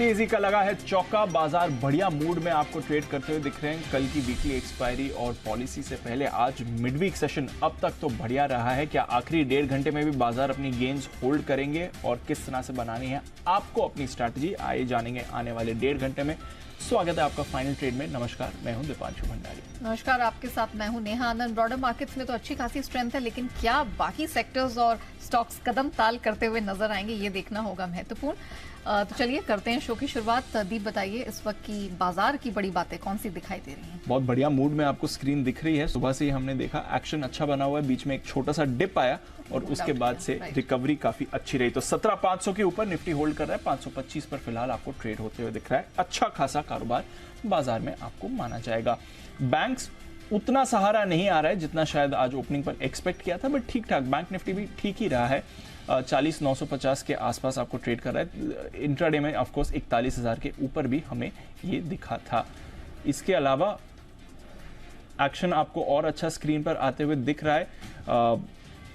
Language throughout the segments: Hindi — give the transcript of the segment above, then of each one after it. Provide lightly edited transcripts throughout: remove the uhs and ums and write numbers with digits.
तेजी का लगा है चौका, बाजार बढ़िया मूड में आपको ट्रेड करते हुए दिख रहे हैं। कल की वीकली एक्सपायरी और पॉलिसी से पहले आज मिडवीक सेशन अब तक तो बढ़िया रहा है। क्या आखिरी 1.5 घंटे में भी बाजार अपनी गेन्स होल्ड करेंगे और किस तरह से बनानी है आपको अपनी स्ट्रैटेजी, आइए जानेंगे आने वाले 1.5 घंटे में। स्वागत है आपका फाइनल ट्रेड में। नमस्कार, मैं हूं दीपांशु भंडारी। नमस्कार, आपके साथ मैं हूं नेहा आनंद। ब्रॉडर मार्केट्स में तो अच्छी खासी स्ट्रेंथ है, लेकिन क्या बाकी सेक्टर्स और स्टॉक्स कदम ताल करते हुए नजर आएंगे, ये देखना होगा महत्वपूर्ण। तो चलिए करते हैं शो की शुरुआत। दीप बताइए, इस वक्त की बाजार की बड़ी बातें कौन सी दिखाई दे रही हैं? बहुत बढ़िया मूड में आपको स्क्रीन दिख रही है। सुबह से ही हमने देखा एक्शन अच्छा बना हुआ है, बीच में एक छोटा सा डिप आया और उसके बाद से रिकवरी काफी अच्छी रही। तो 17,500 के ऊपर निफ्टी होल्ड कर रहा है, 525 पर फिलहाल आपको ट्रेड होते हुए दिख रहा है। अच्छा खासा कारोबार बाजार में आपको माना जाएगा। बैंक्स उतना सहारा नहीं आ रहा है जितना शायद आज ओपनिंग पर एक्सपेक्ट किया था, बट ठीक ठाक बैंक निफ्टी भी ठीक ही रहा है। 40,950 के आसपास आपको ट्रेड कर रहा है। इंट्राडे में ऑफ कोर्स 41,000 के ऊपर भी हमें ये दिखा था। इसके अलावा एक्शन आपको और अच्छा स्क्रीन पर आते हुए दिख रहा है।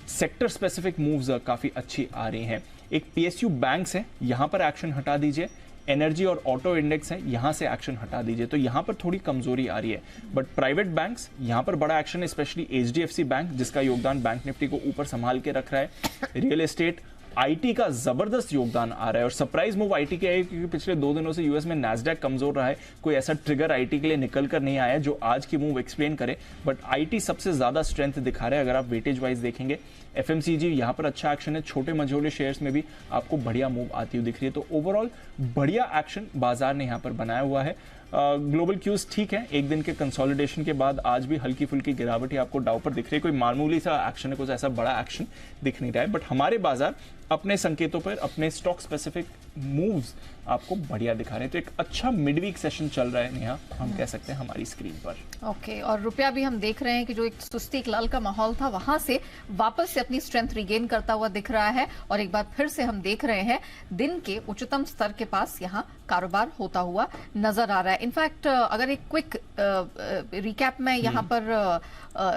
सेक्टर स्पेसिफिक मूव्स काफी अच्छी आ रही हैं। एक पीएसयू बैंक्स है, यहां पर एक्शन हटा दीजिए। एनर्जी और ऑटो इंडेक्स है, यहां से एक्शन हटा दीजिए। तो यहां पर थोड़ी कमजोरी आ रही है, बट प्राइवेट बैंक्स यहां पर बड़ा एक्शन है, स्पेशली एचडीएफसी बैंक जिसका योगदान बैंक निफ्टी को ऊपर संभाल के रख रहा है। रियल एस्टेट, आईटी का जबरदस्त योगदान आ रहा है और सरप्राइज मूव आईटी के है क्योंकि पिछले 2 दिनों से यूएस में नैस्डैक कमजोर रहा है। कोई ऐसा ट्रिगर आईटी के लिए निकल कर नहीं आया जो आज की मूव एक्सप्लेन करे, बट आईटी सबसे ज्यादा स्ट्रेंथ दिखा रहा है अगर आप वेटेज वाइज देखेंगे। एफएमसीजी यहां पर अच्छा एक्शन है, छोटे मझोले शेयर्स में भी आपको बढ़िया मूव आती हुई दिख रही है। तो ओवरऑल बढ़िया एक्शन बाजार ने यहां पर बनाया हुआ है। ग्लोबल क्यूज ठीक है, एक दिन के कंसोलिडेशन के बाद आज भी हल्की फुल्की गिरावट ही आपको डाउ पर दिख रही है। कोई मामूली सा एक्शन है, कुछ ऐसा बड़ा एक्शन दिख नहीं रहा है, बट हमारे बाजार अपने संकेतों पर अपने स्टॉक स्पेसिफिक मूव्स आपको बढ़िया दिखा रहे हैं। तो एक अच्छा मिडवीक सेशन चल रहा है नेहा, हम कह सकते हैं हमारी स्क्रीन पर। ओके, और रुपया भी हम देख रहे हैं कि जो एक सुस्ती एक लाल का माहौल था वहां से वापस से अपनी स्ट्रेंथ रिगेन करता हुआ दिख रहा है और एक बार फिर से हम देख रहे हैं दिन के उच्चतम स्तर के पास यहां कारोबार होता हुआ नजर आ रहा है। इनफैक्ट अगर एक क्विक रिकैप में यहां पर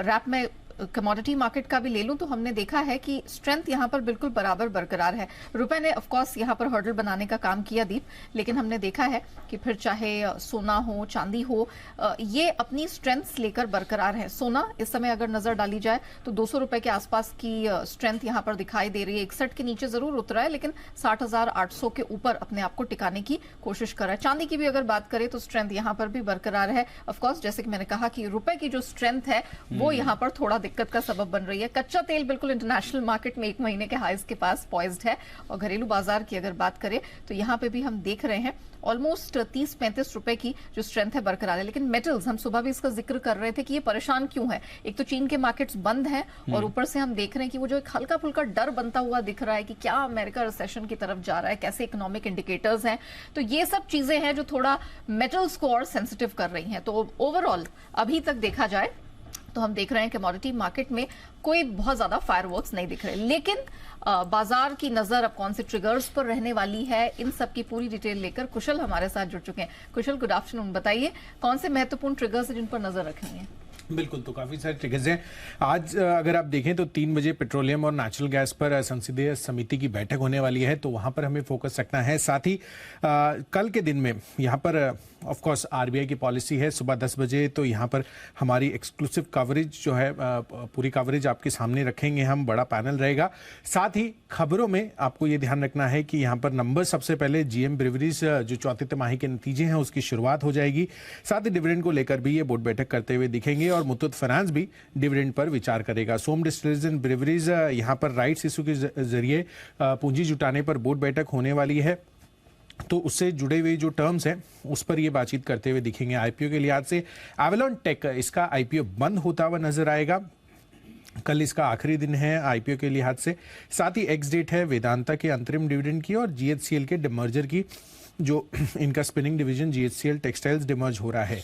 रैप में कमोडिटी मार्केट का भी ले लूं तो हमने देखा है कि स्ट्रेंथ यहां पर बिल्कुल बराबर बरकरार है। रुपए ने ऑफ कोर्स यहां पर हर्डल बनाने का काम किया दीप, लेकिन हमने देखा है कि फिर चाहे सोना हो चांदी हो, ये अपनी स्ट्रेंथ लेकर बरकरार है। सोना इस समय अगर नजर डाली जाए तो 200 रुपए के आसपास की स्ट्रेंथ यहां पर दिखाई दे रही है। 61 के नीचे जरूर उतरा है, लेकिन 60,800 के ऊपर अपने आप को टिकाने की कोशिश कर रहा है। चांदी की भी अगर बात करें तो स्ट्रेंथ यहां पर भी बरकरार है। ऑफकोर्स जैसे कि मैंने कहा कि रुपए की जो स्ट्रेंथ है वो यहां पर थोड़ा दिक्कत का सबब बन रही है। कच्चा तेल बिल्कुल इंटरनेशनल मार्केट में 1 महीने के हाईज के पास पॉइज्ड है और घरेलू बाजार की अगर बात करें तो यहां पे भी हम देख रहे हैं ऑलमोस्ट 30-35 रुपए की जो स्ट्रेंथ है बरकरार है। लेकिन मेटल्स, हम सुबह भी इसका जिक्र कर रहे थे कि ये परेशान क्यों है। एक तो चीन के मार्केट्स बंद हैं और ऊपर से हम देख रहे हैं कि वो जो एक हल्का फुल्का डर बनता हुआ दिख रहा है कि क्या अमेरिका रिसेशन की तरफ जा रहा है, कैसे इकोनॉमिक इंडिकेटर्स हैं। तो ये सब चीजें हैं जो थोड़ा मेटल्स को और सेंसिटिव कर रही हैं। तो ओवरऑल अभी तक देखा जाए तो हम देख रहे हैं कि कमोडिटी मार्केट में कोई बहुत ज्यादा फायरवर्क्स नहीं दिख रहे, लेकिन बाजार की नजर अब कौन से ट्रिगर्स पर रहने वाली है, इन सब की पूरी डिटेल लेकर कुशल हमारे साथ जुड़ चुके हैं। कुशल, गुड आफ्टरनून। बताइए कौन से महत्वपूर्ण ट्रिगर्स हैं जिन पर नजर रखेंगे? बिल्कुल, तो काफ़ी सारे ट्रिगर्स हैं। आज अगर आप देखें तो 3 बजे पेट्रोलियम और नेचुरल गैस पर संसदीय समिति की बैठक होने वाली है, तो वहां पर हमें फोकस रखना है। साथ ही कल के दिन में यहां पर ऑफ कोर्स आरबीआई की पॉलिसी है सुबह 10 बजे, तो यहां पर हमारी एक्सक्लूसिव कवरेज जो है पूरी कवरेज आपके सामने रखेंगे हम, बड़ा पैनल रहेगा। साथ ही खबरों में आपको ये ध्यान रखना है कि यहाँ पर नंबर सबसे पहले जीएम ब्रिवरीज जो चौथे तिमाही के नतीजे हैं उसकी शुरुआत हो जाएगी। साथ ही डिविडेंड को लेकर भी ये बोर्ड बैठक करते हुए दिखेंगे और मुथूट फाइनेंस भी डिविडेंड पर विचार करेगा। सोम डिस्टिलरीज एंड ब्रिवरीज यहाँ पर राइट्स इशू के जरिए पूंजी जुटाने पर बोर्ड बैठक होने वाली है, तो उससे जुड़े हुए जो टर्म्स हैं उस पर ये बातचीत करते हुए दिखेंगे। आईपीओ के लिहाज से एवलॉन टेक, इसका आईपीओ बंद होता हुआ नजर आएगा। कल इसका आखिरी दिन है आईपीओ के लिहाज से। साथ ही एक्स डेट है वेदांता के अंतरिम डिविडेंड की और जीएचसीएल के डिमर्जर की, जो इनका spinning division GHCL textiles demerge हो रहा है।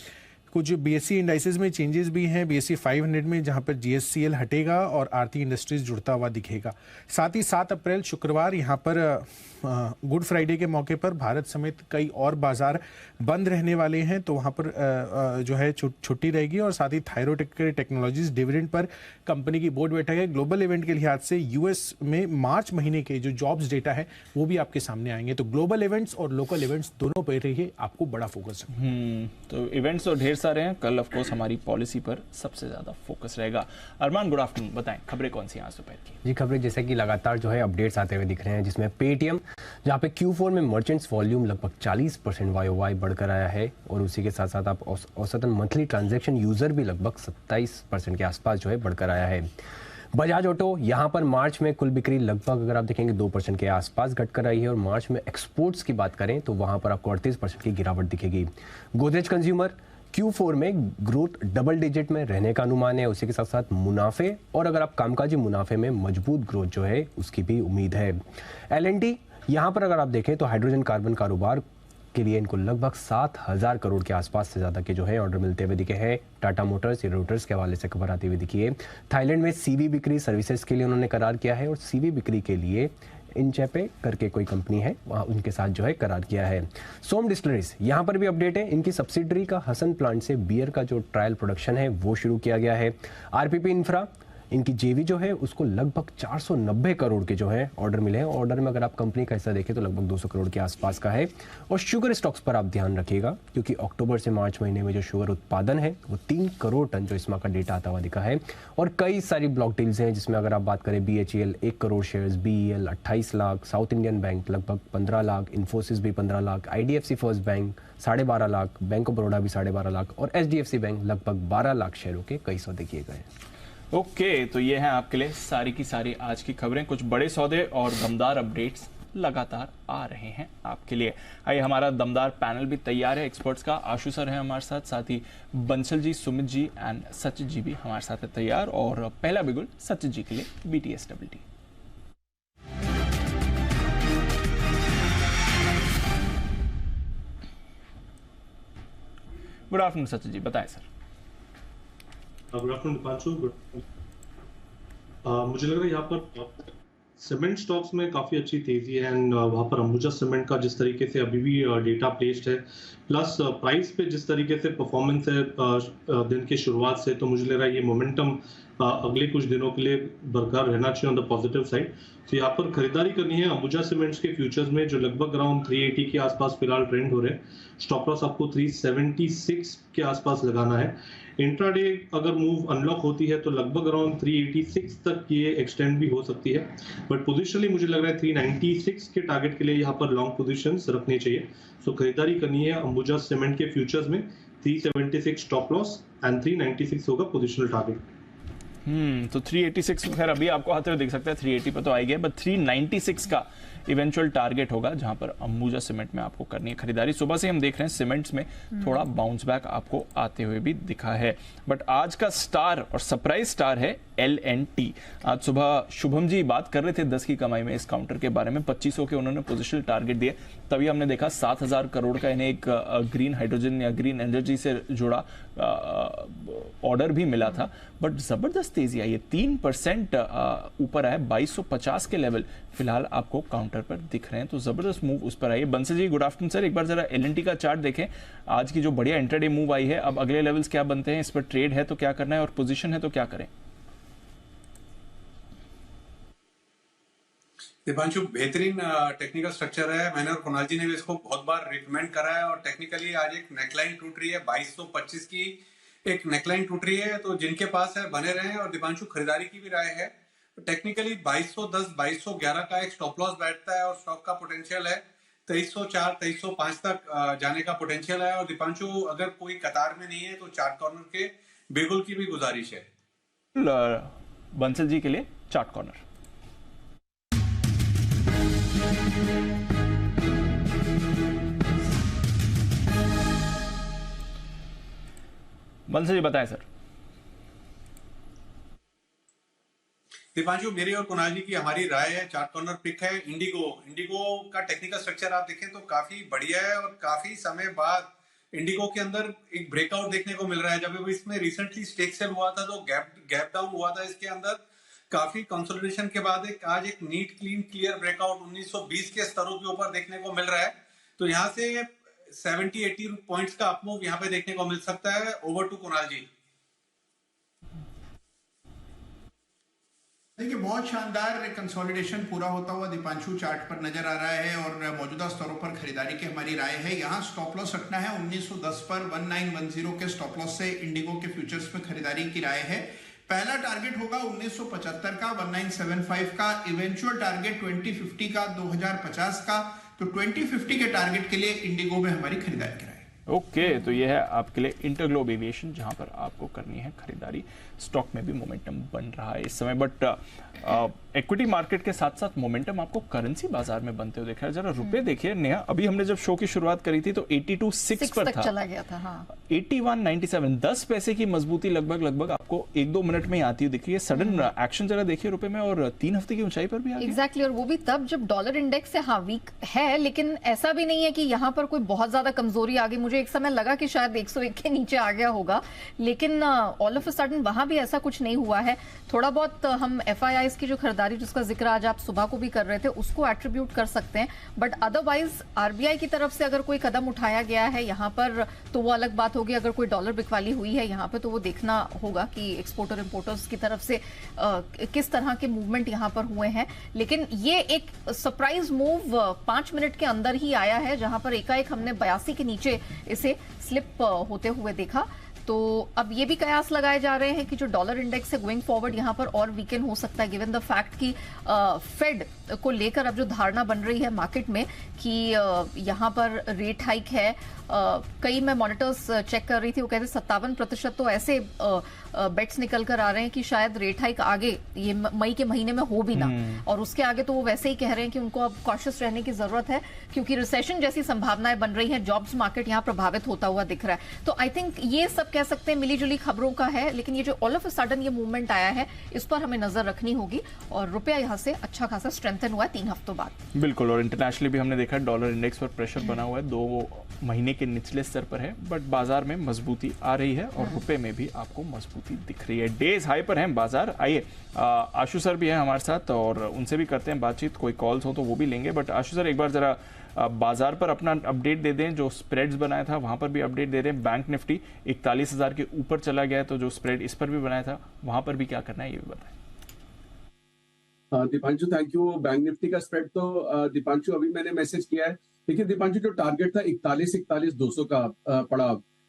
कुछ बीएसई इंडाइसेस में चेंजेस भी हैं, बीएसई 500 में जहां पर जीएससीएल हटेगा और आरती इंडस्ट्रीज जुड़ता हुआ दिखेगा। साथ ही 7 अप्रैल शुक्रवार यहां पर गुड फ्राइडे के मौके पर भारत समेत कई और बाजार बंद रहने वाले हैं, तो वहां पर जो है छुट्टी रहेगी। और साथ ही थायरोटेक टेक्नोलॉजीज डिविडेंड पर कंपनी की बोर्ड बैठक है। ग्लोबल इवेंट के लिहाज से यूएस में मार्च महीने के जो जॉब्स डेटा है वो भी आपके सामने आएंगे। तो ग्लोबल इवेंट्स और लोकल इवेंट्स दोनों पर रहिए, आपको बड़ा फोकस है। तो इवेंट्स तो ढेर सारे हैं, कल ऑफ कोर्स हमारी पॉलिसी पर सबसे ज्यादा फोकस रहेगा। अरमान, गुड आफ्टरनून, बताएं खबरें कौन सी हैं आज दोपहर की? जी, खबरें जैसे कि लगातार जो है अपडेट्स आते हुए दिख रहे हैं, जिसमें पेटीएम जहां पे Q4 में मर्चेंट्स वॉल्यूम लगभग 40% YOY बढ़कर आया है, और उसी के साथ साथ आप औसतन मंथली ट्रांजैक्शन यूजर भी लगभग 27% के आसपास जो है बढ़कर आया है। बजाज ऑटो यहां पर मार्च में कुल बिक्री लगभग अगर आप देखेंगे 2% के आसपास घटकर आई है, और मार्च में एक्सपोर्ट्स की बात करें तो वहां पर आपको 38% की गिरावट दिखेगी। गोदरेज कंज्यूमर Q4 में ग्रोथ डबल डिजिट में रहने का अनुमान है, उसी के साथ साथ मुनाफे और अगर आप कामकाजी मुनाफे में मजबूत ग्रोथ जो है उसकी भी उम्मीद है। L&T यहाँ पर अगर आप देखें तो हाइड्रोजन कार्बन कारोबार के लिए इनको लगभग 7,000 करोड़ के आसपास से ज्यादा के जो है ऑर्डर मिलते हुए दिखे हैं। टाटा मोटर्स रोटर्स के हवाले से खबर आती हुई दिखी है। थाईलैंड में सीवी बिक्री सर्विसेज के लिए उन्होंने करार किया है, और सीवी बिक्री के लिए इनचेपे करके कोई कंपनी है वहाँ उनके साथ जो है करार किया है। सोम डिस्टिलरीज यहाँ पर भी अपडेट है, इनकी सब्सिडरी का हसन प्लांट से बियर का जो ट्रायल प्रोडक्शन है वो शुरू किया गया है। आरपीपी इंफ्रा इनकी जेवी जो है उसको लगभग 490 करोड़ के जो है ऑर्डर मिले हैं। ऑर्डर में अगर आप कंपनी का हिस्सा देखें तो लगभग 200 करोड़ के आसपास का है। और शुगर स्टॉक्स पर आप ध्यान रखिएगा, क्योंकि अक्टूबर से मार्च महीने में जो शुगर उत्पादन है वो 3 करोड़ टन जो इसमें का डेटा आता हुआ दिखा है। और कई सारी ब्लॉक डील्स हैं, जिसमें अगर आप बात करें BHEL 1 crore shares, BEL 28 lakh, south Indian bank लगभग 15 लाख, इन्फोसिस भी 15 lakh, IDFC first bank 12.5 lakh, bank of Baroda भी 12.5 लाख, और HDFC बैंक लगभग 12 लाख शेयरों के कई सौदे किए गए। ओके, तो ये हैं आपके लिए सारी की सारी आज की खबरें। कुछ बड़े सौदे और दमदार अपडेट्स लगातार आ रहे हैं आपके लिए। आइए, हमारा दमदार पैनल भी तैयार है एक्सपर्ट्स का। आशु सर है हमारे साथ ही बंसल जी, सुमित जी एंड सचित जी भी हमारे साथ है तैयार। और पहला बिगुल सचित जी के लिए BTSWT। गुड आफ्टरनून सचित जी, बताएं सर। Good afternoon Deepanshu. मुझे लग रहा है यहाँ पर सीमेंट स्टॉक्स में काफी अच्छी तेजी है, एंड वहाँ पर अंबुजा सीमेंट का जिस तरीके से अभी भी डेटा प्लेस्ड है, प्लस प्राइस पे जिस तरीके से परफॉर्मेंस है दिन की शुरुआत से, तो मुझे लग रहा है ये मोमेंटम अगले कुछ दिनों के लिए बरकरार रहना चाहिए ऑन द पॉजिटिव साइड। तो यहाँ पर खरीदारी करनी है अंबुजा सीमेंट्स के फ्यूचर्स में, जो लगभग अराउंड 380 के आसपास फिलहाल ट्रेंड हो रहे हैं। स्टॉप लॉस आपको 376 के आसपास लगाना है। इंट्राडे अगर मूव अनलॉक होती है तो लगभग अराउंड 386 तक ये एक्सटेंड भी हो सकती है, बट पोजिशनली मुझे लग रहा है 396 के टारगेट के लिए यहाँ पर लॉन्ग पोजीशंस रखनी चाहिए। सो खरीदारी करनी है अंबुजा सीमेंट के फ्यूचर्स में। 376 स्टॉप लॉस एंड 396 होगा पोजिशनल टारगेट। तो 386 खैर अभी आपको आते हुए दिख सकता है, 380 पर तो आई गया, बट 396 का इवेंचुअल टारगेट होगा जहां पर अंबुजा सीमेंट में आपको करनी है खरीदारी। सुबह से हम देख रहे हैं सीमेंट्स में थोड़ा बाउंस बैक आपको आते हुए भी दिखा है, बट आज का स्टार और सरप्राइज स्टार है L&T। आज सुबह शुभम जी बात कर रहे थे 10 की कमाई में इस काउंटर के बारे में, 2500 के उन्होंने पोजिशनल टारगेट दिए, तभी हमने देखा 7,000 करोड़ का इन्हें एक ग्रीन हाइड्रोजन या ग्रीन एनर्जी से जुड़ा ऑर्डर भी मिला था, बट जबरदस्त तेजी आई है, 3% ऊपर आया, 2250 के लेवल फिलहाल आपको काउंटर पर दिख रहे हैं, तो जबरदस्त मूव उस पर आई है। Bansal ji good afternoon sir, एक बार जरा L&T का चार्ट देखें, आज की जो बढ़िया इंट्राडे मूव आई है, अब अगले लेवल्स क्या बनते हैं, इस पर ट्रेड है तो क्या करना है और पोजीशन है तो क्या करें? दीपांशु, बेहतरीन टेक्निकल स्ट्रक्चर है। मैंने और कुणाल जी ने भी इसको बहुत बार रिकमेंड करा है, और टेक्निकली आज एक नेकलाइन टूट रही है 2225 की, एक नेकलाइन टूट रही है, तो जिनके पास है बने रहे। और दीपांशु, खरीदारी की भी राय है, टेक्निकली 2210 2211 का एक स्टॉप लॉस बैठता है, और स्टॉक का पोटेंशियल है 2304 2305 तक जाने का पोटेंशियल है। और दीपांशु, अगर कोई कतार में नहीं है तो चार्ट कॉर्नर के बिगुल की भी गुजारिश है। बंसल जी के लिए चार्ट कॉर्नर। बंसल जी बताएं सर। दीपांशु, मेरी और कुणाल जी की हमारी राय है, चार्ट कॉर्नर पिक है इंडिगो। इंडिगो का टेक्निकल स्ट्रक्चर आप देखें तो काफी बढ़िया है, और काफी समय बाद इंडिगो के अंदर एक ब्रेकआउट देखने को मिल रहा है। जब इसमें रिसेंटली स्टेक सेल हुआ था तो गैप डाउन हुआ था इसके अंदर, काफी कंसोलिडेशन के बाद आज एक नीट क्लीन क्लियर ब्रेकआउट 1920 के स्तरों के ऊपर देखने को मिल रहा है। तो यहाँ से 70-80 पॉइंट्स का अपमूव यहाँ पे देखने को मिल सकता है। ओवर टू कुणाल जी। देखिए, बहुत शानदार कंसोलिडेशन पूरा होता हुआ दीपांशु चार्ट पर नजर आ रहा है और मौजूदा स्तरों पर खरीदारी की हमारी राय है। यहाँ स्टॉप लॉस रखना है 1910 पर 1910 के स्टॉप लॉस से इंडिगो के फ्यूचर्स में खरीदारी की राय है। पहला टारगेट होगा 1975 का 1975 का, इवेंचुअल टारगेट 2050 का 2050 का। तो 2050 के टारगेट के लिए इंडिगो में हमारी खरीदारी की राय है। ओके, तो ये है आपके लिए इंटरग्लोब एविएशन, जहां पर आपको करनी है खरीदारी। स्टॉक में भी मोमेंटम बन रहा है इस समय, बट इक्विटी मार्केट के साथ साथ मोमेंटम आपको करेंसी बाजार में बनते हुए देखा है। जरा रुपए देखिए नेहा, अभी हमने जब शो की शुरुआत करी थी तो 82.6 पर था, चला गया था। हाँ। 81.97, 10 पैसे की मजबूती लगभग आपको 1-2 मिनट में ही आती हुई दिख रही है। सडन एक्शन जरा देखिए रुपए में, और 3 हफ्ते की ऊंचाई पर भी आ गया। एग्जैक्टली, और वो भी तब जब डॉलर इंडेक्स से हाँ वीक है, लेकिन ऐसा भी नहीं है कि यहाँ पर कोई बहुत ज्यादा कमजोरी आ गई। मुझे एक समय लगा कि शायद 101 के नीचे आ गया होगा, लेकिन ऑल ऑफ अ सडन वहां भी ऐसा कुछ नहीं हुआ है। थोड़ा बहुत हम FIIs की जो खरीदारी जिसका जिक्र आज आप सुबह को भी कर रहे थे उसको एट्रीब्यूट कर सकते हैं, बट अदरवाइज RBI की तरफ से अगर कोई कदम उठाया गया है यहाँ पर तो वो अलग बात होगी। अगर कोई डॉलर बिकवाली हुई है यहाँ पे तो वो देखना होगा कि एक्सपोर्टर इंपोर्टर्स की तरफ से किस तरह के मूवमेंट यहाँ पर हुए हैं। लेकिन ये एक सरप्राइज मूव 5 मिनट के अंदर ही आया है, जहां पर एकाएक हमने 82 के नीचे इसे स्लिप होते हुए देखा। तो अब ये भी कयास लगाए जा रहे हैं कि जो डॉलर इंडेक्स है गोइंग फॉरवर्ड यहाँ पर और वीकेंड हो सकता है, गिवन द फैक्ट कि फेड को लेकर अब जो धारणा बन रही है मार्केट में कि यहाँ पर रेट हाइक है। कई मैं मॉनिटर्स चेक कर रही थी, वो कहते 57% तो ऐसे बेट्स निकल कर आ रहे हैं कि शायद रेट हाइक आगे ये मई के महीने में हो भी ना, और उसके आगे तो वो वैसे ही कह रहे हैं कि उनको अब कॉशियस रहने की जरूरत है क्योंकि रिसेशन जैसी संभावनाएं बन रही हैं, जॉब्स मार्केट यहाँ प्रभावित होता हुआ दिख रहा है। तो आई थिंक ये सब कह सकते हैं मिली जुली खबरों का है, लेकिन ये जो ऑल ऑफ अ सडन ये मूवमेंट आया है इस पर हमें नजर रखनी होगी। और रुपया यहाँ से अच्छा खासा स्ट्रेंथन हुआ है 3 हफ्तों बाद। बिल्कुल, और इंटरनेशनली भी हमने देखा डॉलर इंडेक्स पर प्रेशर बना हुआ है, 2 महीने के निचले स्तर पर है, बट बाजार में मजबूती आ रही है और रुपए में भी आपको मजबूती दिख रही है। डेज हाई पर है बाजार। आइए आशु सर भी है हमारे साथ और उनसे भी करते हैं बातचीत, कोई कॉल्स हो तो वो भी लेंगे। बट आशु सर एक बार जरा बाजार पर अपना अपडेट दे दें, जो स्प्रेड्स बनाया था वहां पर भी अपडेट दे दें। बैंक निफ्टी 41,000 के ऊपर चला गया है, तो जो स्प्रेड इस पर भी बनाया था वहां पर भी क्या करना है ये भी बताएं। Deepanshu thank you. Bank Nifty का स्प्रेड तो दीपांशु अभी मैंने मैसेज किया है। देखिए दीपांशु, जो टारगेट था 41,200 का पड़ा,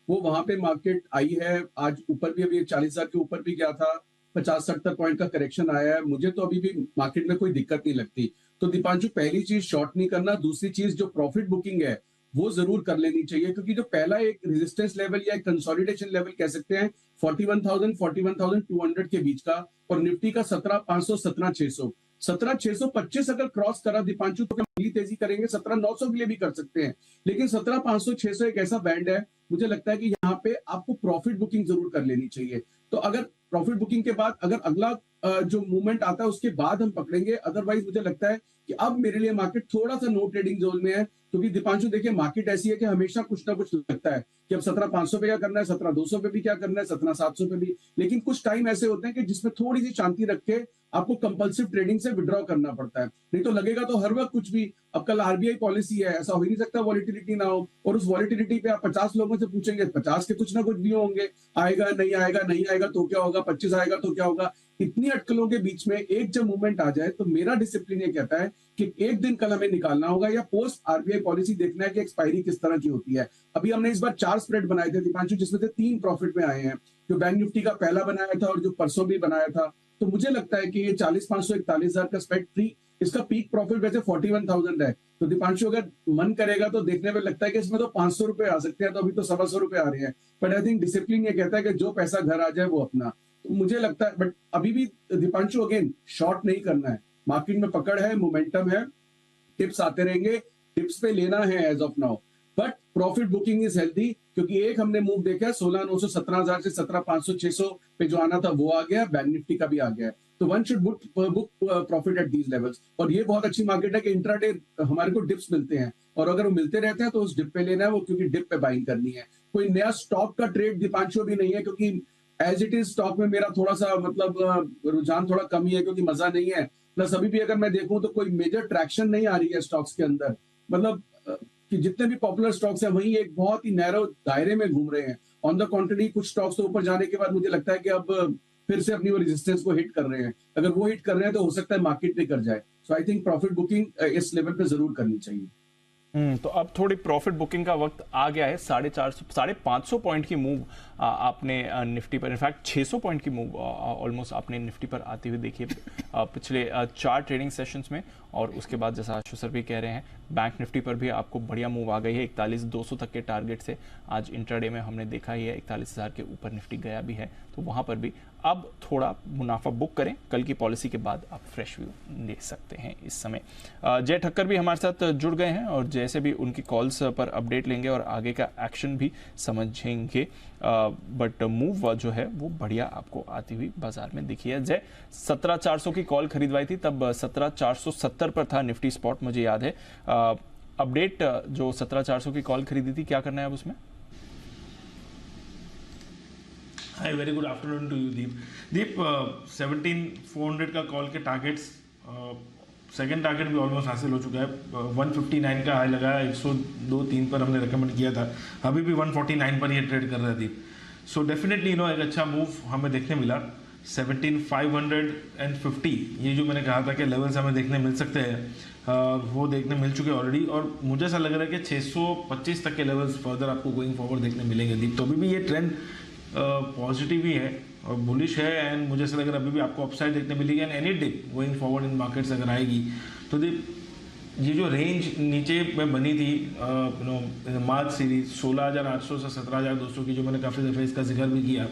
वो वहां पे मार्केट आई है। आज ऊपर भी अभी 40,000 के ऊपर भी गया था, 50-70 पॉइंट का करेक्शन आया है। मुझे तो अभी भी मार्केट में कोई दिक्कत नहीं लगती। तो दीपांशु, पहली चीज शॉर्ट नहीं करना, दूसरी चीज जो प्रॉफिट बुकिंग है वो जरूर कर लेनी चाहिए, क्योंकि जो पहला एक रेजिस्टेंस लेवल या एक कंसोलिडेशन लेवल कह सकते हैं 41,000 41,200 के बीच का, और निफ्टी का 17,500 17,600 17,625 अगर क्रॉस करा दीपांशु तो अगली तेजी करेंगे 17,900 के लिए भी कर सकते हैं। लेकिन 17,500 600 एक ऐसा बैंड है, मुझे लगता है कि यहाँ पे आपको प्रॉफिट बुकिंग जरूर कर लेनी चाहिए। तो अगर प्रॉफिट बुकिंग के बाद अगर अगला जो मूवमेंट आता है उसके बाद हम पकड़ेंगे, अदरवाइज मुझे लगता है कि अब मेरे लिए मार्केट थोड़ा सा नो ट्रेडिंग जोन में है। क्योंकि दीपांशु देखिए, मार्केट ऐसी है कि हमेशा कुछ ना कुछ लगता है कि अब 17,500 पे क्या करना है, 17,200 पे भी क्या करना है, 17,700 पे भी। लेकिन कुछ टाइम ऐसे होते हैं कि जिसमें थोड़ी सी शांति रख के आपको कंपल्सिव ट्रेडिंग से विड्रॉ करना पड़ता है, नहीं तो लगेगा तो हर वक्त कुछ भी। अब कल RBI पॉलिसी है, ऐसा हो ही नहीं सकता वॉलिटिलिटी ना हो, और उस वॉलिटिलिटी पे आप 50 लोगों से पूछेंगे, 50 के कुछ ना कुछ भी होंगे, आएगा नहीं आएगा, नहीं आएगा तो क्या होगा, 25 आएगा तो क्या होगा। इतनी अटकलों के बीच में एक जब मूवमेंट आ जाए तो मेरा डिसिप्लिन ये कहता है कि एक दिन कल हमें निकालना होगा या पोस्ट RBI पॉलिसी देखना है कि एक्सपायरी किस तरह की होती है। अभी हमने इस बार 4 स्प्रेड बनाए थे दीपांशु, जिसमें से 3 प्रॉफिट में आए हैं, जो बैंक निफ्टी का पहला बनाया था और जो परसों भी बनाया था। तो मुझे लगता है कि ये 40,500 41,000 का स्प्रेड फ्री, इसका पीक प्रॉफिट वैसे 41,000 है। तो दीपांशु अगर मन करेगा तो देखने में लगता है कि इसमें तो 500 रुपए आ सकते हैं, तो अभी तो 125 रुपए आ रहे हैं। बट आई थिंक डिसिप्लिन ये कहता है कि जो पैसा घर आ जाए वो अपना। तो मुझे लगता है, बट अभी भी दीपांशु अगेन शॉर्ट नहीं करना है, मार्केट में पकड़ है, मोमेंटम है, टिप्स आते रहेंगे, टिप्स पे लेना है as of now. But profit booking is healthy, क्योंकि एक हमने मूव देखा है 16,900 17,000 से 17,500 600 पे जो आना था वो आ गया, बैंक निफ्टी का भी आ गया है। तो one should book profit at these levels. और ये बहुत अच्छी मार्केट है कि इंट्राडे हमारे को डिप्स मिलते हैं, और अगर वो मिलते रहते हैं तो उस डिप पे लेना है, वो क्योंकि डिप पे बाइंग करनी है। कोई नया स्टॉक का ट्रेड दीपांशु भी नहीं है, क्योंकि एज इट इज स्टॉक में मेरा थोड़ा सा मतलब रुझान थोड़ा कम ही है, क्योंकि मजा नहीं है। प्लस अभी भी अगर मैं देखूं तो कोई मेजर ट्रैक्शन नहीं आ रही है स्टॉक्स के अंदर, मतलब कि जितने भी पॉपुलर स्टॉक्स हैं वही एक बहुत ही नैरो दायरे में घूम रहे हैं। ऑन द कॉन्ट्ररी कुछ स्टॉक्स तो ऊपर जाने के बाद मुझे लगता है कि अब फिर से अपनी वो रेजिस्टेंस को हिट कर रहे हैं। अगर वो हिट कर रहे हैं तो हो सकता है मार्केट भी कर जाए। सो आई थिंक प्रॉफिट बुकिंग इस लेवल पे जरूर करनी चाहिए। तो अब थोड़ी प्रॉफिट बुकिंग का वक्त आ गया है। 550 पॉइंट की मूव आपने निफ्टी पर, इनफैक्ट 600 पॉइंट की मूव ऑलमोस्ट आपने निफ्टी पर आती हुई देखी पिछले 4 ट्रेडिंग सेशंस में। और उसके बाद जैसा आशु सर भी कह रहे हैं, बैंक निफ्टी पर भी आपको बढ़िया मूव आ गई है 41,200 तक के टारगेट से। आज इंट्राडे में हमने देखा ही है 41,000 के ऊपर निफ्टी गया भी है, तो वहां पर भी अब थोड़ा मुनाफा बुक करें। कल की पॉलिसी के बाद आप फ्रेश व्यू ले सकते हैं इस समय। जय ठक्कर भी हमारे साथ जुड़ गए हैं और जैसे भी उनकी कॉल्स पर अपडेट लेंगे और आगे का एक्शन भी समझेंगे। बट मूव जो है वो बढ़िया आपको आती हुई बाजार में दिखी है। जय, 17,400 की कॉल खरीदवाई थी, तब 17,470 पर था निफ्टी स्पॉट, मुझे याद है। अपडेट जो 17,400 की कॉल खरीदी थी, क्या करना है अब उसमें? Hi, very good afternoon to you Deep. 17,400 का कॉल के टारगेट्स, सेकंड टारगेट भी ऑलमोस्ट हासिल हो चुका है। 159 का हाई लगाया, 102.3 पर हमने रेकमेंड किया था, अभी भी 149 पर ये ट्रेड कर रहा है दीप। सो डेफिनेटली एक अच्छा मूव हमें देखने मिला। 17,550 ये जो मैंने कहा था कि लेवल्स हमें देखने मिल सकते हैं, वो देखने मिल चुके हैं ऑलरेडी। और मुझे ऐसा लग रहा है कि 625 तक के लेवल्स फर्दर आपको गोइंग फॉरवर्ड देखने मिलेंगे दीप। तो अभी भी ये ट्रेंड पॉजिटिव ही है और बुलिश है, एंड मुझे ऐसा लग रहा है अभी भी आपको अपसाइड देखने मिलेगी। And any dip going forward in markets अगर आएगी तो ये जो रेंज नीचे में बनी थी मार्च सीरीज 16,800 से 17,200 की, जो मैंने काफ़ी दफ़े इसका जिक्र भी किया,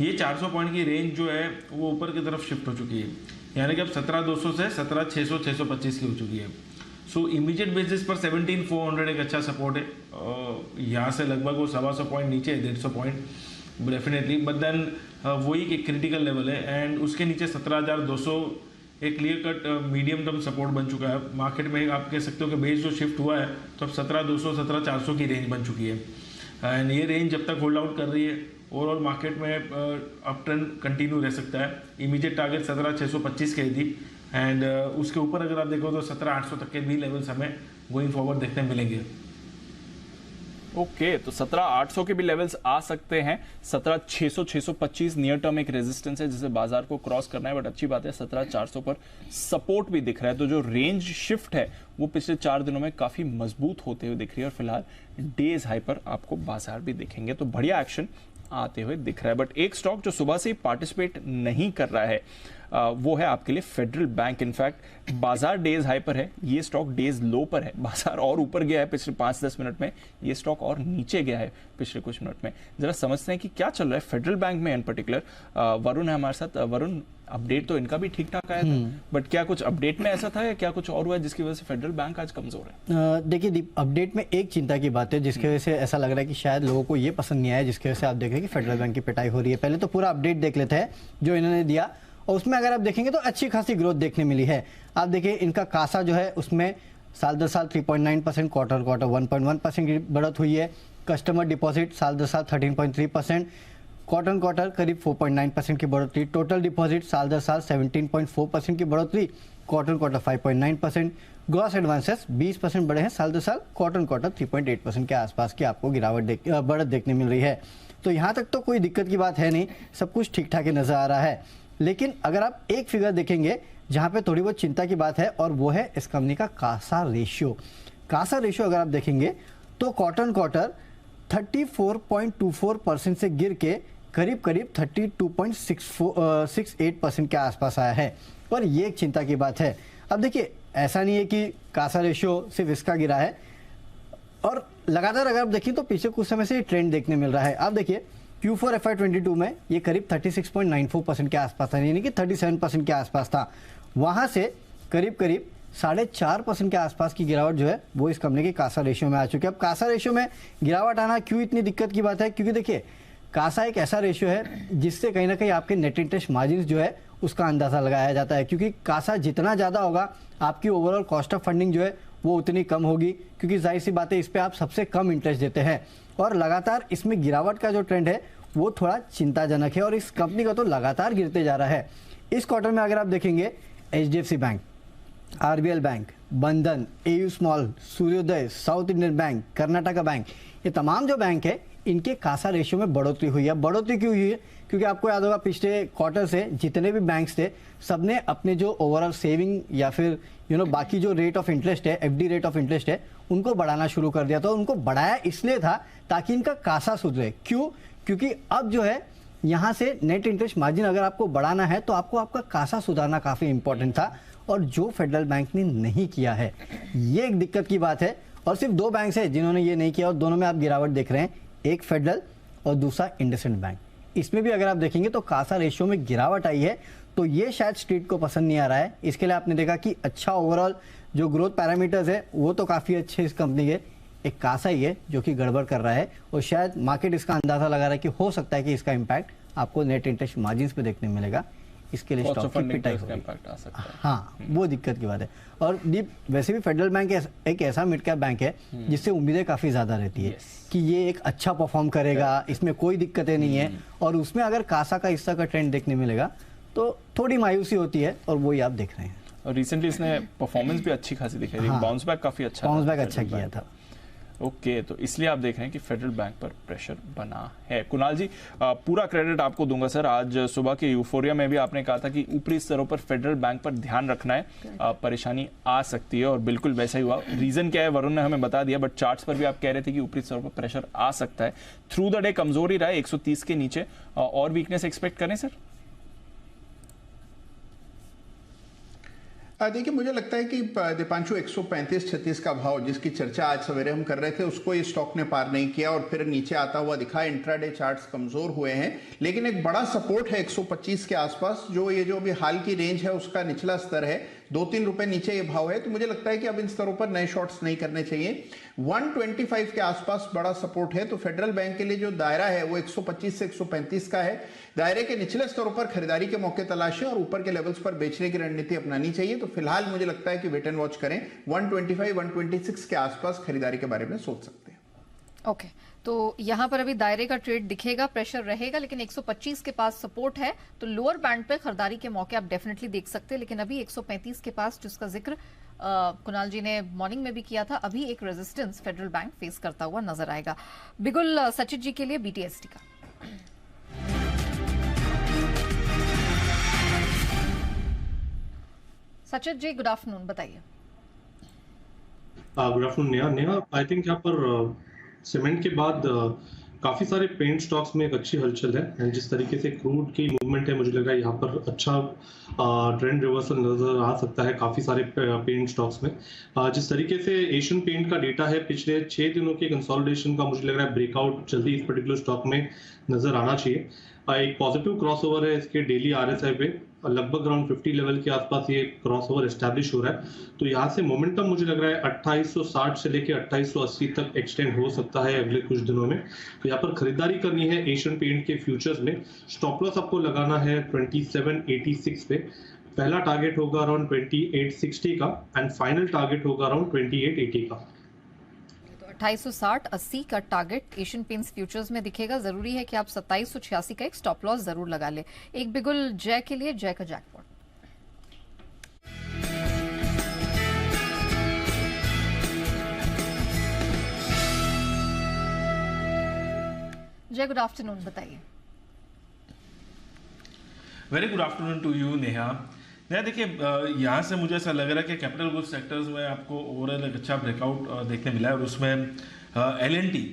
ये 400 पॉइंट की रेंज जो है वो ऊपर की तरफ शिफ्ट हो चुकी है, यानी कि अब 17,200 से 17,600 625 की हो चुकी है। सो इमीडिएट बेसिस पर 17,400 एक अच्छा सपोर्ट है। यहाँ से लगभग वो 125 पॉइंट नीचे है, 150 पॉइंट डेफिनेटली, बट देन वही एक क्रिटिकल लेवल है। एंड उसके नीचे 17,200 एक clear cut medium term support बन चुका है मार्केट में। आप कह सकते हो कि बेस जो शिफ्ट हुआ है तो अब 17,200 17,400 की रेंज बन चुकी है। एंड ये रेंज जब तक होल्ड आउट कर रही है, ओवरऑल मार्केट में अप ट्रेंड कंटिन्यू रह सकता है। इमीडिएट टारगेट 17,625 के थी, एंड उसके ऊपर अगर आप देखो तो 17,800 तक के भी लेवल्स हमें गोइंग फॉरवर्ड देखने मिलेंगे। ओके, तो 17,800 के भी लेवल्स आ सकते हैं। 17,600 625 नियर टर्म एक रेजिस्टेंस है जिसे बाजार को क्रॉस करना है, बट अच्छी बात है 17,400 पर सपोर्ट भी दिख रहा है। तो जो रेंज शिफ्ट है वो पिछले 4 दिनों में काफी मजबूत होते हुए दिख रही है और फिलहाल डेज हाई पर आपको बाजार भी दिखेंगे, तो बढ़िया एक्शन आते हुए दिख रहा है। बट एक स्टॉक जो सुबह से पार्टिसिपेट नहीं कर रहा है वो है आपके लिए फेडरल बैंक। इनफैक्ट बाजार डेज हाई पर है, ये स्टॉक डेज लो पर है। बाजार और ऊपर गया है पिछले 5-10 मिनट में, ये स्टॉक और नीचे गया है पिछले कुछ मिनट में। जरा समझते हैं कि क्या चल रहा है फेडरल बैंक में इन पर्टिकुलर। वरुण है हमारे साथ। वरुण, अपडेट तो इनका भी ठीक ठाक आया था, बट क्या कुछ अपडेट में ऐसा था या क्या कुछ और हुआ जिसकी वजह से फेडरल बैंक आज कमजोर है? देखिए दीप, अपडेट में एक चिंता की बात है जिसकी वजह से ऐसा लग रहा है कि शायद लोगों को ये पसंद नहीं आया, जिसकी वजह से आप देखें कि फेडरल बैंक की पिटाई हो रही है। पहले तो पूरा अपडेट देख लेते हैं जो इन्होंने दिया, और उसमें अगर आप देखेंगे तो अच्छी खासी ग्रोथ देखने मिली है। आप देखिए इनका कासा जो है उसमें साल दर साल 3.9%, क्वार्टर क्वार्टर 1.1% की बढ़त हुई है। कस्टमर डिपॉजिट साल दर साल 13.3%, क्वार्टर क्वार्टर करीब 4.9% की बढ़ोतरी। टोटल डिपॉजिट साल दर साल 17.4% की बढ़ोतरी, क्वार्टर क्वार्टर 5.9%। ग्रॉस एडवांसेस 20% बढ़े हैं साल दर साल, क्वार्टर क्वार्टर 3.8% के आसपास की आपको बढ़त देखने मिल रही है। तो यहाँ तक तो कोई दिक्कत की बात है नहीं, सब कुछ ठीक ठाक नजर आ रहा है। लेकिन अगर आप एक फिगर देखेंगे जहाँ पे थोड़ी बहुत चिंता की बात है, और वो है इस कंपनी का कासा रेशियो। कासा रेशियो अगर आप देखेंगे तो क्वार्टर क्वार्टर 34.24% से गिर के करीब 32.68% के आसपास आया है, और ये एक चिंता की बात है। अब देखिए ऐसा नहीं है कि कासा रेशियो सिर्फ इसका गिरा है, और लगातार अगर आप देखिए तो पीछे कुछ समय से ट्रेंड देखने मिल रहा है। आप देखिए Q4 FY22 में ये करीब 36.94% के आसपास था, यानी कि 37% के आसपास था। वहां से करीब 4.5% के आसपास की गिरावट जो है वो इस कंपनी के कासा रेशियो में आ चुकी है। अब कासा रेशियो में गिरावट आना क्यों इतनी दिक्कत की बात है? क्योंकि देखिए कासा एक ऐसा रेशियो है जिससे कहीं ना कहीं आपके नेट इंटरेस्ट मार्जिन जो है उसका अंदाज़ा लगाया जाता है, क्योंकि कासा जितना ज़्यादा होगा आपकी ओवरऑल कॉस्ट ऑफ फंडिंग जो है वो उतनी कम होगी, क्योंकि जाहिर सी बात है इस पर आप सबसे कम इंटरेस्ट देते हैं। और लगातार इसमें गिरावट का जो ट्रेंड है वो थोड़ा चिंताजनक है और इस कंपनी का तो लगातार गिरते जा रहा है। इस क्वार्टर में अगर आप देखेंगे HDFC बैंक, RBL बैंक, बंधन, AU स्मॉल, सूर्योदय, south Indian bank, Karnataka bank, ये तमाम जो बैंक है इनके कासा रेशियो में बढ़ोतरी हुई है। बढ़ोतरी क्यों हुई है? क्योंकि आपको याद होगा पिछले क्वार्टर से जितने भी बैंक्स थे सबने अपने जो ओवरऑल सेविंग या फिर बाकी जो रेट ऑफ इंटरेस्ट है, FD रेट ऑफ इंटरेस्ट है, उनको बढ़ाना शुरू कर दिया था। उनको बढ़ाया इसलिए था ताकि इनका कासा सुधरे। क्यों? क्योंकि अब जो है यहाँ से नेट इंटरेस्ट मार्जिन अगर आपको बढ़ाना है तो आपको आपका कासा सुधारना काफ़ी इंपॉर्टेंट था, और जो फेडरल बैंक ने नहीं किया है, ये एक दिक्कत की बात है। और सिर्फ 2 बैंक है जिन्होंने ये नहीं किया और दोनों में आप गिरावट देख रहे हैं, एक फेडरल और दूसरा इंडसइंड बैंक। इसमें भी अगर आप देखेंगे तो कासा रेशियो में गिरावट आई है, तो ये शायद स्ट्रीट को पसंद नहीं आ रहा है। इसके लिए आपने देखा कि अच्छा ओवरऑल जो ग्रोथ पैरामीटर्स है वो तो काफ़ी अच्छे इस कंपनी के, एक कासा ही है जो कि गड़बड़ कर रहा है, और शायद मार्केट इसका अंदाजा लगा रहा है कि हो सकता है कि इसका इम्पैक्ट आपको नेट इंटरेस्ट मार्जिन पे देखने मिलेगा। इसके लिए स्टॉक की पिटाई इम्पैक्ट आ सकता है। हाँ, वो दिक्कत की बात है। और दीप, वैसे भी फेडरल बैंक एक ऐसा मिड कैप बैंक है जिससे उम्मीदें काफ़ी ज़्यादा रहती है कि ये एक अच्छा परफॉर्म करेगा, इसमें कोई दिक्कतें नहीं है, और उसमें अगर कासा का हिस्सा का ट्रेंड देखने मिलेगा तो थोड़ी मायूसी होती है, और वही आप देख रहे हैं। और रिसेंटली इसने परफॉर्मेंस भी अच्छी खासी दिखाई थी, बाउंस बैक काफ़ी अच्छा, बाउंस बैक अच्छा किया था। ओके, तो इसलिए आप देख रहे हैं कि फेडरल बैंक पर प्रेशर बना है। कुणाल जी, पूरा क्रेडिट आपको दूंगा सर। आज सुबह के यूफोरिया में भी आपने कहा था कि ऊपरी स्तरों पर फेडरल बैंक पर ध्यान रखना है, परेशानी आ सकती है, और बिल्कुल वैसा ही हुआ। रीजन क्या है वरुण ने हमें बता दिया, बट चार्ट्स पर भी आप कह रहे थे कि ऊपरी स्तरों पर प्रेशर आ सकता है। थ्रू द डे कमजोर ही रहा है 130 के नीचे, और वीकनेस एक्सपेक्ट करें सर? देखिए, मुझे लगता है कि दीपांशु 135-36 का भाव जिसकी चर्चा आज सवेरे हम कर रहे थे उसको ये स्टॉक ने पार नहीं किया और फिर नीचे आता हुआ दिखा। इंट्राडे चार्ट्स कमजोर हुए हैं, लेकिन एक बड़ा सपोर्ट है 125 के आसपास, जो अभी हाल की रेंज है उसका निचला स्तर है। 2-3 रुपए नीचे ये भाव है, तो मुझे लगता है कि अब इन स्तरों पर नए शॉर्ट्स नहीं करने चाहिए। 125 के आसपास बड़ा सपोर्ट है, तो फेडरल बैंक के लिए जो दायरा है वो 125 से 135 का है। दायरे के निचले स्तरों पर खरीदारी के मौके तलाशें और ऊपर के लेवल्स पर बेचने की रणनीति अपनानी चाहिए। तो फिलहाल मुझे लगता है कि वेट एंड वॉच करें, 125-126 के आसपास खरीदारी के बारे में सोच सकते हैं। ओके, तो यहाँ पर अभी दायरे का ट्रेड दिखेगा, प्रेशर रहेगा, लेकिन 125 के पास सपोर्ट है, तो लोअर बैंड पे खरीदारी के मौके आप डेफिनेटली देख सकते हैं। लेकिन अभी 135 के पास जिसका जिक्र कुणाल जी ने मॉर्निंग में भी किया था, अभी एक रेजिस्टेंस फेडरल बैंक फेस करता हुआ नजर आएगा। बिगुल सचिन जी के लिए BTST का सचिन जी, गुड आफ्टरनून, बताइए। Good afternoon Neha. I think यहाँ पर सीमेंट के बाद काफी सारे पेंट स्टॉक्स में एक अच्छी हलचल है। जिस तरीके से क्रूड की मूवमेंट है, मुझे लग रहा है यहाँ पर अच्छा ट्रेंड रिवर्सल नजर आ सकता है काफी सारे पेंट स्टॉक्स में। जिस तरीके से एशियन पेंट का डेटा है पिछले 6 दिनों के कंसोलिडेशन का, मुझे लग रहा है ब्रेकआउट जल्दी इस पर्टिकुलर स्टॉक में नजर आना चाहिए। एक पॉजिटिव क्रॉसओवर है इसके डेली RSI पे, लगभग अराउंड 50 लेवल के आसपास ये क्रॉसओवर एस्टैब्लिश हो रहा है। तो यहाँ से मोमेंटम मुझे लग रहा है 2860 से लेके 2880 तक एक्सटेंड हो सकता है अगले कुछ दिनों में। तो यहाँ पर खरीदारी करनी है एशियन पेंट के फ्यूचर्स में। स्टॉप लॉस आपको लगाना है 2786 पे। पहला टारगेट होगा अराउंड 2860 का एंड फाइनल टारगेट होगा अराउंड 2880 का। 2860-80 का टारगेट एशियन पेंट्स फ्यूचर्स में दिखेगा। जरूरी है कि आप 2786 का एक स्टॉप लॉस जरूर लगा ले। एक बिगुल जय के लिए, जय का जैकपॉट। जय, गुड आफ्टरनून, बताइए। Very good afternoon to you Neha. देखिए, यहाँ से मुझे ऐसा लग रहा है कि कैपिटल गुड्स सेक्टर्स में आपको ओवरऑल एक अच्छा ब्रेकआउट देखने मिला है, और उसमें L&T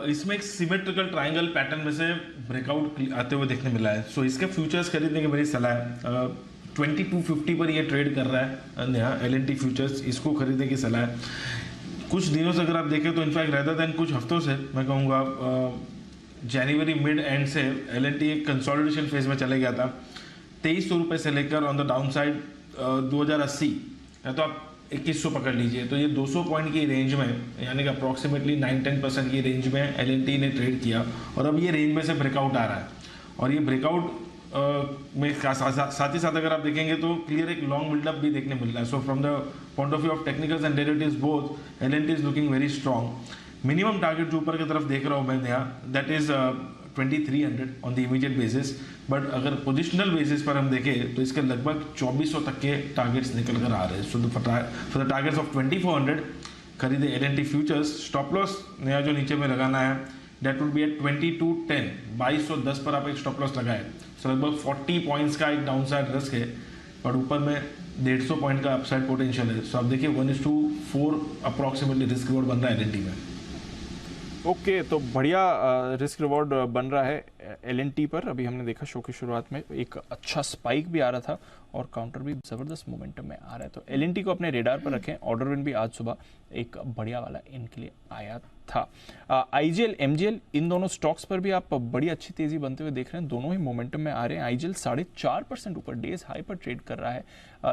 इसमें एक सिमेट्रिकल ट्रायंगल पैटर्न में से ब्रेकआउट आते हुए देखने मिला है। सो इसके फ्यूचर्स खरीदने की मेरी सलाह है। 2250 पर ये ट्रेड कर रहा है नेहा, L&T फ्यूचर्स, इसको खरीदने की सलाह है। कुछ दिनों से अगर आप देखें तो इनफैक्ट रेदर देन कुछ हफ्तों से मैं कहूँगा जनवरी मिड एंड से L&T एक कंसोलिडेशन फेज में चले गया था। 2300 रुपये से लेकर ऑन द डाउन साइड 2080 या तो आप 2100 पकड़ लीजिए, तो ये 200 पॉइंट की रेंज में, यानी कि अप्रॉक्सीमेटली 9-10% की रेंज में L&T ने ट्रेड किया, और अब ये रेंज में से ब्रेकआउट आ रहा है। और ये ब्रेकआउट में साथ ही साथ अगर आप देखेंगे तो क्लियर एक लॉन्ग बिल्डअप भी देखने मिल रहा है. So from the point of view of technicals and derivatives both LNT is looking very strong. Minimum target जो ऊपर की तरफ देख रहा हूँ मैं यहाँ, that is 2300 on the immediate basis. But अगर पोजिशनल बेसिस पर हम देखें तो इसके लगभग 2400 तक के टारगेट्स निकल कर आ रहे हैं. So for the targets of 2400 खरीदे एलएनटी फ्यूचर्स. स्टॉप लॉस नया जो नीचे में लगाना है दैट विल बी एट 2210. 2210 पर आप एक स्टॉप लॉस लगाए. सो लगभग 40 पॉइंट्स का एक डाउन साइड रिस्क है, और ऊपर में 150 पॉइंट का अपसाइड पोटेंशियल है. सो आप देखिए 1:4 अप्रॉक्सीमेटली रिस्क रिवॉर्ड बन रहा है एलएनटी में. ओके तो बढ़िया रिस्क रिवॉर्ड बन रहा है एलएनटी पर. अभी हमने देखा शो की शुरुआत में एक अच्छा स्पाइक भी आ रहा था और काउंटर भी जबरदस्त मोमेंटम में आ रहा है. तो एलएनटी को अपने रेडार पर रखें. ऑर्डर विन भी आज सुबह एक बढ़िया वाला इनके लिए आया था. आईजीएल एमजीएल इन दोनों स्टॉक्स पर भी आप बड़ी अच्छी तेजी बनते हुए देख रहे हैं. दोनों ही मोमेंटम में आ रहे हैं. आईजीएल 4.5% ऊपर डेज हाई पर ट्रेड कर रहा है.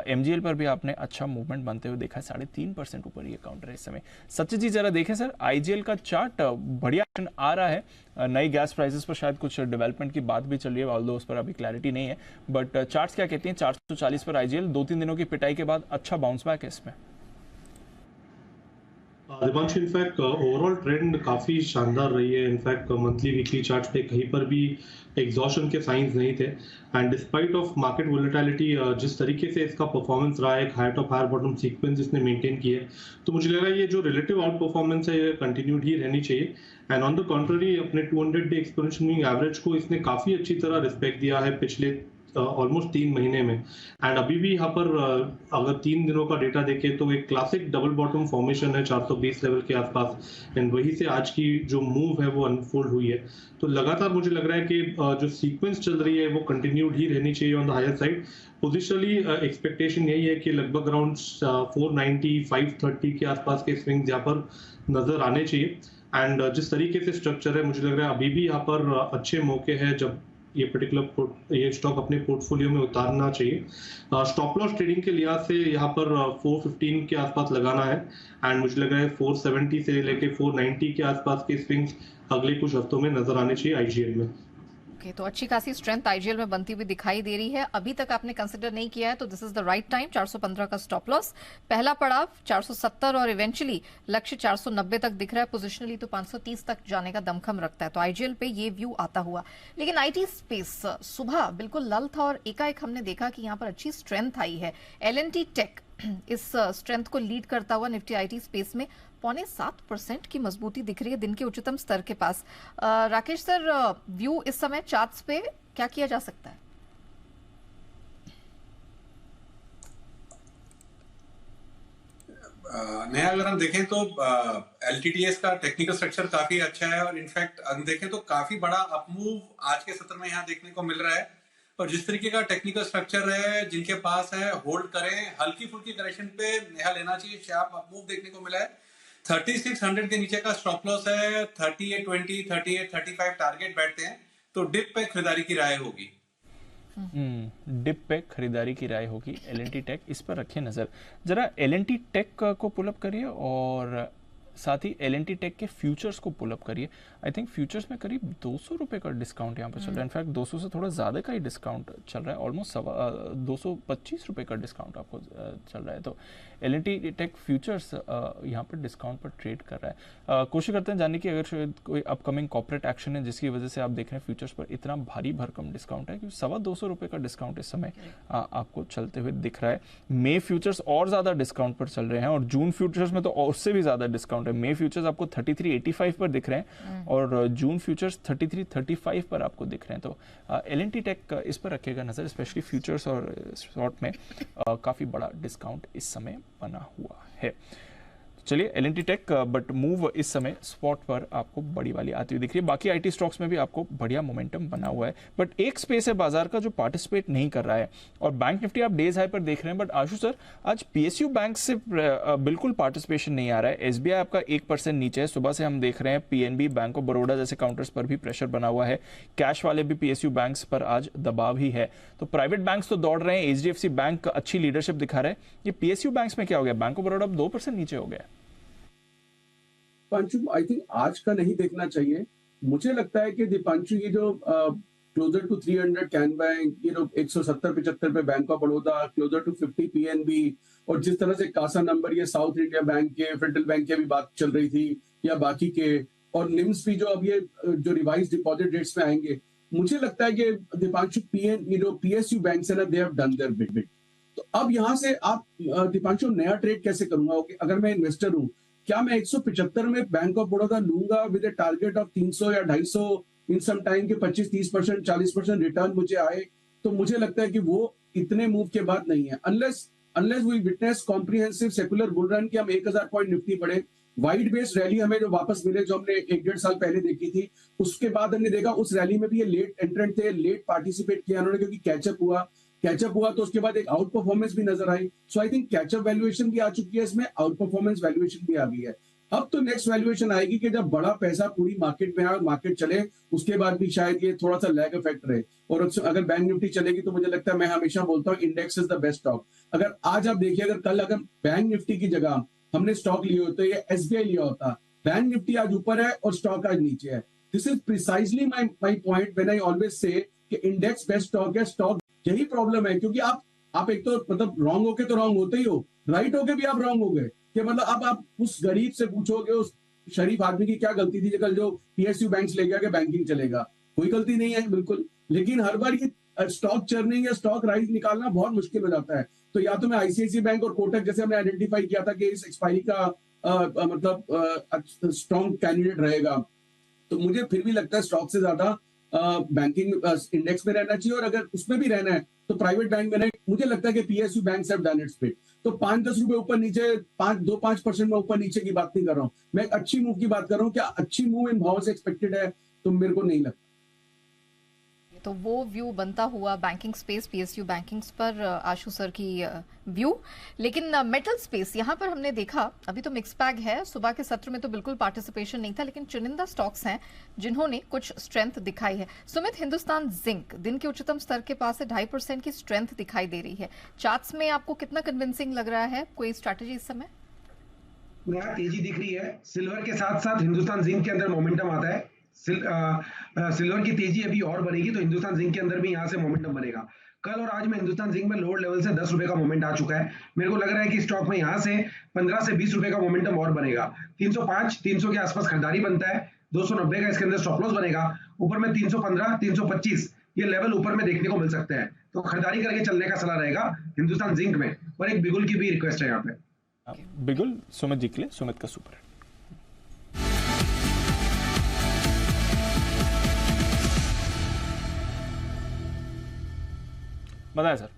एमजीएल पर भी आपने अच्छा मूवमेंट बनते हुए देखा है. 3.5% ऊपर ये काउंटर है इस समय. सच्ची जी जरा देखें सर, आईजीएल का चार्ट बढ़िया एक्शन आ रहा है. नई गैस प्राइसेस पर शायद कुछ डेवलपमेंट की बात भी चल रही है, ऑल्दो उस पर अभी क्लैरिटी नहीं है. बट चार्ट्स क्या कहती हैं? 440 पर आईजीएल 2-3 दिनों की पिटाई के बाद अच्छा बाउंस बैक है इसमें. दिपांशु, इनफैक्ट ओवरऑल ट्रेंड काफी शानदार रही है. इनफैक्ट मंथली वीकली चार्ट पे कहीं पर भी एग्जॉशन के साइंस नहीं थे. And despite of market volatility जिस तरीके से इसका परफॉर्मेंस रहा है, एक higher top higher bottom sequence इसने मेंटेन की है, तो मुझे लग रहा है ये जो रिलेटिव आउट परफॉर्मेंस है ये कंटिन्यूड ही रहनी चाहिए. एंड ऑन द कॉन्ट्ररी अपने 200 डे एक्सपोनेंशियल मूविंग एवरेज को इसने काफी अच्छी तरह रिस्पेक्ट दिया है पिछले ऑलमोस्ट 3 महीने में. एंड अभी भी यहाँ पर अगर 3 दिनों का डेटा देखें तो एक क्लासिक डबल बॉटम फॉर्मेशन है 420 लेवल के आसपास. एंड वहीं से आज की जो मूव है वो अनफोल्ड हुई है. तो लगातार मुझे लग रहा है कि जो सीक्वेंस चल रही है वो कंटिन्यूड ही रहनी चाहिए on the higher side. Positionally expectation यही है कि लगभग अराउंड 490 530 के आसपास के स्विंग्स यहाँ पर नजर आने चाहिए. एंड जिस तरीके से स्ट्रक्चर है मुझे लग रहा है अभी भी यहाँ पर अच्छे मौके हैं जब ये पर्टिकुलर ये स्टॉक अपने पोर्टफोलियो में उतारना चाहिए. स्टॉप लॉस ट्रेडिंग के लिहाज से यहाँ पर 415 के आसपास लगाना है. एंड मुझे लग रहा है 470 से लेके 490 के आसपास के स्विंग्स अगले कुछ हफ्तों में नजर आने चाहिए आईजीएल में. ओके, तो अच्छी खासी स्ट्रेंथ आईजीएल में बनती हुई दिखाई दे रही है. अभी तक आपने कंसिडर नहीं किया है तो this is the right time. 415 का स्टॉप लॉस, पहला पड़ाव 470 और इवेंचुअली लक्ष्य 490 तक दिख रहा है. पोजिशनली तो 530 तक जाने का दमखम रखता है. तो आईजीएल पे ये व्यू आता हुआ. लेकिन आईटी स्पेस सुबह बिल्कुल लल था और एकाएक हमने देखा कि यहाँ पर अच्छी स्ट्रेंथ आई है. एलएनटी टेक इस स्ट्रेंथ को लीड करता हुआ निफ्टी आईटी स्पेस में 0.7% की मजबूती दिख रही है दिन के उच्चतम स्तर के पास. राकेश सर, व्यू इस समय चार्ट्स पे क्या किया जा सकता है? नया अगर हम देखें तो एलटीटीएस का टेक्निकल स्ट्रक्चर काफी अच्छा है, और इनफैक्ट हम देखें तो काफी बड़ा अपमूव आज के सत्र में यहाँ देखने को मिल रहा है. और जिस तरीके का टेक्निकल स्ट्रक्चर है, जिनके पास है होल्ड करें. हल्की फुल्की करेक्शन पे नया लेना चाहिए. शार्प अपमूव देखने को मिला है. 3600 के नीचे का स्टॉप लॉस है. 3820 3835 टारगेट बैठते हैं. तो डिप पे खरीदारी की राय होगी. डिप पे खरीदारी की राय होगी. एलएनटी टेक, इस पर रखिए नजर. जरा एलएनटी टेक को पुल अप करिए और साथ ही एलएनटी टेक के फ्यूचर्स को पुल अप करिए. आई थिंक फ्यूचर्स में करीब 200 रुपए का डिस्काउंट यहाँ पे चल रहा है. इनफैक्ट 200 से थोड़ा ज़्यादा का ही डिस्काउंट चल रहा है. ऑलमोस्ट 225 रुपए का डिस्काउंट आपको चल रहा है. तो एलएनटी टेक फ्यूचर्स यहाँ पर डिस्काउंट पर ट्रेड कर रहा है. कोशिश करते हैं जानने की अगर कोई अपकमिंग कॉर्पोरेट एक्शन है जिसकी वजह से आप देख रहे हैं फ्यूचर्स पर इतना भारी भरकम डिस्काउंट है, क्योंकि 225 रुपए का डिस्काउंट इस समय आपको चलते हुए दिख रहा है. मे फ्यूचर्स और ज़्यादा डिस्काउंट पर चल रहे हैं और जून फ्यूचर्स में तो उससे भी ज़्यादा डिस्काउंट है. मे फ्यूचर्स आपको 3385 पर दिख रहे हैं और जून फ्यूचर्स 3335 पर आपको दिख रहे हैं. तो एलएनटी टेक इस पर रखिएगा नजर. स्पेशली फ्यूचर्स और शॉर्ट में काफी बड़ा डिस्काउंट इस समय बना हुआ है. चलिए एलएनटी टेक बट मूव इस समय स्पॉट पर आपको बड़ी वाली आती हुई दिख रही है. बाकी आईटी स्टॉक्स में भी आपको बढ़िया मोमेंटम बना हुआ है. बट एक स्पेस है बाजार का जो पार्टिसिपेट नहीं कर रहा है और बैंक निफ्टी आप डेज हाई पर देख रहे हैं. बट आशु सर, आज पीएसयू बैंक से बिल्कुल पार्टिसिपेशन नहीं आ रहा है. एसबीआई आपका 1% नीचे है. सुबह से हम देख रहे हैं पीएनबी, बैंक ऑफ बड़ौदा जैसे काउंटर्स पर भी प्रेशर बना हुआ है. कैश वाले भी पीएसयू बैंक्स पर आज दबाव ही है. तो प्राइवेट बैंक्स तो दौड़ रहे हैं. एचडीएफसी बैंक अच्छी लीडरशिप दिखा रहे हैं. ये पीएसयू बैंक्स में क्या हो गया? बैंक ऑफ बड़ौदा अब 2% नीचे हो गया. दीपांशु, आई थिंक आज का नहीं देखना चाहिए. मुझे लगता है कि दीपांशु ये जो क्लोजर टू 300 कैन बैंक, 170-75 पे Bank of Baroda, closer to 50 PNB, और जिस तरह से कासा नंबर ये साउथ इंडिया बैंक के, फेडरल बैंक के भी बात चल रही थी या बाकी के, और निम्स भी जो अब ये जो रिवाइज डिपॉजिट रेट्स में आएंगे, मुझे लगता है कि दीपांशु पीएसयू बैंक से ना they have done there bit. तो अब यहाँ से आप दीपांशु नया ट्रेड कैसे करूंगा? अगर मैं इन्वेस्टर हूँ, क्या मैं 175 में बैंक ऑफ बड़ौदा लूंगा विद ए टारगेट ऑफ 300 या 250 इन सम टाइम के 25-30%, 40% रिटर्न मुझे आए? तो मुझे लगता है कि वो इतने मूव के बाद नहीं है, unless we witness comprehensive secular bull run कि हम 1000 पॉइंट निफ्टी पड़े, वाइड बेस्ड रैली हमें जो वापस मिले, जो हमने 1-1.5 साल पहले देखी थी, उसके बाद हमने देखा उस रैली में भी ये लेट एंट्रेंट थे, लेट पार्टिसिपेट किया उन्होंने, क्योंकि कैचअप हुआ तो उसके बाद एक आउट परफॉर्मेंस भी नजर आई। सो आई थिंक कैचअप वैल्यूएशन भी आ चुकी है, इसमें आउट परफॉर्मेंस वैल्यूएशन भी आ गई है। अब तो नेक्स्ट वैल्यूएशन आएगी कि जब बड़ा पैसा पूरी मार्केट में आए, मार्केट चले, उसके बाद भी शायद ये थोड़ा सा लैग इफेक्ट रहे। और अगर बैंक निफ्टी चलेगी तो मुझे लगता है, मैं हमेशा बोलता हूँ, index is the best stock. अगर आज आप देखिए, अगर बैंक निफ्टी की जगह हमने स्टॉक लिए होते या एसबीआई लिया होता, बैंक निफ्टी आज ऊपर है और स्टॉक आज नीचे है। This is precisely my point when I always say कि इंडेक्स बेस्ट स्टॉक है। स्टॉक यही प्रॉब्लम है, क्योंकि आप एक तो मतलब रॉन्ग होके तो रॉन्ग होते ही हो, राइट होके भी आप रॉन्ग हो गए कि मतलब अब आप उस गरीब से पूछोगे, उस शरीफ आदमी की क्या गलती थी कल जो पीएसयू बैंक्स ले गया कि बैंकिंग चलेगा? कोई गलती नहीं है बिल्कुल। लेकिन हर बार ये स्टॉक चर्निंग या स्टॉक राइज निकालना बहुत मुश्किल हो जाता है। तो या तो मैं आईसीआईसी बैंक और कोटक, जैसे हमने आइडेंटिफाई किया था कि इस एक्सपायरी का स्ट्रॉन्ग कैंडिडेट रहेगा, तो मुझे फिर भी लगता है स्टॉक से ज्यादा बैंकिंग इंडेक्स में रहना चाहिए। और अगर उसमें भी रहना है तो प्राइवेट बैंक में नहीं। मुझे लगता है कि PSU banks have done it's bit. तो 5-10 रुपए ऊपर नीचे, 2-5% में ऊपर नीचे की बात नहीं कर रहा हूँ, मैं एक अच्छी मूव की बात कर रहा हूँ। क्या अच्छी मूव इन भाव से एक्सपेक्टेड है? तो मेरे को नहीं लगता। तो वो व्यू बनता हुआ बैंकिंग स्पेस, पीएसयू बैंकिंग्स पर आशु सर की व्यू। लेकिन मेटल स्पेस यहाँ पर हमने देखा अभी तो मिक्स बैग है। सुबह के सत्र में तो बिल्कुल पार्टिसिपेशन नहीं था, लेकिन चुनिंदा स्टॉक्स हैं जिन्होंने कुछ स्ट्रेंथ दिखाई है। सुमित, हिंदुस्तान जिंक दिन के उच्चतम स्तर के पास है, 2.5% की स्ट्रेंथ दिखाई दे रही है। चार्ट्स में आपको कितना कन्विंसिंग लग रहा है? कोई स्ट्रैटेजी इस समय? यहाँ तेजी दिख रही है। सिल्वर के साथ साथ हिंदुस्तान जिंक के अंदर मोमेंटम आता है। सिल्वर की तेजी अभी और बढ़ेगी तो हिंदुस्तान जिंक के अंदर भी यहाँ से मोमेंटम बनेगा। कल और आज में हिंदुस्तान जिंक में लोअर लेवल से 10 रुपए का मोमेंट आ चुका है। मेरे को लग रहा है कि स्टॉक में यहाँ से 15 से 20 रुपए का मोमेंटम और बनेगा। 305-300 के आसपास खरीदारी बनता है। 290 का इसके अंदर स्टॉप लॉस बनेगा। ऊपर में 315-325 ये लेवल ऊपर में देखने को मिल सकते हैं, तो खरीदारी करके चलने का सलाह रहेगा हिंदुस्तान जिंक में। और एक बिगुल की भी रिक्वेस्ट है यहाँ पे। बिगुल सुमित जी के लिए, सुमित का सुपर। बताएं सर।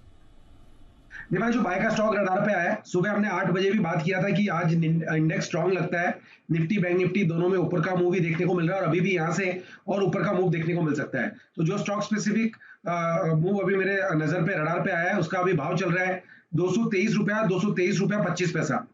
दीपांशु, बाय का स्टॉक रडार पे आया है। सुबह हमने 8 बजे भी बात किया था कि आज इंडेक्स स्ट्रांग लगता है। निफ्टी बैंक निफ्टी दोनों में ऊपर का मूव भी देखने को मिल रहा है और अभी भी यहाँ से और ऊपर का मूव देखने को मिल सकता है। तो जो स्टॉक स्पेसिफिक मूव अभी मेरे नजर पे रडार पे आया है, उसका अभी भाव चल रहा है 223 रुपया, 223 रुपया 25 पैसा।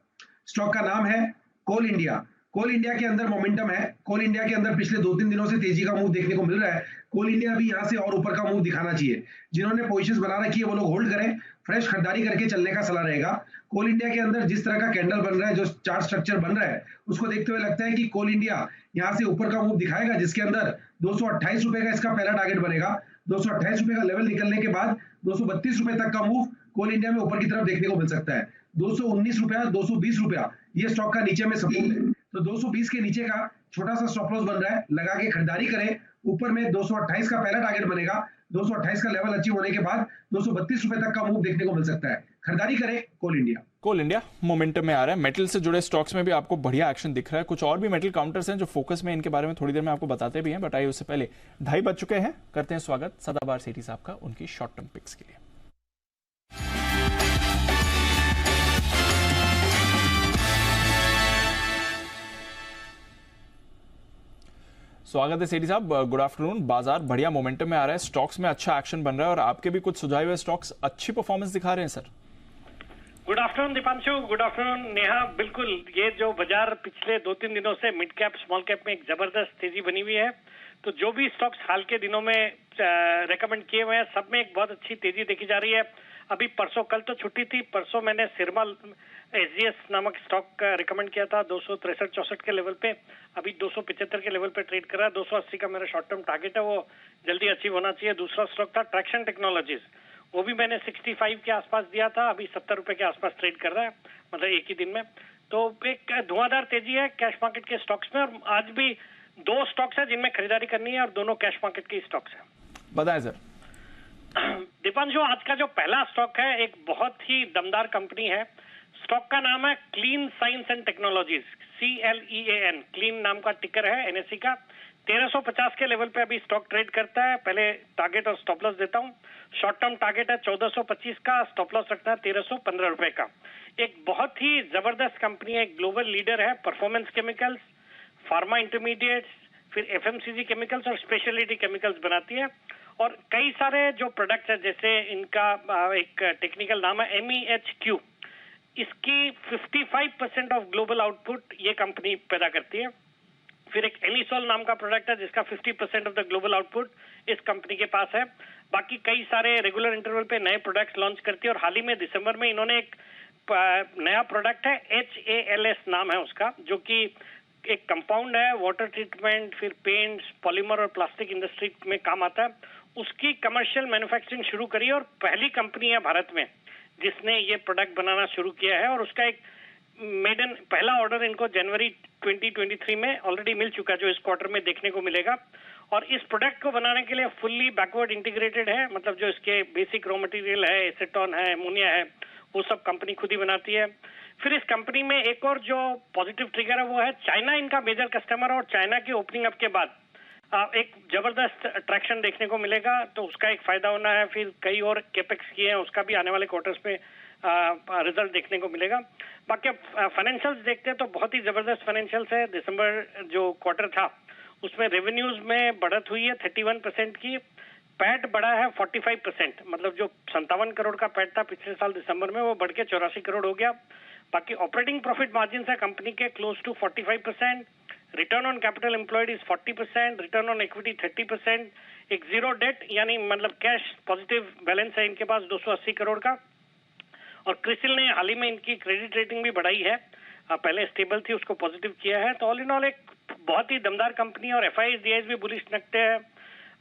स्टॉक का नाम है कोल इंडिया। कोल इंडिया के अंदर मोमेंटम है। कोल इंडिया के अंदर पिछले 2-3 दिनों से तेजी का मूव देखने को मिल रहा है। कोल इंडिया भी यहाँ से और ऊपर का मूव दिखाना चाहिए। जिन्होंने पोजीशंस बना रखी है वो लोग होल्ड करें, फ्रेश खरीदारी करके चलने का सलाह रहेगा। कोल इंडिया के अंदर जिस तरह का कैंडल बन रहा है, जो चार्ट स्ट्रक्चर बन रहा है, उसको देखते हुए लगता है कि कोल इंडिया यहाँ से ऊपर का मूव दिखाएगा, जिसके अंदर 228 रुपए का इसका पहला टारगेट बनेगा। 228 रुपए का लेवल निकलने के बाद 232 रुपए तक का मूव कोल इंडिया में ऊपर की तरफ देखने को मिल सकता है। 219 रुपया, 220 रुपया ये स्टॉक का नीचे में सपोर्ट है। तो 220 के नीचे का छोटा सा स्टॉप लॉस बन रहा है, लगा के खरीदारी करें। ऊपर में 228 का पहला टारगेट बनेगा। 228 का लेवल अचीव होने के बाद 232 रुपए तक का मूव देखने को मिल सकता है। खरीदारी करें कोल इंडिया। कोल इंडिया मोमेंटम में आ रहा है। मेटल से जुड़े स्टॉक्स में भी आपको बढ़िया एक्शन दिख रहा है। कुछ और भी मेटल काउंटर्स हैं जो फोकस में, इनके बारे में थोड़ी देर में आपको बताते भी हैं। बट आइए उससे पहले 2:30 बज चुके हैं। करते हैं स्वागत सदाबहार सेठी साहब का उनकी शॉर्ट टर्म पिक्स के लिए। स्वागत है सेठी साहब, गुड आफ्टरनून। बाजार बढ़िया मोमेंटम में आ रहा है, स्टॉक्स में अच्छा एक्शन बन रहा है और आपके भी कुछ सुझाए हुए स्टॉक्स अच्छी परफॉर्मेंस दिखा रहे हैं sir. Good afternoon Deepanshu, good afternoon Neha. बिल्कुल, ये जो बाजार पिछले 2-3 दिनों से मिड कैप स्मॉल कैप में एक जबरदस्त तेजी बनी हुई है, तो जो भी स्टॉक्स हाल के दिनों में रेकमेंड किए हुए हैं सब में एक बहुत अच्छी तेजी देखी जा रही है। अभी परसों, कल तो छुट्टी थी, परसों मैंने सिरमल SGS नामक स्टॉक रिकमेंड किया था 263-64 के लेवल पे, अभी 275 के लेवल पे ट्रेड कर रहा है। 280 का मेरा शॉर्ट टर्म टारगेट है, वो जल्दी अचीव होना चाहिए। दूसरा स्टॉक था ट्रैक्शन टेक्नोलॉजीज, वो भी मैंने 65 के आसपास दिया था, अभी 70 रुपए के आसपास ट्रेड कर रहा है, मतलब एक ही दिन में। तो एक धुआंधार तेजी है कैश मार्केट के स्टॉक्स में, और आज भी 2 स्टॉक्स है जिनमें खरीदारी करनी है और दोनों कैश मार्केट के स्टॉक्स है। बताएं सर। दीपांशु, आज का जो पहला स्टॉक है एक बहुत ही दमदार कंपनी है। स्टॉक का नाम है clean science and technologies, CLEAN, clean नाम का टिकर है NSE का। 1350 के लेवल पे अभी स्टॉक ट्रेड करता है। पहले टारगेट और स्टॉप लॉस देता हूं। शॉर्ट टर्म टारगेट है 1425 का, स्टॉप लॉस रखना है 1315 रुपए का। एक बहुत ही जबरदस्त कंपनी है, ग्लोबल लीडर है, परफॉर्मेंस केमिकल्स, फार्मा इंटरमीडिएट्स, फिर FMCG केमिकल्स और स्पेशलिटी केमिकल्स बनाती है। और कई सारे जो प्रोडक्ट्स है, जैसे इनका एक टेक्निकल नाम है MEHQ, इसकी 55% ऑफ ग्लोबल आउटपुट ये कंपनी पैदा करती है। फिर एक एनिसोल नाम का प्रोडक्ट है जिसका 50% ऑफ द ग्लोबल आउटपुट इस कंपनी के पास है। बाकी कई सारे रेगुलर इंटरवल पे नए प्रोडक्ट्स लॉन्च करती है, और हाल ही में दिसंबर में इन्होंने एक नया प्रोडक्ट है, HALS नाम है उसका, जो कि एक कंपाउंड है, वाटर ट्रीटमेंट, फिर पेंट्स, पॉलीमर और प्लास्टिक इंडस्ट्री में काम आता है। उसकी कमर्शियल मैन्युफैक्चरिंग शुरू करी और पहली कंपनी है भारत में जिसने ये प्रोडक्ट बनाना शुरू किया है। और उसका एक मेडन पहला ऑर्डर इनको जनवरी 2023 में ऑलरेडी मिल चुका है, जो इस क्वार्टर में देखने को मिलेगा। और इस प्रोडक्ट को बनाने के लिए फुल्ली बैकवर्ड इंटीग्रेटेड है, मतलब जो इसके बेसिक रॉ मटेरियल है, एसीटोन है, अमोनिया है, वो सब कंपनी खुद ही बनाती है। फिर इस कंपनी में एक और जो पॉजिटिव ट्रिगर है वो है चाइना इनका मेजर कस्टमर, और चाइना की ओपनिंग अप के बाद एक जबरदस्त अट्रैक्शन देखने को मिलेगा, तो उसका एक फायदा होना है। फिर कई और केपेक्स किए हैं, उसका भी आने वाले क्वार्टर्स में रिजल्ट देखने को मिलेगा। बाकी फाइनेंशियल्स देखते हैं तो बहुत ही जबरदस्त फाइनेंशियल्स है। दिसंबर जो क्वार्टर था उसमें रेवेन्यूज में बढ़त हुई है 31% की, पैट बढ़ा है 45%, मतलब जो 57 करोड़ का पैट था पिछले साल दिसंबर में, वो बढ़ के 84 करोड़ हो गया। बाकी ऑपरेटिंग प्रॉफिट मार्जिन है कंपनी के close to 45%, return on capital employed is 40%, return on equity 30%, एक जीरो डेट यानी मतलब कैश पॉजिटिव बैलेंस है इनके पास 280 करोड़ का। और क्रिसिल ने हाल ही में इनकी क्रेडिट रेटिंग भी बढ़ाई है, पहले स्टेबल थी, उसको पॉजिटिव किया है। तो ऑल इन ऑल एक बहुत ही दमदार कंपनी है। और FIs DIs भी बुलिश रखते हैं,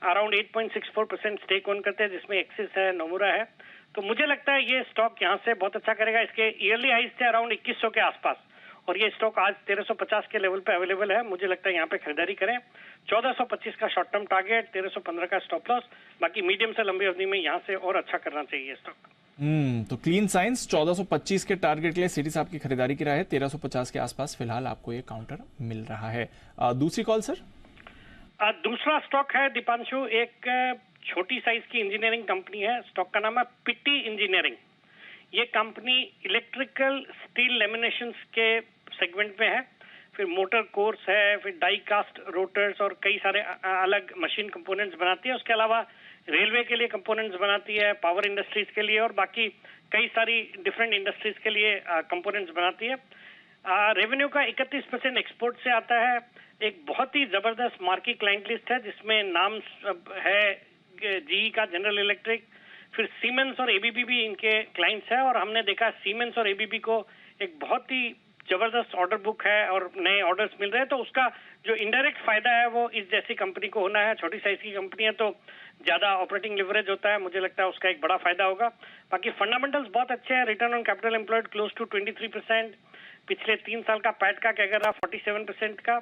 अराउंड 8.64% स्टेक ओन करते हैं, जिसमें एक्सिस है, नोमुरा है। तो मुझे लगता है ये स्टॉक यहाँ से बहुत अच्छा करेगा। इसके ईयरली हाइज थे अराउंड 2100 के आसपास, और ये स्टॉक आज 1350 के लेवल पे अवेलेबल है। मुझे लगता है यहाँ पे खरीदारी करें। 1425 का शॉर्ट टर्म टारगेट, 1315 का स्टॉप लॉस, बाकी मीडियम से लंबी अवधि में यहाँ से और अच्छा करना चाहिए स्टॉक। तो क्लीन साइंस 1425 के टारगेट के लिए सिटी साहब की खरीदारी की राय है। 1350 के आसपास फिलहाल आपको ये काउंटर मिल रहा है। दूसरी कॉल सर। दूसरा स्टॉक है दीपांशु, एक छोटी साइज की इंजीनियरिंग कंपनी है, स्टॉक का नाम है पिटी इंजीनियरिंग। ये कंपनी इलेक्ट्रिकल स्टील लेमिनेशंस के सेगमेंट में है, फिर मोटर कोर्स है, फिर डाई कास्ट रोटर्स और कई सारे अलग मशीन कंपोनेंट्स बनाती है। उसके अलावा रेलवे के लिए कंपोनेंट्स बनाती है, पावर इंडस्ट्रीज के लिए और बाकी कई सारी डिफरेंट इंडस्ट्रीज के लिए कंपोनेंट्स बनाती है। रेवेन्यू का 31% एक्सपोर्ट से आता है। एक बहुत ही जबरदस्त मार्की क्लाइंट लिस्ट है जिसमें नाम है GE का, जनरल इलेक्ट्रिक, फिर सीमेंस और ABB भी इनके क्लाइंट्स है। और हमने देखा सीमेंस और ABB को एक बहुत ही जबरदस्त ऑर्डर बुक है और नए ऑर्डर्स मिल रहे हैं, तो उसका जो इनडायरेक्ट फायदा है वो इस जैसी कंपनी को होना है। छोटी साइज की कंपनी है तो ज्यादा ऑपरेटिंग लिवरेज होता है, मुझे लगता है उसका एक बड़ा फायदा होगा। बाकी फंडामेंटल्स बहुत अच्छे हैं। Return on capital employed close to 23%, पिछले 3 साल का पैट का क्या कर रहा 47% का,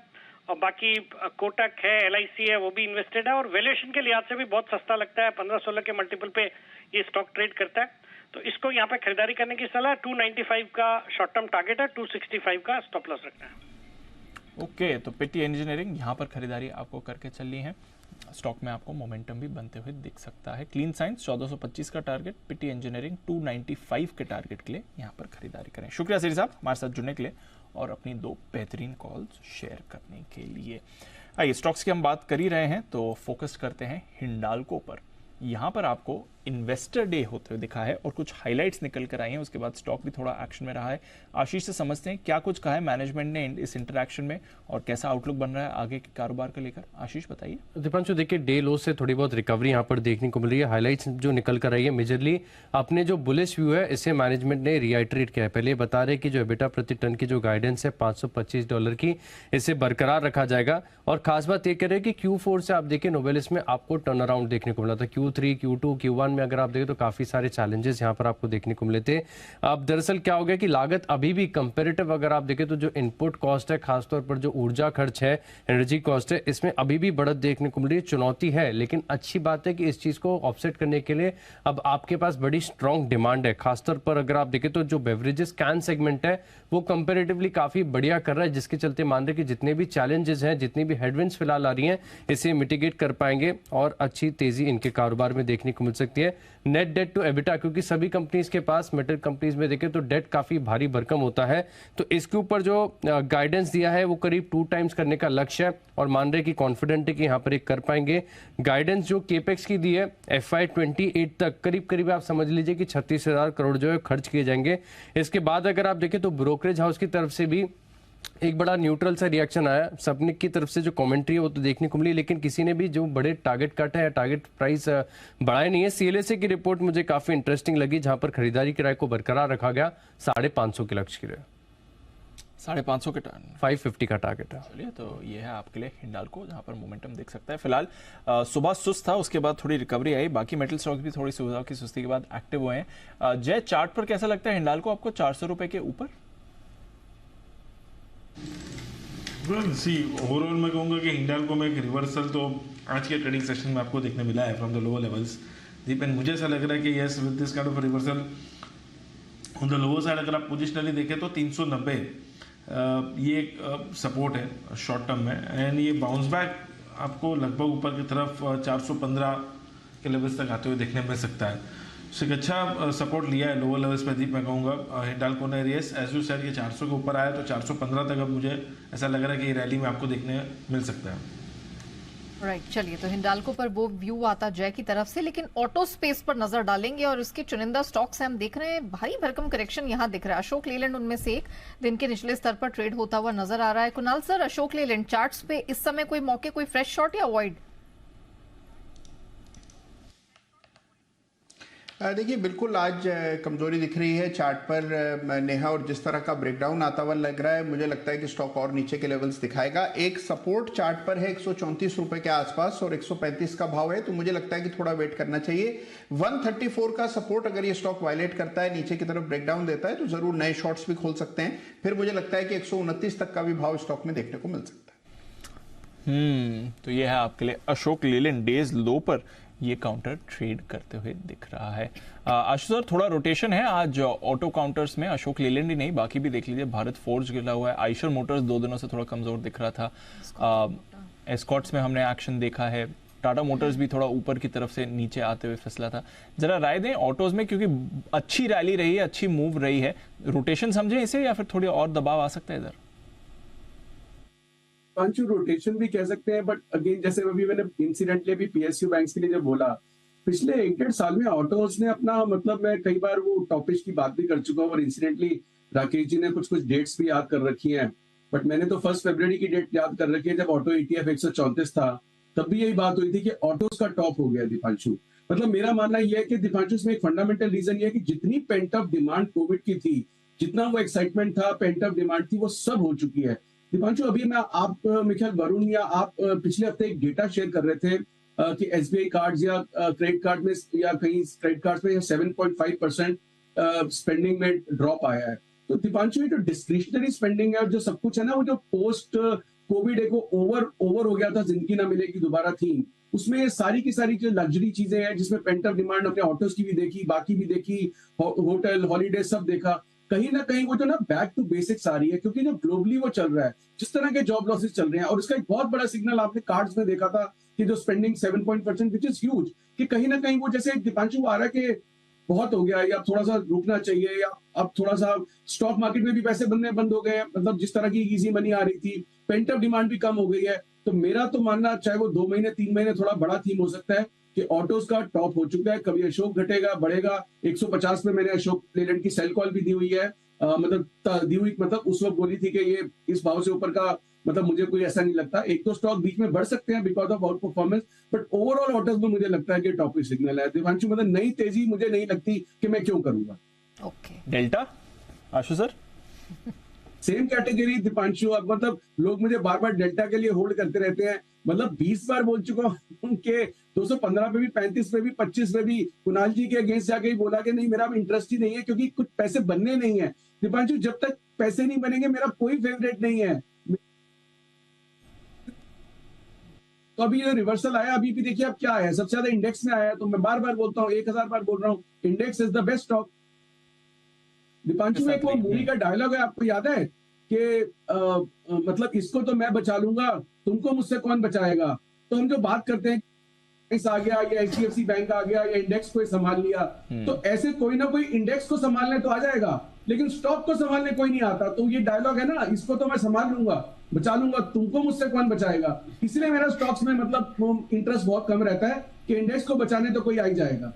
और बाकी कोटक है, LIC है, वो भी इन्वेस्टेड है और वैल्यूएशन के लिहाज से भी बहुत सस्ता लगता है। 15-16 के मल्टीपल पे ये स्टॉक ट्रेड करता है, तो इसको यहाँ पे खरीदारी करने की सलाह। 295 का शॉर्ट टर्म टारगेट है, 265 का स्टॉप लॉस रखना है। ओके, तो पिटी इंजीनियरिंग यहाँ पर खरीदारी आपको करके चलनी है। स्टॉक में आपको मोमेंटम भी बनते हुए दिख सकता है। क्लीन साइंस 1425 का टारगेट, पिटी इंजीनियरिंग 295 के टारगेट के लिए यहाँ पर खरीदारी करें। शुक्रिया सिरी साहब हमारे साथ जुड़ने के लिए और अपनी 2 बेहतरीन कॉल्स शेयर करने के लिए। आइए, स्टॉक्स की हम बात कर ही रहे हैं तो फोकस करते हैं हिंडाल्को पर। यहाँ पर आपको इन्वेस्टर डे होते हुए दिखा है और कुछ हाइलाइट्स निकल कर आई हैं, उसके बाद स्टॉक भी थोड़ा एक्शन में रहा है। आशीष से समझते हैं क्या कुछ कहा है मैनेजमेंट ने इस इंटरैक्शन में और कैसा आउटलुक बन रहा है आगे के कारोबार को लेकर। आशीष बताइए। दीपांशु देखिए, डे लो से थोड़ी बहुत रिकवरी यहाँ पर देखने को मिल रही है। हाइलाइट्स जो निकल कर आई है मेजरली अपने जो बुलिश व्यू है इसे मैनेजमेंट ने रिआइटरेट किया है। पहले बता रहे कि जो एबिटा प्रति टन की जो गाइडेंस है $525 की, इसे बरकरार रखा जाएगा। और खास बात ये कह रहे हैं कि Q4 से आप देखिए नोवेलिस में आपको टर्न अराउंड देखने को मिला था। Q3, Q2, Q1 में अगर आप देखें तो काफी सारे चैलेंजेस यहाँ पर आपको देखने को मिले थे। अब दरअसल क्या हो गया कि लागत अभी भी कंपैरेटिव अगर आप देखें तो जो इनपुट कॉस्ट है, खासतौर पर जो ऊर्जा खर्च है, एनर्जी कॉस्ट है, इसमें अभी भी बढ़त देखने को मिल रही है। चुनौती है, लेकिन अच्छी बात है कि इस चीज को ऑफसेट करने के लिए अब आपके पास बड़ी स्ट्रॉन्ग डिमांड है। खासतौर पर अगर आप देखें तो जो बेवरेजेस कैन सेगमेंट है वो कंपैरेटिवली काफी बढ़िया कर रहा है, जिसके चलते मान रहे कि जितने भी चैलेंजेस हैं, जितनी भी हेडविंड्स फिलहाल आ रही हैं, इसे मिटिगेट कर पाएंगे और अच्छी तेजी इनके कारोबार में देखने को मिल सकती है। नेट डेट टू एबिटा, क्योंकि सभी कंपनीज के पास मेटल कंपनीज में देखें तो डेट काफी भारी भरकम होता है, तो इसके ऊपर जो गाइडेंस दिया है वो करीब 2 टाइम्स करने का लक्ष्य है और मान रहे कि कॉन्फिडेंट है कि यहाँ पर एक कर पाएंगे। गाइडेंस जो केपेक्स की दी है FY 28 तक करीब आप समझ लीजिए कि 36,000 करोड़ जो है खर्च किए जाएंगे। इसके बाद अगर आप देखें तो ब्रोकरेज हाउस की तरफ से भी एक बड़ा न्यूट्रल सा रिएक्शन आया। सबने की तरफ से जो कमेंट्री है वो तो देखने को मिली, लेकिन किसी ने भी जो बड़े टारगेट कट है या टारगेट प्राइस बढ़ाए नहीं है। CLSA की रिपोर्ट मुझे काफी इंटरेस्टिंग लगी, जहां पर खरीदारी किराए को बरकरार रखा गया 550 के लक्ष्य के लिए। 550 के टन 550 का टारगेट है। चलिए, तो ये है आपके लिए हिंडाल्को, जहां पर मोमेंटम देख सकता है। फिलहाल सुबह सुस्त था, उसके बाद थोड़ी रिकवरी आई। बाकी मेटल स्टॉक भी थोड़ी सुविधा की सुस्ती के बाद एक्टिव हुए हैं। जय, चार्ट पर कैसा लगता है हिंडाल्को आपको 400 रुपए के ऊपर? ओवरऑल मैं कहूँगा कि हिंडाल्को में एक रिवर्सल तो आज के ट्रेडिंग सेशन में आपको देखने मिला है from the lower levels. Deep, and मुझे ऐसा लग रहा है कि yes, with this kind of reversal on the lower side अगर आप पोजिशनली देखें तो 390 ये एक सपोर्ट है शॉर्ट टर्म में, एंड ये बाउंस बैक आपको लगभग ऊपर की तरफ 415 के लेवल्स तक आते हुए देखने मिल सकता है। एक अच्छा सपोर्ट लिया है लोअर लेवल्स पे। दीप, मैं कहूँगा हिंडाल्को ने रेस एज यू सेड ये 400 के ऊपर आया तो 415 तक अब मुझे ऐसा लग रहा है कि ये रैली में आपको देखने मिल सकता है। राइट, चलिए, तो हिंडाल्को पर वो व्यू आता जय की तरफ से, लेकिन ऑटो स्पेस पर नजर डालेंगे और इसके चुनिंदा स्टॉक्स हम देख रहे हैं भारी भरकम करेक्शन यहाँ दिख रहा है। अशोक लेलैंड उनमें से एक दिन के निचले स्तर पर ट्रेड होता हुआ नजर आ रहा है। कुणाल सर, अशोक लेलैंड चार्ट्स पे इस समय कोई मौके, कोई फ्रेश शॉट या अवॉइड? देखिए, बिल्कुल आज कमजोरी दिख रही है चार्ट पर नेहा, और जिस तरह का ब्रेकडाउन आता हुआ लग रहा है मुझे लगता है कि स्टॉक और नीचे के लेवल्स दिखाएगा। एक सपोर्ट चार्ट पर है 134 रुपए के आसपास और 135 का भाव है, तो मुझे लगता है कि थोड़ा वेट करना चाहिए। 134 का सपोर्ट अगर ये स्टॉक वायलेट करता है, नीचे की तरफ ब्रेकडाउन देता है, तो जरूर नए शॉर्ट्स भी खोल सकते हैं। फिर मुझे लगता है कि 129 तक का भी भाव स्टॉक में देखने को मिल सकता है। तो ये है आपके लिए अशोक लेलैंड डेज लो पर ये काउंटर ट्रेड करते हुए दिख रहा है। आशुष सर, थोड़ा रोटेशन है आज ऑटो काउंटर्स में, अशोक लेलैंड ही नहीं बाकी भी देख लीजिए। भारत फोर्ज गिरा हुआ है, आइशर मोटर्स 2 दिनों से थोड़ा कमजोर दिख रहा था। एस्कॉट्स में हमने एक्शन देखा है, टाटा मोटर्स भी थोड़ा ऊपर की तरफ से नीचे आते हुए फिसला था। जरा राय दें ऑटोज में, क्योंकि अच्छी रैली रही है, अच्छी मूव रही है, रोटेशन समझे इसे या फिर थोड़ी और दबाव आ सकता है इधर? पांचू रोटेशन भी कह सकते हैं, बट अगेन जैसे अभी मैंने इंसिडेंटली भी PSU बैंक्स के लिए जब बोला, पिछले 1-1.5 साल में ऑटोज ने अपना, मतलब मैं कई बार वो टॉपिक की बात भी कर चुका हूँ और इंसिडेंटली राकेश जी ने कुछ डेट्स भी याद कर रखी हैं, बट मैंने तो 1 फरवरी की डेट याद कर रखी है जब ऑटो ETF 134 था, तब भी यही बात हुई थी कि ऑटोज का टॉप हो गया। दीपांशु, मतलब मेरा मानना यह है कि दीपांशु इसमें एक फंडामेंटल रीजन ये है कि जितनी पेंट अप डिमांड कोविड की थी, जितना वो एक्साइटमेंट था, पेंट अप डिमांड थी, वो सब हो चुकी है। दीपांशु, अभी मैं आप मिखाल वरुण या आप पिछले हफ्ते एक डेटा शेयर कर रहे थे कि SBI कार्ड्स या क्रेडिट कार्ड में या कहीं क्रेडिट कार्ड्स में 7.5% स्पेंडिंग में ड्रॉप आया है। तो दीपांशु, ये जो डिस्क्रिशनरी स्पेंडिंग है और जो सब कुछ है ना, वो जो पोस्ट कोविड एक ओवर हो गया था, जिंदगी ना मिलेगी दोबारा थीम, उसमें ये सारी की सारी जो लग्जरी चीजें हैं जिसमें पेंटअप डिमांड, हमने ऑटोज की भी देखी, बाकी भी देखी, होटल हॉलीडे सब देखा, कहीं ना कहीं वो जो ना बैक टू बेसिक्स आ रही है, क्योंकि जो ग्लोबली वो चल रहा है, जिस तरह के जॉब लॉसेस चल रहे हैं, और इसका एक बहुत बड़ा सिग्नल आपने कार्ड्स में देखा था कि जो स्पेंडिंग 7% विच इज ह्यूज, कि कहीं ना कहीं वो जैसे दीपांशु आ रहा है कि बहुत हो गया या थोड़ा सा रुकना चाहिए, या अब थोड़ा सा स्टॉक मार्केट में भी पैसे बनने बंद हो गए हैं, मतलब जिस तरह की इजी मनी आ रही थी, पेंटअप डिमांड भी कम हो गई है। तो मेरा तो मानना, चाहे वो 2 महीने 3 महीने थोड़ा बड़ा थीम हो सकता है, कि ऑटोज का टॉप हो चुका है, कभी अशोक घटेगा बढ़ेगा। 150 में मैंने अशोक लेलैंड की सेल कॉल भी दी हुई है, मतलब उस वक्त बोली थी कि ये इस भाव से ऊपर का, मतलब मुझे कोई ऐसा नहीं लगता। एक तो स्टॉक बीच में बढ़ सकते हैं because of out performance, but overall autos में मुझे लगता है कि टॉपिक सिग्नल है। दिवांशु, मतलब नई तेजी मुझे नहीं लगती कि मैं क्यों करूंगा। ओके, डेल्टा आशु सर सेम कैटेगरी दीपांशु। अब मतलब लोग मुझे बार बार डेल्टा के लिए होल्ड करते रहते हैं, मतलब 20 बार बोल चुका हूं कि 215 पे भी, 35 पे भी, 25 पे भी कुणाल जी के अगेंस्ट जाके ही बोला कि नहीं मेरा अब इंटरेस्ट ही नहीं है, क्योंकि कुछ पैसे बनने नहीं है। दीपांशु, जब तक पैसे नहीं बनेंगे मेरा कोई फेवरेट नहीं है। तो अभी ये रिवर्सल आया, अभी भी देखिए अब क्या आया, सबसे ज्यादा इंडेक्स में आया। तो मैं बार बार बोलता हूँ, 1000 बार बोल रहा हूँ, index is the best stock. Deepanshu, एक वो मूवी का डायलॉग है, आपको याद है कि मतलब इसको तो मैं बचा लूंगा, तुमको मुझसे कौन बचाएगा। तो हम जो बात करते हैं इस आ गया या HDFC बैंक आ गया या इंडेक्स को संभाल लिया, तो ऐसे कोई ना कोई इंडेक्स को संभालने तो आ जाएगा, लेकिन स्टॉक को संभालने कोई नहीं आता। तो ये डायलॉग है ना, इसको तो मैं संभाल लूंगा, बचा लूंगा, तुमको मुझसे कौन बचाएगा। इसलिए मेरा स्टॉक्स में मतलब इंटरेस्ट बहुत कम रहता है कि इंडेक्स को बचाने तो कोई आ ही जाएगा।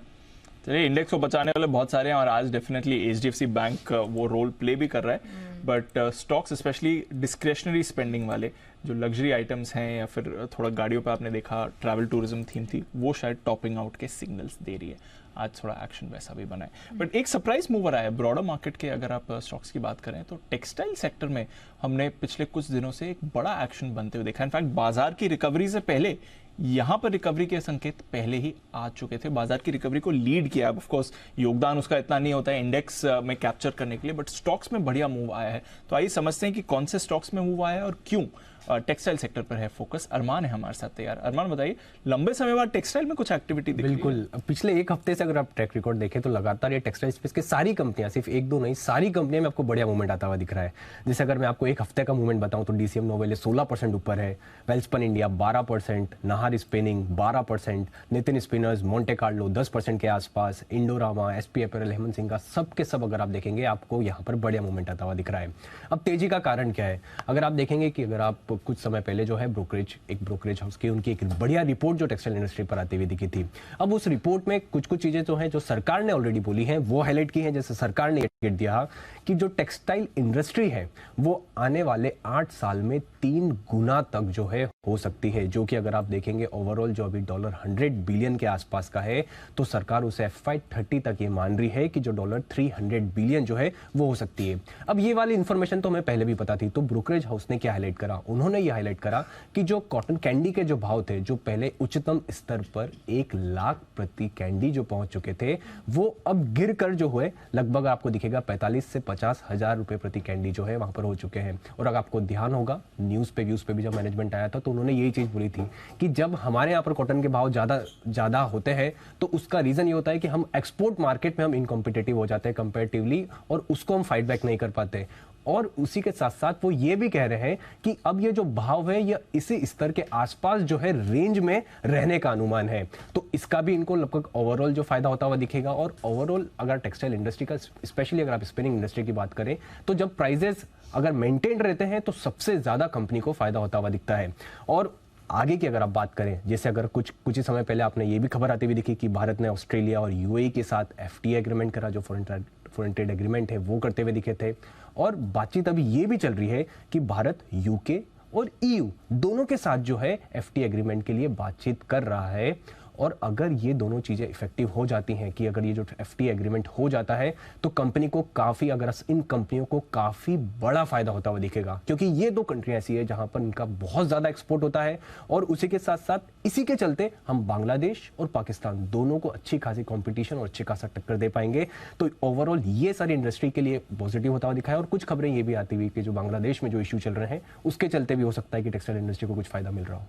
चलिए, इंडेक्स को बचाने वाले बहुत सारे हैं और आज डेफिनेटली HDFC बैंक वो रोल प्ले भी कर रहा है, but stocks specially discretionary spending वाले जो लग्जरी आइटम्स हैं या फिर थोड़ा गाड़ियों पे आपने देखा ट्रैवल टूरिज्म थीम थी, वो शायद टॉपिंग आउट के सिग्नल्स दे रही है। आज थोड़ा एक्शन वैसा भी बना है, बट एक सरप्राइज मूवर आया है ब्रॉडर मार्केट के। अगर आप स्टॉक्स की बात करें तो टेक्सटाइल सेक्टर में हमने पिछले कुछ दिनों से एक बड़ा एक्शन बनते हुए देखा। इनफैक्ट बाजार की रिकवरी से पहले यहाँ पर रिकवरी के संकेत पहले ही आ चुके थे। बाजार की रिकवरी को लीड किया, ऑफ कोर्स योगदान उसका इतना नहीं होता है इंडेक्स में कैप्चर करने के लिए, बट स्टॉक्स में बढ़िया मूव आया है। तो आइए समझते हैं कि कौन से स्टॉक्स में मूव आया है और क्यों। टेक्सटाइल सेक्टर पर है फोकस। अरमान है हमारे साथ तैयार। अरमान, बताइए, लंबे समय बाद टेक्सटाइल में कुछ एक्टिविटी दिख रही है? बिल्कुल, पिछले एक हफ्ते से अगर आप ट्रैक रिकॉर्ड देखें तो लगातार ये टेक्सटाइल स्पेस के सारी कंपनियां, सिर्फ एक दो नहीं, सारी कंपनियां में आपको बढ़िया मूवमेंट आता हुआ दिख रहा है। जैसे अगर मैं आपको एक हफ्ते का मूवमेंट बताऊं तो DCM नोवेले 16% ऊपर है, Welspun India 12%, Nahar spinning 12%, Nitin spinners, Monte Carlo 10% के आसपास, Indorama, SP apparel, Hemant Singh का सब के सब अगर आप देखेंगे आपको यहाँ पर बढ़िया मूवमेंट आता हुआ दिख रहा है। अब तेजी का कारण क्या है? अगर आप देखेंगे कि अगर आप कुछ समय पहले जो है एक ब्रोकरेज हाउस की उनकी एक बढ़िया रिपोर्ट जो टेक्सटाइल इंडस्ट्री पर आती हुई दिखी थी, अब उस रिपोर्ट में कुछ चीजें जो हैं जो सरकार ने ऑलरेडी बोली हैं वो हाईलाइट की हैं। जैसे सरकार ने इंडिकेट दिया कि जो टेक्सटाइल इंडस्ट्री है वो आने वाले 8 साल में 3 गुना तक जो है हो सकती है, जो कि अगर आप देखेंगे ओवरऑल जो अभी $100 बिलियन के आसपास का है, तो सरकार उसे FY30 तक ये मान रही है कि जो $300 बिलियन जो है वो हो सकती है। अब ये वाली इंफॉर्मेशन तो हमें पहले भी पता थी, तो ब्रोकरेज हाउस ने क्या हाईलाइट करा? उन्होंने ये हाईलाइट करा कि जो कॉटन कैंडी के जो भाव थे, जो पहले उच्चतम स्तर पर 1 लाख प्रति कैंडी जो पहुंच चुके थे, वो अब गिर कर जो है लगभग आपको दिखेगा 45 से 50 हजार रुपए प्रति कैंडी जो है वहां पर हो चुके हैं। और अगर आपको ध्यान होगा न्यूज पे भी जब मैनेजमेंट आया था तो उन्होंने यही चीज बोली थी कि जब हमारे यहाँ पर कॉटन के भाव ज्यादा होते हैं तो उसका रीजन ये होता है कि हम एक्सपोर्ट मार्केट में हम इनकॉम्पिटिटिव हो जाते हैं कंपेरेटिवली, और उसको हम फाइट बैक नहीं कर पाते। और उसी के साथ साथ वो ये भी कह रहे हैं कि अब ये जो भाव है ये इसी स्तर के आसपास जो है रेंज में रहने का अनुमान है, तो इसका भी इनको लगभग ओवरऑल जो फायदा होता हुआ दिखेगा। और ओवरऑल अगर टेक्सटाइल इंडस्ट्री का, स्पेशली अगर आप स्पिनिंग इंडस्ट्री की बात करें, तो जब प्राइजेस अगर मेंटेन रहते हैं तो सबसे ज्यादा कंपनी को फायदा होता हुआ दिखता है। और आगे की अगर आप बात करें, जैसे अगर कुछ ही समय पहले आपने ये भी खबर आती हुई दिखी कि भारत ने ऑस्ट्रेलिया और UAE के साथ FTA एग्रीमेंट करा, जो फॉरेन ट्रेड एग्रीमेंट है वो करते हुए दिखे थे। और बातचीत अभी ये भी चल रही है कि भारत UK और EU दोनों के साथ जो है FTA एग्रीमेंट के लिए बातचीत कर रहा है। और अगर ये दोनों चीजें इफेक्टिव हो जाती हैं, कि अगर ये जो FTA एग्रीमेंट हो जाता है तो कंपनी को काफी, अगर इन कंपनियों को काफी बड़ा फायदा होता हुआ दिखेगा, क्योंकि ये दो कंट्रियां ऐसी है जहां पर इनका बहुत ज्यादा एक्सपोर्ट होता है। और उसी के साथ साथ इसी के चलते हम बांग्लादेश और पाकिस्तान दोनों को अच्छी खासी कॉम्पिटिशन और अच्छी खासा टक्कर दे पाएंगे। तो ओवरऑल ये सारी इंडस्ट्री के लिए पॉजिटिव होता हुआ दिखा है। और कुछ खबरें ये भी आती हुई कि जो बांग्लादेश में जो इश्यू चल रहे हैं उसके चलते भी हो सकता है कि टेक्सटाइल इंडस्ट्री को कुछ फायदा मिल रहा हो।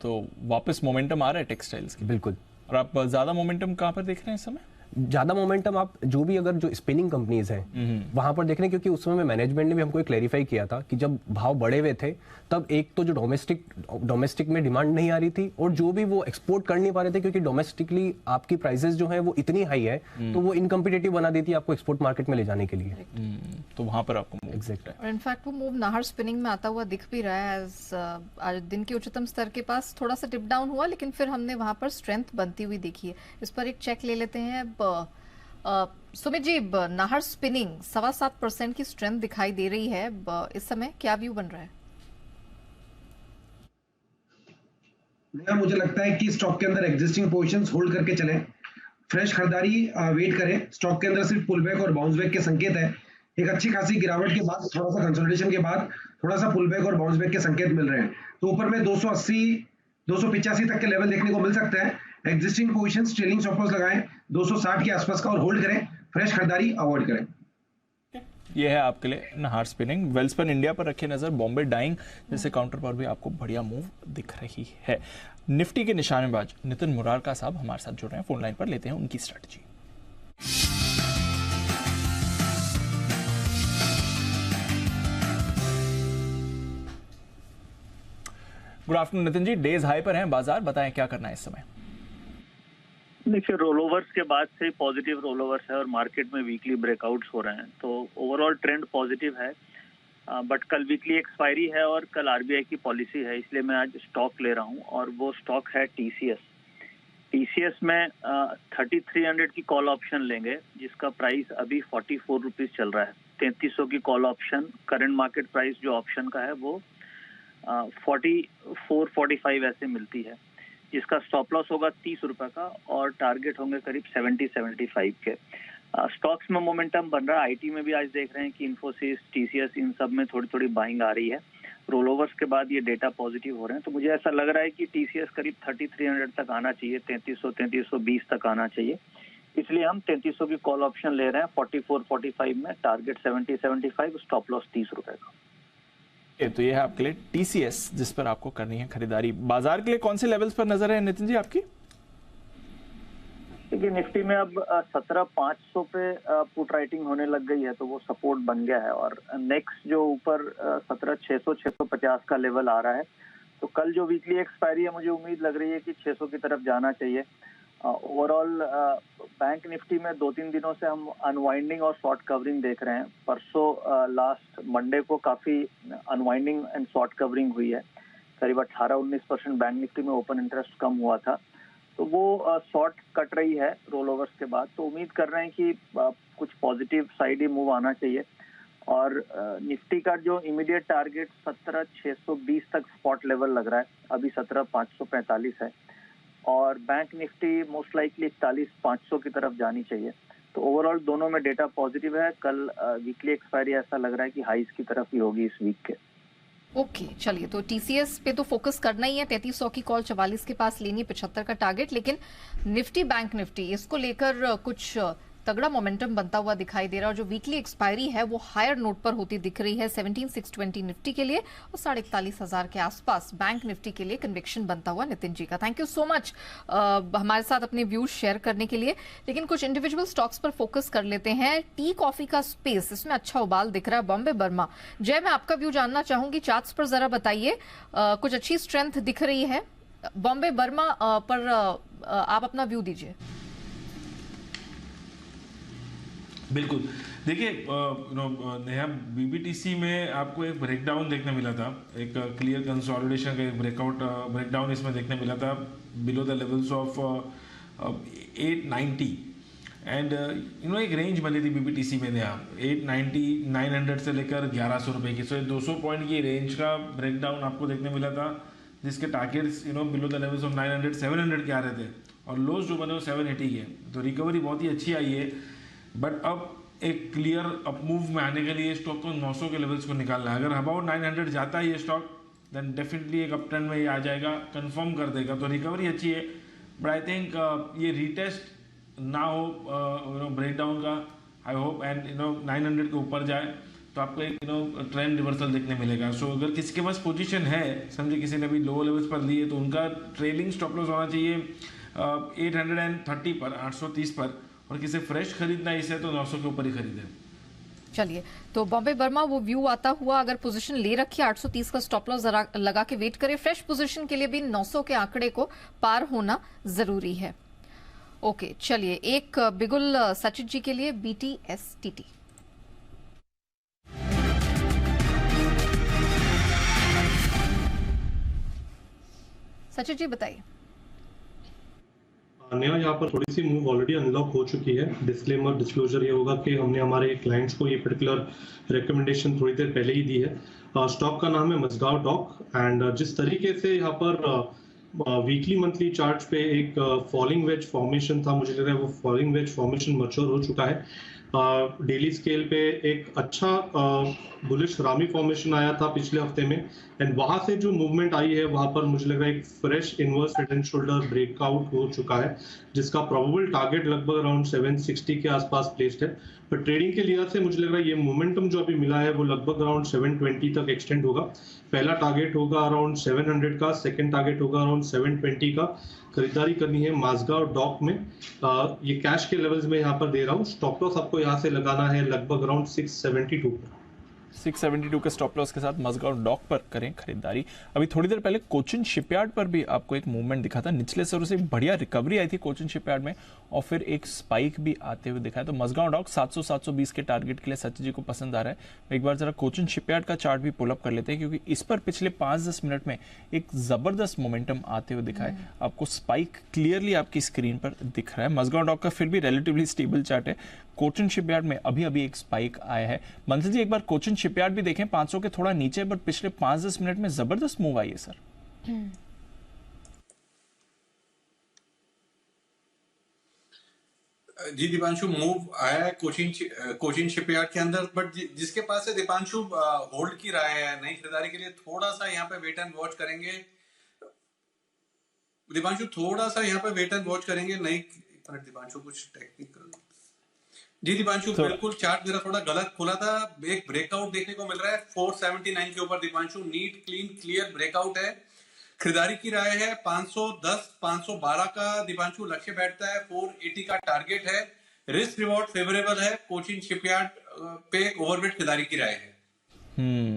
तो वापस मोमेंटम आ रहा है टेक्सटाइल्स की। बिल्कुल। और आप ज्यादा मोमेंटम कहां पर देख रहे हैं इस समय? ज्यादा मोमेंटम आप जो भी अगर जो स्पिनिंग कंपनीज हैं वहां पर देख रहे हैं, क्योंकि उस समय मैनेजमेंट ने भी हमको क्लैरिफाई किया था कि जब भाव बढ़े हुए थे तब एक तो जो डोमेस्टिक में डिमांड नहीं आ रही थी और जो भी वो एक्सपोर्ट कर नहीं पा रहे थे, क्योंकि डोमेस्टिकली आपकी प्राइसेस जो है वो इतनी हाई है तो वो इनकम्पिटेटिव बना देती है आपको एक्सपोर्ट मार्केट में ले जाने के लिए। तो वहां पर आपको एग्जैक्ट है। और इनफैक्ट वो मूव नाहर स्पिनिंग में आता हुआ दिख भी रहा है। आज दिन के उच्चतम स्तर के पास थोड़ा सा डिप डाउन हुआ, लेकिन फिर हमने वहां पर स्ट्रेंथ बनती हुई देखी है। इस पर एक चेक ले लेते हैं। सुमित जी, नाहर स्पिनिंग 7.25% की स्ट्रेंथ दिखाई दे रही है इस समय, क्या व्यू बन रहा है? मुझे लगता है कि स्टॉक के अंदर एग्जिस्टिंग पोजीशंस होल्ड करके चलें, फ्रेश खरीदारी वेट करें। स्टॉक के अंदर सिर्फ पुल बैक और बाउंस बैक के संकेत है। एक अच्छी खासी गिरावट के बाद, थोड़ा सा कंसोलिडेशन के बाद थोड़ा सा पुल बैक और बाउंस बैक के संकेत मिल रहे हैं। तो ऊपर में 280 285 तक के लेवल देखने को मिल सकता है। Existing positions trailing stop loss लगाएं 260 के आसपास का और होल्ड करें, फ्रेश खरीदारी अवॉइड करें। ये है आपके लिए नाहर स्पिनिंग। वेल्सपन इंडिया पर रखिए नजर। बॉम्बे डाइंग जैसे काउंटर पर भी आपको बढ़िया मूव दिख रही है। निफ्टी के निशानेबाज नितिन मुरारका साहब हमारे साथ जुड़ रहे हैं, फोन लाइन पर लेते हैं उनकी strategy. Good afternoon Nitin ji, days high पर हैं बाजार, बताएं क्या करना है इस समय? देखिए, रोलओवर्स के बाद से पॉजिटिव रोलओवर्स है और मार्केट में वीकली ब्रेकआउट्स हो रहे हैं, तो ओवरऑल ट्रेंड पॉजिटिव है। बट कल वीकली एक्सपायरी है और कल आरबीआई की पॉलिसी है, इसलिए मैं आज स्टॉक ले रहा हूं और वो स्टॉक है टीसीएस। टीसीएस में 3300 की कॉल ऑप्शन लेंगे, जिसका प्राइस अभी 44 रुपीज चल रहा है। 3300 की call option, current market price जो ऑप्शन का है वो 44-45 ऐसे मिलती है, जिसका स्टॉप लॉस होगा 30 रुपए का और टारगेट होंगे करीब 70-75 के। स्टॉक्स में मोमेंटम बन रहा है। आईटी में भी आज देख रहे हैं कि इन्फोसिस, टीसीएस, इन सब में थोड़ी थोड़ी बाइंग आ रही है। रोलओवर्स के बाद ये डेटा पॉजिटिव हो रहे हैं, तो मुझे ऐसा लग रहा है कि टीसीएस करीब 3300 तक आना चाहिए, 3300-3320 तक आना चाहिए। इसलिए हम 3300 की कॉल ऑप्शन ले रहे हैं 44-45 में, टारगेट 70-75, स्टॉप लॉस 30 रुपए का। तो ये है आपके लिए टीसीएस, जिस पर आपको करनी है खरीदारी। बाजार के लिए कौन से लेवल्स पर नजर है नितिन जी आपकी? देखिए, निफ्टी में अब 17,500 पे पुट राइटिंग होने लग गई है, तो वो सपोर्ट बन गया है और नेक्स्ट जो ऊपर 17,600-650 का लेवल आ रहा है। तो कल जो वीकली एक्सपायरी है, मुझे उम्मीद लग रही है कि 600 की तरफ जाना चाहिए। ओवरऑल बैंक निफ्टी में 2-3 दिनों से हम अनवाइंडिंग और शॉर्ट कवरिंग देख रहे हैं। परसों लास्ट मंडे को काफी अनवाइंडिंग एंड शॉर्ट कवरिंग हुई है, करीब 18-19% बैंक निफ्टी में ओपन इंटरेस्ट कम हुआ था, तो वो शॉर्ट कट रही है रोल ओवर्स के बाद। तो उम्मीद कर रहे हैं कि कुछ पॉजिटिव साइड ही मूव आना चाहिए और निफ्टी का जो इमीडिएट टारगेट 17,620 तक स्पॉट लेवल लग रहा है, अभी 17,545 है और बैंक निफ्टी मोस्ट लाइकली 41,500 की तरफ जानी चाहिए। तो ओवरऑल दोनों में डेटा पॉजिटिव है। कल वीकली एक्सपायरी ऐसा लग रहा है कि हाईज की तरफ ही होगी इस वीक के। ओके, चलिए, तो टीसीएस पे तो फोकस करना ही है। 3300 की कॉल 44 के पास लेनी है, 75 का टारगेट। लेकिन निफ्टी, बैंक निफ्टी, इसको लेकर कुछ तगड़ा मोमेंटम बनता हुआ दिखाई दे रहा है और जो वीकली एक्सपायरी है वो हायर नोट पर होती दिख रही है। 17,620 निफ्टी के लिए और 41,500 के आसपास बैंक निफ्टी के लिए कन्विक्शन बनता हुआ नितिन जी का। थैंक यू सो मच हमारे साथ अपने व्यूज शेयर करने के लिए। लेकिन कुछ इंडिविजुअल स्टॉक्स पर फोकस कर लेते हैं। टी कॉफी का स्पेस, इसमें अच्छा उबाल दिख रहा है। बॉम्बे बर्मा, जय, मैं आपका व्यू जानना चाहूंगी, चार्ट्स पर जरा बताइए। कुछ अच्छी स्ट्रेंथ दिख रही है बॉम्बे बर्मा पर, आप अपना व्यू दीजिए। बिल्कुल, देखिए नेहा, बीबीटीसी में आपको एक ब्रेकडाउन देखने मिला था, एक क्लियर कंसोलिडेशन का एक ब्रेकडाउन इसमें देखने मिला था below the levels of 890 and एक रेंज बनी थी बीबीटीसी में नेहा 890 900 से लेकर 1100 रुपए की। सो 200 पॉइंट की रेंज का ब्रेकडाउन आपको देखने मिला था, जिसके targets below the levels of 900 700 के आ रहे थे और लोज जो बने वो 780 के। तो रिकवरी बहुत ही अच्छी आई है, बट अब एक क्लियर अप मूव में आने के लिए स्टॉक को 900 के लेवल्स को निकालना है। अगर अबाउट 900 जाता है ये स्टॉक, देन डेफिनेटली एक अप ट्रेंड में ये आ जाएगा, कंफर्म कर देगा। तो रिकवरी अच्छी है, बट आई थिंक ये रीटेस्ट ना हो ब्रेकडाउन का, आई होप, एंड 900 के ऊपर जाए तो आपको एक ट्रेंड रिवर्सल देखने मिलेगा। सो अगर किसी के पास पोजीशन है, समझे किसी ने भी लो लेवल्स पर ली है, तो उनका ट्रेलिंग स्टॉप लॉस होना चाहिए 830 पर, 830 पर, और किसी फ्रेश खरीदना इसे तो 900 के ऊपर ही खरीदे। चलिए, तो बॉम्बे बर्मा वो व्यू आता हुआ अगर पोजीशन ले रखी है 830 का स्टॉप लॉस लगा के वेट करे। फ्रेश पोजीशन के लिए भी 900 के आंकड़े को पार होना जरूरी है। ओके, चलिए एक बिगुल सचिन जी के लिए BTSTT। सचिन जी बताइए। नया यहाँ पर थोड़ी सी मूव ऑलरेडी अनलॉक हो चुकी है। डिस्क्लेमर डिस्क्लोजर ये होगा कि हमने हमारे क्लाइंट्स को ये पर्टिकुलर रिकमेंडेशन थोड़ी देर पहले ही दी है। स्टॉक का नाम है मजगांव डॉक एंड जिस तरीके से यहाँ पर वीकली मंथली चार्ट पे एक फॉलिंग वेज फॉर्मेशन था, मुझे लग रहा है वो फॉलिंग वेज फॉर्मेशन मैच्योर हो चुका है। डेली स्केल पे एक अच्छा बुलिश रामी फॉर्मेशन आया था पिछले हफ्ते में एंड वहां से जो मूवमेंट आई है वहां पर मुझे लग रहा है एक fresh inverse head and shoulder breakout हो चुका है, जिसका प्रोबेबल टारगेट लगभग अराउंड 760 के आसपास प्लेस्ड है। पर ट्रेडिंग के लिहाज से मुझे लग रहा है ये मोमेंटम जो अभी मिला है वो लगभग अराउंड 720 तक एक्सटेंड होगा। पहला टारगेट होगा अराउंड 700 का, सेकंड टारगेट होगा अराउंड 720 का। खरीदारी करनी है माजगांव डॉक में। ये कैश के लेवल्स में यहाँ पर दे रहा हूँ। स्टॉप लॉस आपको यहाँ से लगाना है लगभग अराउंड 672 पर। 672 के स्टॉप लॉस के साथ मजगांव डॉक पर करें खरीदारी। अभी थोड़ी देर पहले कोचिन शिपयार्ड पर भी आपको एक मूवमेंट दिखा था, निचले स्वरों से बढ़िया रिकवरी आई थी कोचिन शिपयार्ड में और फिर एक स्पाइक भी आते हुए दिखा है। तो मजगांव डॉक 700-720 के टारगेट के लिए सचिन जी को पसंद आ रहा है। एक बार जरा कोचिन शिपयार्ड का चार्ट भी पुल अप कर लेते हैं क्योंकि इस पर पिछले 5-10 मिनट में एक जबरदस्त मोमेंटम आते हुए दिखा है। आपको स्पाइक क्लियरली आपकी स्क्रीन पर दिख रहा है। मजगांव डॉक का फिर भी रिलेटिवली स्टेबल चार्ट है। कोचिन शिपयार्ड में अभी अभी एक स्पाइक आया है। मंथली जी एक बार कोचिन शिपयार्ड भी देखें, 500 के थोड़ा नीचे, बट पिछले 5-10 मिनट में जबरदस्त मूव आई है सर। जी दीपांशु, मूव आया है कोचिन शिपयार्ड के अंदर, बट जिसके पास है दीपांशु होल्ड की राय है नई खरीदारी के लिए थोड़ा सा यहाँ पे वेट एंड वॉच करेंगे। दीपांशु थोड़ा सा यहाँ पे वेट एंड वॉच करेंगे नई। दीपांशु कुछ टेक्निकल। जी दीपांशु बिल्कुल चार्ट मेरा थोड़ा गलत खुला था। एक ब्रेकआउट देखने को मिल रहा है 479 के ऊपर। Deepanshu neat clean clear breakout है। खरीदारी की राय है 510 512 का दीपांशु लक्ष्य बैठता है। 480 का टारगेट है। रिस्क रिवॉर्ड फेवरेबल है। कोचिन शिपयार्ड पे ओवरवेट खरीदारी की राय है।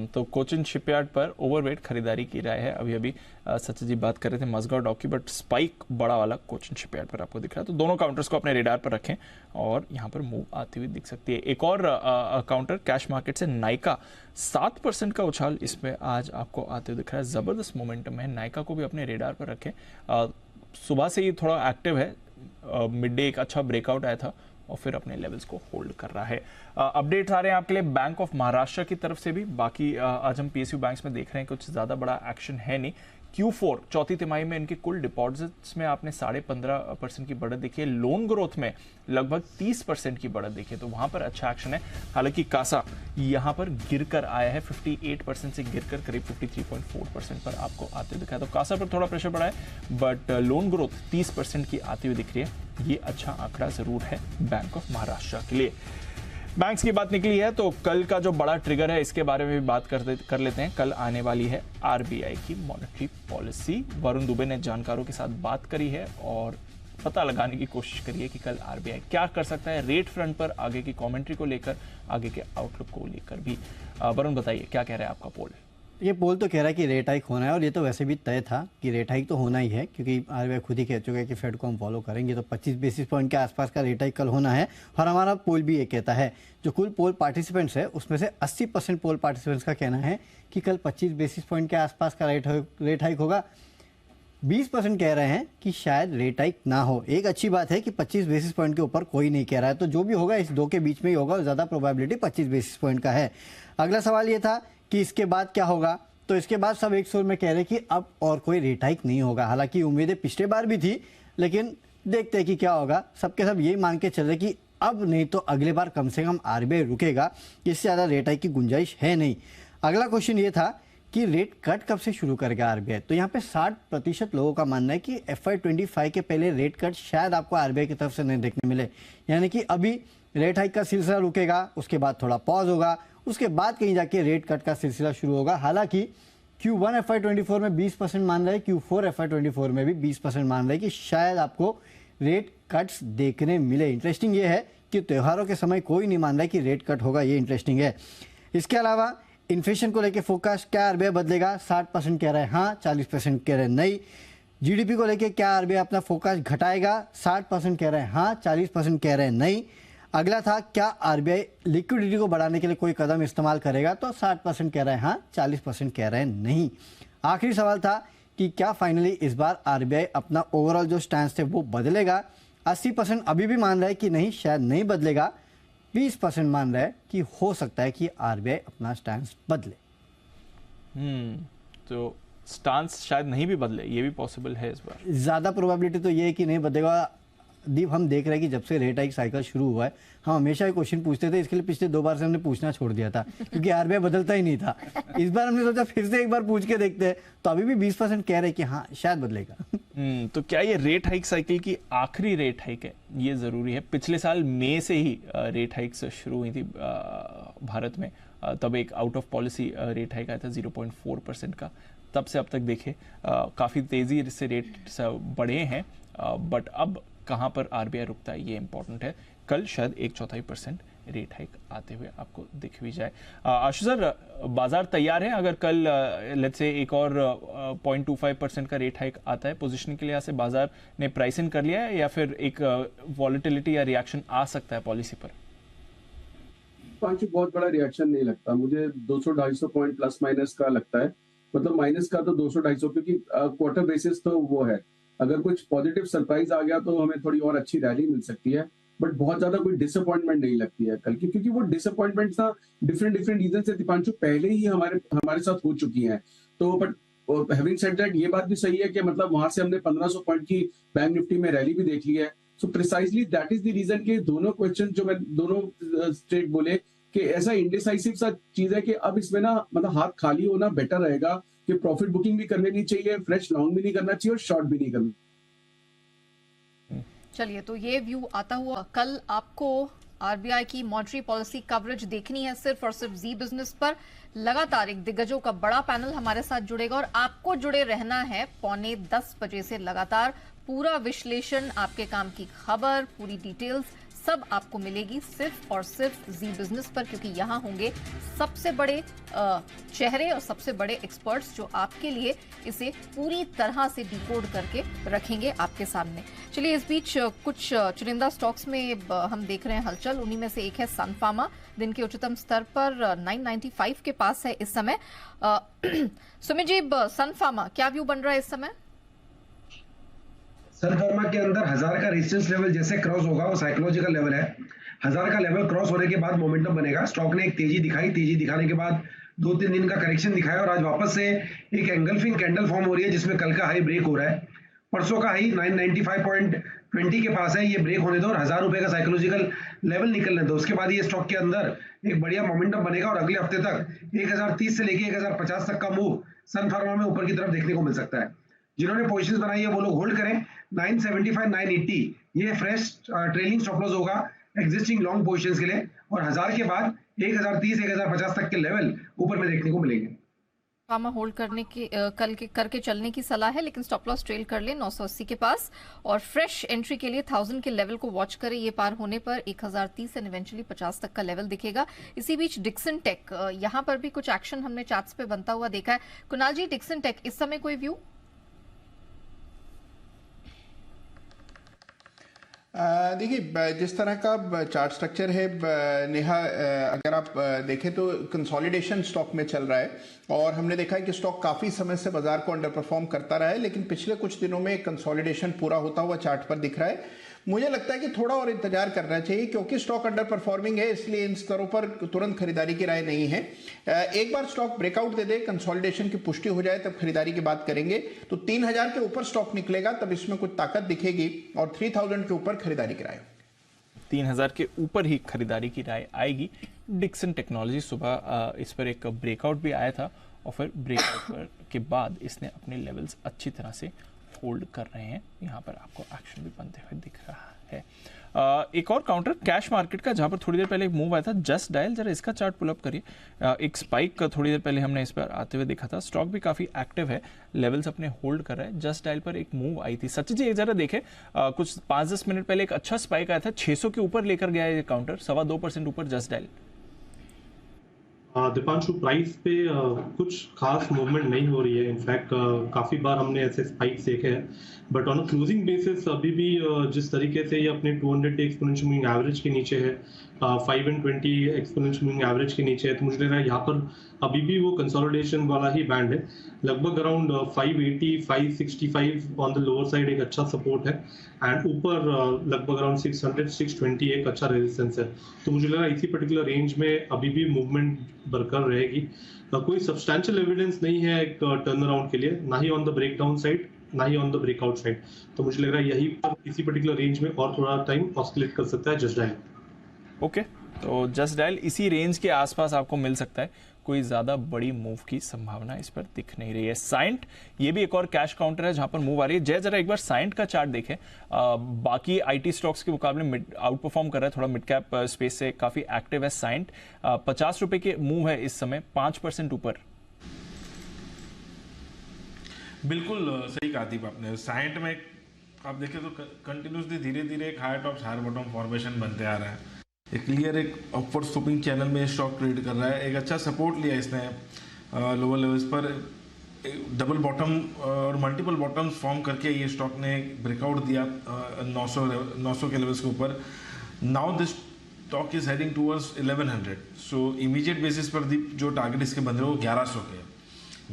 तो कोचिन शिपयार्ड पर ओवरवेट खरीदारी की राय है। अभी अभी सचिन जी बात कर रहे थे मजगांव डॉक की, बट स्पाइक बड़ा वाला कोचिन शिपयार्ड पर आपको दिख रहा है। तो दोनों काउंटर्स को अपने रेडार पर रखें और यहाँ पर मूव आती हुई दिख सकती है। एक और काउंटर कैश मार्केट से नाइका 7% का उछाल इसमें आज आपको आते हुए दिख रहा है। जबरदस्त मोमेंटम है, नाइका को भी अपने रेडार पर रखें। सुबह से ये थोड़ा एक्टिव है, मिड डे एक अच्छा ब्रेकआउट आया था और फिर अपने लेवल्स को होल्ड कर रहा है। अपडेट्स आ रहे हैं आपके लिए बैंक ऑफ महाराष्ट्र की तरफ से भी। बाकी आज हम PSU बैंक्स में देख रहे हैं कुछ ज्यादा बड़ा एक्शन है नहीं। Q4 चौथी तिमाही में इनके कुल डिपॉजिट्स में आपने 15.5% की बढ़त देखी है। लोन ग्रोथ में लगभग 30% की बढ़त देखी है, तो वहां पर अच्छा एक्शन है। हालांकि कासा यहां पर गिरकर आया है, 58% से गिरकर करीब 53.4% पर आपको आते हुए दिखा है। तो कासा पर थोड़ा प्रेशर पड़ा है, बट लोन ग्रोथ 30% की आती हुई दिख रही है। ये अच्छा आंकड़ा जरूर है बैंक ऑफ महाराष्ट्र के लिए। बैंक्स की बात निकली है तो कल का जो बड़ा ट्रिगर है इसके बारे में भी बात कर लेते हैं। कल आने वाली है RBI की मॉनेटरी पॉलिसी। वरुण दुबे ने जानकारों के साथ बात करी है और पता लगाने की कोशिश करी है कि कल RBI क्या कर सकता है रेट फ्रंट पर, आगे की कमेंट्री को लेकर, आगे के आउटलुक को लेकर भी। वरुण बताइए क्या कह रहा है आपका पोल? ये पोल तो कह रहा है कि रेट हाइक होना है और ये तो वैसे भी तय था कि रेट हाइक तो होना ही है, क्योंकि RBI खुद ही कह चुका है कि फेड को हम फॉलो करेंगे। तो 25 बेसिस पॉइंट के आसपास का रेट हाइक कल होना है और हमारा पोल भी ये कहता है। जो कुल पोल पार्टिसिपेंट्स है उसमें से 80% पोल पार्टिसिपेंट्स का कहना है कि कल 25 बेसिस पॉइंट के आसपास का रेट हाइक होगा। 20% कह रहे हैं कि शायद रेट हाइक ना हो। एक अच्छी बात है कि 25 बेसिस पॉइंट के ऊपर कोई नहीं कह रहा है, तो जो भी होगा इस दो के बीच में ही होगा और ज़्यादा प्रोबेबिलिटी 25 बेसिस पॉइंट का है। अगला सवाल ये था कि इसके बाद क्या होगा, तो इसके बाद सब एक सुर में कह रहे कि अब और कोई रेट हाइक नहीं होगा। हालांकि उम्मीदें पिछले बार भी थी, लेकिन देखते हैं कि क्या होगा। सबके सब यही मान के चल रहे कि अब नहीं तो अगले बार कम से कम RBI रुकेगा, इससे ज़्यादा रेट हाइक की गुंजाइश है नहीं। अगला क्वेश्चन ये था कि रेट कट कब से शुरू करेगा RBI। तो यहाँ पे 60% लोगों का मानना है कि FY25 के पहले रेट कट शायद आपको RBI की तरफ से नहीं देखने मिले। यानी कि अभी रेट हाइक का सिलसिला रुकेगा, उसके बाद थोड़ा पॉज होगा, उसके बाद कहीं जाके रेट कट का सिलसिला शुरू होगा। हालांकि Q1 FY24 में 20% मान रहे हैं, Q4 FY24 में भी 20% मान रहे हैं कि शायद आपको रेट कट्स देखने मिले। इंटरेस्टिंग ये है कि त्योहारों के समय कोई नहीं मान रहा है कि रेट कट होगा, ये इंटरेस्टिंग है। इसके अलावा इन्फ्लेशन को लेकर फोकस, क्या आरबीआई बदलेगा? 60% कह रहे हैं हाँ, 40% कह रहे हैं नहीं। जीडीपी को लेकर क्या आरबीआई अपना फोकस घटाएगा? 60% कह रहे हैं हाँ, 40% कह रहे हैं नहीं। अगला था क्या आरबीआई लिक्विडिटी को बढ़ाने के लिए कोई कदम इस्तेमाल करेगा? तो 60% कह रहे हैं हाँ, 40% कह रहे हैं नहीं। आखिरी सवाल था कि क्या फाइनली इस बार आरबीआई अपना ओवरऑल जो स्टैंड है वो बदलेगा? 80% अभी भी मान रहा है कि नहीं, शायद नहीं बदलेगा। 20% मान रहा है कि हो सकता है कि आरबीआई अपना स्टैंड बदले। तो स्टांस शायद नहीं भी बदले, ये भी पॉसिबल है इस बार। ज्यादा प्रोबेबिलिटी तो ये है कि नहीं बदलेगा। दीप, हम देख रहे हैं कि जब से रेट हाइक साइकिल शुरू हुआ है, हम हमेशा ये क्वेश्चन पूछते थे, इसके लिए पिछले 2 बार से हमने पूछना छोड़ दिया था क्योंकि आरबीआई बदलता ही नहीं था। इस बार हमने सोचा फिर से एक बार पूछ के देखते हैं, तो अभी भी 20% कह रहे हैं कि हाँ शायद बदलेगा। तो क्या ये रेट हाइक साइकिल की आखिरी रेट हाइक है? ये जरूरी है। पिछले साल मई से ही रेट हाइक्स शुरू हुई थी भारत में, तब एक out of policy rate hike आया था 0.4% का। तब से अब तक देखे काफ़ी तेज़ी से रेट बढ़े हैं, बट अब कहाँ पर आरबीआई रुकता है ये इंपॉर्टेंट है। कल शायद 1/4% रेट हाइक आते हुए आपको दिख भी जाए। आशु सर, बाजार तैयार है अगर कल लेट्स से एक और 0.25% का रेट हाइक आता है? पोजीशन के लिहाज से बाजार ने प्राइस इन कर लिया है या फिर एक वॉलेटिलिटी या रिएक्शन आ सकता है पॉलिसी पर? बहुत बड़ा रिएक्शन नहीं लगता मुझे। 200-250 पॉइंट प्लस माइनस का लगता है, मतलब माइनस का तो 200-250, क्योंकि क्वार्टर बेसिस तो वो है। अगर कुछ पॉजिटिव सरप्राइज आ गया तो हमें थोड़ी और अच्छी रैली मिल सकती है, बट बहुत ज्यादा कोई डिसअपॉइंटमेंट नहीं लगती है कल की, क्योंकि वो डिसअपॉइंटमेंट ना डिफरेंट रीजन से दीपांशु पहले ही हमारे साथ हो चुकी है। तो बट हैविंग सेड दैट, ये बात भी सही है कि मतलब वहां से हमने 1500 पॉइंट की बैंक निफ्टी में रैली भी देख ली है। So precisely that is the reason कि दोनों क्वेश्चन जो मैं दोनों स्ट्रेट बोले कि ऐसा इंडिसाइसिव सा चीज है कि अब इसमें ना मतलब हाथ खाली होना बेटर रहेगा कि प्रॉफिट बुकिंग भी कर लेनी चाहिए, फ्रेश लॉन्ग भी नहीं करना चाहिए और शॉर्ट भी नहीं करना। चलिए, तो ये व्यू आता हुआ कल आपको आरबीआई की मॉनेटरी पॉलिसी कवरेज देखनी है सिर्फ और सिर्फ जी बिजनेस पर। लगातार एक दिग्गजों का बड़ा पैनल हमारे साथ जुड़ेगा और आपको जुड़े रहना है 9:45 बजे से। लगातार पूरा विश्लेषण, आपके काम की खबर, पूरी डिटेल्स सब आपको मिलेगी सिर्फ और सिर्फ जी बिजनेस पर, क्योंकि यहाँ होंगे सबसे बड़े चेहरे और सबसे बड़े एक्सपर्ट्स जो आपके लिए इसे पूरी तरह से डिकोड करके रखेंगे आपके सामने। चलिए, इस बीच कुछ चुनिंदा स्टॉक्स में हम देख रहे हैं हलचल। उन्हीं में से एक है सन फार्मा, दिन के उच्चतम स्तर पर 995 के पास है इस समय। सुमित जी, सन फार्मा क्या व्यू बन रहा है इस समय? सन फार्मा के अंदर 1000 का रेजिस्टेंस लेवल जैसे क्रॉस होगा, वो साइकोलॉजिकल लेवल है। 1000 का लेवल क्रॉस होने के बाद मोमेंटम बनेगा। स्टॉक ने एक तेजी दिखाई, तेजी दिखाने के बाद 2-3 दिन का करेक्शन दिखाया और आज वापस से एक एंगल्फिंग कैंडल फॉर्म हो रही है जिसमें कल का हाई ब्रेक हो रहा है। परसों का हाई 995.20 के पास है, ये ब्रेक होने दो और 1000 रुपए का साइकोलॉजिकल लेवल निकलने दो। उसके बाद ये स्टॉक के अंदर एक बढ़िया मोमेंटम बनेगा और अगले हफ्ते तक 1030 से लेके 1050 तक का मूव सन फार्मा में ऊपर की तरफ देखने को मिल सकता है। जिन्होंने पोजीशंस बनाई है वो लोग होल्ड करें। 975, 980 ये फ्रेश ट्रेलिंग स्टॉप लॉस होगा एग्जिस्टिंग लॉन्ग पोजीशंस के लिए, और 1000 के बाद 1030, 1050 तक के लेवल ऊपर में देखने को मिलेंगे। फार्मा होल्ड करने की करके चलने की सलाह है, लेकिन स्टॉप लॉस ट्रेल कर ले 980 के पास, और फ्रेश एंट्री के लिए 1000 के लेवल को वॉच करें। ये पार होने पर 1030 एंड इवेंचुअली 50 तक का लेवल दिखेगा। इसी बीच डिक्सन टेक, यहाँ पर भी कुछ एक्शन हमने चार्ट्स पे बनता हुआ देखा है। कुणाल जी, डिक्सन टेक इस समय कोई व्यू? देखिए, जिस तरह का चार्ट स्ट्रक्चर है नेहा, अगर आप देखें तो कंसोलिडेशन स्टॉक में चल रहा है और हमने देखा है कि स्टॉक काफ़ी समय से बाजार को अंडर परफॉर्म करता रहा है, लेकिन पिछले कुछ दिनों में कंसोलिडेशन पूरा होता हुआ चार्ट पर दिख रहा है। मुझे लगता है कि थोड़ा और इंतजार करना चाहिए क्योंकि स्टॉक अंडर परफॉर्मिंग है, इसलिए इन स्तरों पर तुरंत खरीदारी की राय नहीं है। एक बार स्टॉक ब्रेकआउट दे दे, कंसोलिडेशन की पुष्टि हो जाए, तब खरीदारी की बात करेंगे। तो 3000 के ऊपर स्टॉक निकलेगा तब इसमें कुछ ताकत दिखेगी और 3000 के ऊपर खरीदारी की राय, 3000 के ऊपर ही खरीदारी की राय आएगी। डिक्सन टेक्नोलॉजी सुबह इस पर एक ब्रेकआउट भी आया था और फिर ब्रेकआउट के बाद इसने अपने लेवल्स अच्छी तरह से होल्ड कर रहे हैं। यहाँ पर आपको एक्शन भी बनते हुए दिख रहा है। एक और काउंटर कैश मार्केट का, जहां पर थोड़ी देर पहले एक मूव आया था, जस्ट डायल, जरा इसका चार्ट पुल अप करिए। एक स्पाइक का थोड़ी देर पहले हमने इस पर आते हुए देखा था। स्टॉक भी काफी एक्टिव है, लेवल्स अपने होल्ड कर रहा है। जस्ट डायल पर एक मूव आई थी। सचिन जी एक जरा देखें, कुछ 5-10 मिनट पहले एक अच्छा स्पाइक आया था, 600 के ऊपर लेकर गया है ये काउंटर, 2.25% ऊपर जस्ट डायल। दीपांशु, प्राइस पे कुछ खास मूवमेंट नहीं हो रही है। इनफैक्ट काफी बार हमने ऐसे स्पाइक्स देखे हैं, but on a closing basis अभी भी जिस तरीके से ये अपने 200 डे एक्सपोनेंशियल मूविंग एवरेज के नीचे है, 5 and 20 एक्सपोनेंशियल मूविंग एवरेज के नीचे है, तो मुझे लग रहा है यहाँ पर अभी भी वो कंसोलिडेशन वाला ही बैंड है। लगभग around 580 565 on the lower side एक अच्छा सपोर्ट है, एंड ऊपर लगभग अराउंड 600 620 एक अच्छा रेजिस्टेंस है। तो मुझे लग रहा है इसी पर्टिकुलर रेंज में अभी भी मूवमेंट बरकरार रहेगी। कोई सब्सटैंशियल एविडेंस नहीं है एक टर्न अराउंड के लिए, ना ही ऑन द ब्रेकडाउन साइड, ना ही ऑन द ब्रेकआउट साइड। तो मुझे लग रहा है यही पर इसी पर्टिकुलर रेंज में और थोड़ा टाइम ऑस्किलेट कर सकता है जस्ट डायल। ओके, तो जस्ट डायल इसी रेंज के आसपास आपको मिल सकता है। कोई ज्यादा बड़ी मूव की संभावना इस पर दिख नहीं रही है। साइंट, ये भी एक और कैश काउंटर है जहां पर मूव आ रही है। जय जरा एक बार साइंट का चार्ट देखें। बाकी आईटी स्टॉक्स के मुकाबले आउट परफॉर्म कर रहा है, थोड़ा मिड कैप स्पेस से काफी एक्टिव है साइंट। 50 रुपए के मूव है इस समय, 5% ऊपर। बिल्कुल सही कहा दीप आपने। साइंट में आप देखें तो कंटिन्यूसली धीरे धीरे एक higher top higher bottom formation बनते आ रहा है। एक क्लियर एक अपवर्ड स्लोपिंग चैनल में स्टॉक ट्रेड कर रहा है। एक अच्छा सपोर्ट लिया इसने लोअर लेवल्स पर, डबल बॉटम और मल्टीपल बॉटम्स फॉर्म करके ये स्टॉक ने ब्रेकआउट दिया 900 के लेवल्स के ऊपर। Now this stock is heading towards 1100। So immediate basis पर जो टारगेट इसके बन रहे हैं वो 1100 के,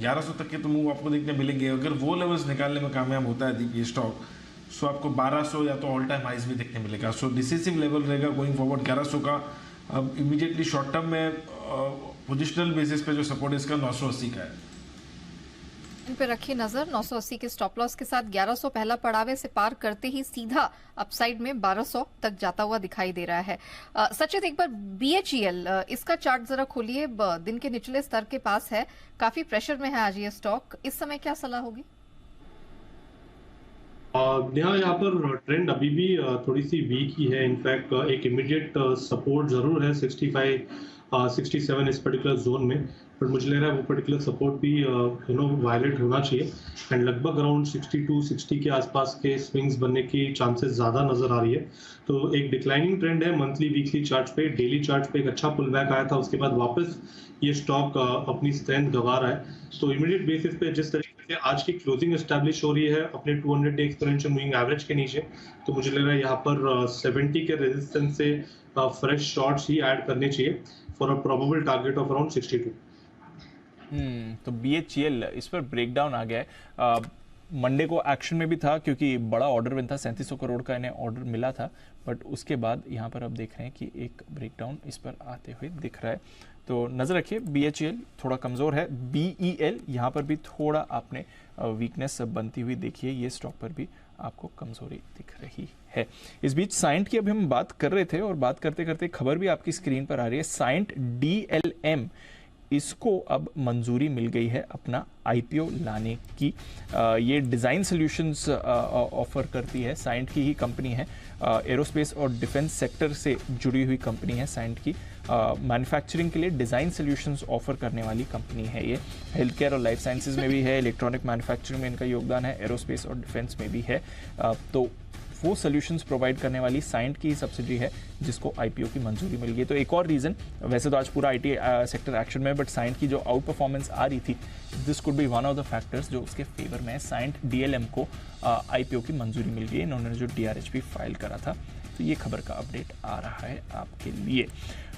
1100 तक के तो मूव आपको देखने मिलेंगे। अगर वो लेवल्स निकालने में कामयाब होता है ये स्टॉक, सो आपको 1200 या तो ऑल टाइम हाइज भी देखने मिलेगा। सो डिसिसिव लेवल रहेगा गोइंग फॉरवर्ड 1100 का। अब इमीडिएटली शॉर्ट टर्म में पोजिशनल बेसिस पे जो सपोर्ट है इसका 980 का है। इन पे रखिए नजर। 980 के स्टॉप लॉस के साथ 1100 पहला पड़ावे से पार करते ही सीधा अपसाइड में 1200 तक जाता हुआ दिखाई दे रहा है। सचित एक बार BHEL इसका चार्ट जरा खोलिए, दिन के निचले स्तर के पास है, काफी प्रेशर में है आज ये स्टॉक, इस समय क्या सलाह होगी? यहाँ पर ट्रेंड अभी भी थोड़ी सी वीक ही है। इनफैक्ट एक इमीडिएट सपोर्ट जरूर है 65 67 इस पर्टिकुलर जोन में, पर मुझे लग रहा है वो पर्टिकुलर सपोर्ट भी वायलेट होना चाहिए। एंड लगभग अराउंड 62 60 के आसपास के स्विंग्स बनने की चांसेस ज़्यादा नजर आ रही है। तो एक डिक्लाइनिंग ट्रेंड है मंथली वीकली चार्ट पे। डेली चार्ट पे एक अच्छा पुल बैक आया था, उसके बाद वापस ये स्टॉक अपनी स्ट्रेंथ गंवा रहा है। तो इमीडिएट बेसिस पे जिस तरीके से आज की क्लोजिंग एस्टैब्लिश हो रही है अपने 200 डे एक्सपोनेंशियल मूविंग एवरेज के नीचे, तो मुझे लग रहा है यहाँ पर 70 के रेजिस्टेंस से फ्रेश शॉट्स ही ऐड करने चाहिए for a probable target of around 62। तो BHEL इस पर ब्रेकडाउन आ गया है। मंडे को एक्शन में भी था क्योंकि बड़ा ऑर्डर विन था, 3700 करोड़ का इन्हें ऑर्डर मिला था, बट उसके बाद यहाँ पर अब देख रहे हैं कि एक ब्रेकडाउन इस पर आते हुए दिख रहा है। तो नजर रखिए, BHEL थोड़ा कमजोर है। BEL यहाँ पर भी थोड़ा आपने वीकनेस बनती हुई देखिए, ये स्टॉक पर भी आपको कमजोरी दिख रही है। इस बीच साइंट की अभी हम बात कर रहे थे और बात करते करते खबर भी आपकी स्क्रीन पर आ रही है। साइंट DLM, इसको अब मंजूरी मिल गई है अपना IPO लाने की। ये डिज़ाइन सॉल्यूशंस ऑफर करती है, साइंट की ही कंपनी है। एरोस्पेस और डिफेंस सेक्टर से जुड़ी हुई कंपनी है साइंट की। मैन्युफैक्चरिंग के लिए डिज़ाइन सॉल्यूशंस ऑफर करने वाली कंपनी है ये। हेल्थ केयर और लाइफ साइंसेज में भी है, इलेक्ट्रॉनिक मैन्युफैक्चरिंग में इनका योगदान है, एरोस्पेस और डिफेंस में भी है। तो वो सॉल्यूशंस प्रोवाइड करने वाली साइंट की सब्सिडी है जिसको IPO की मंजूरी मिल गई। तो एक और रीजन, वैसे तो आज पूरा IT सेक्टर एक्शन में, बट साइंट की जो आउट परफॉर्मेंस आ रही थी, this could be one of the factors जो उसके फेवर में है। साइंट DLM को IPO की मंजूरी मिल गई, इन्होंने जो DRHP फाइल करा था। तो ये खबर का अपडेट आ रहा है आपके लिए।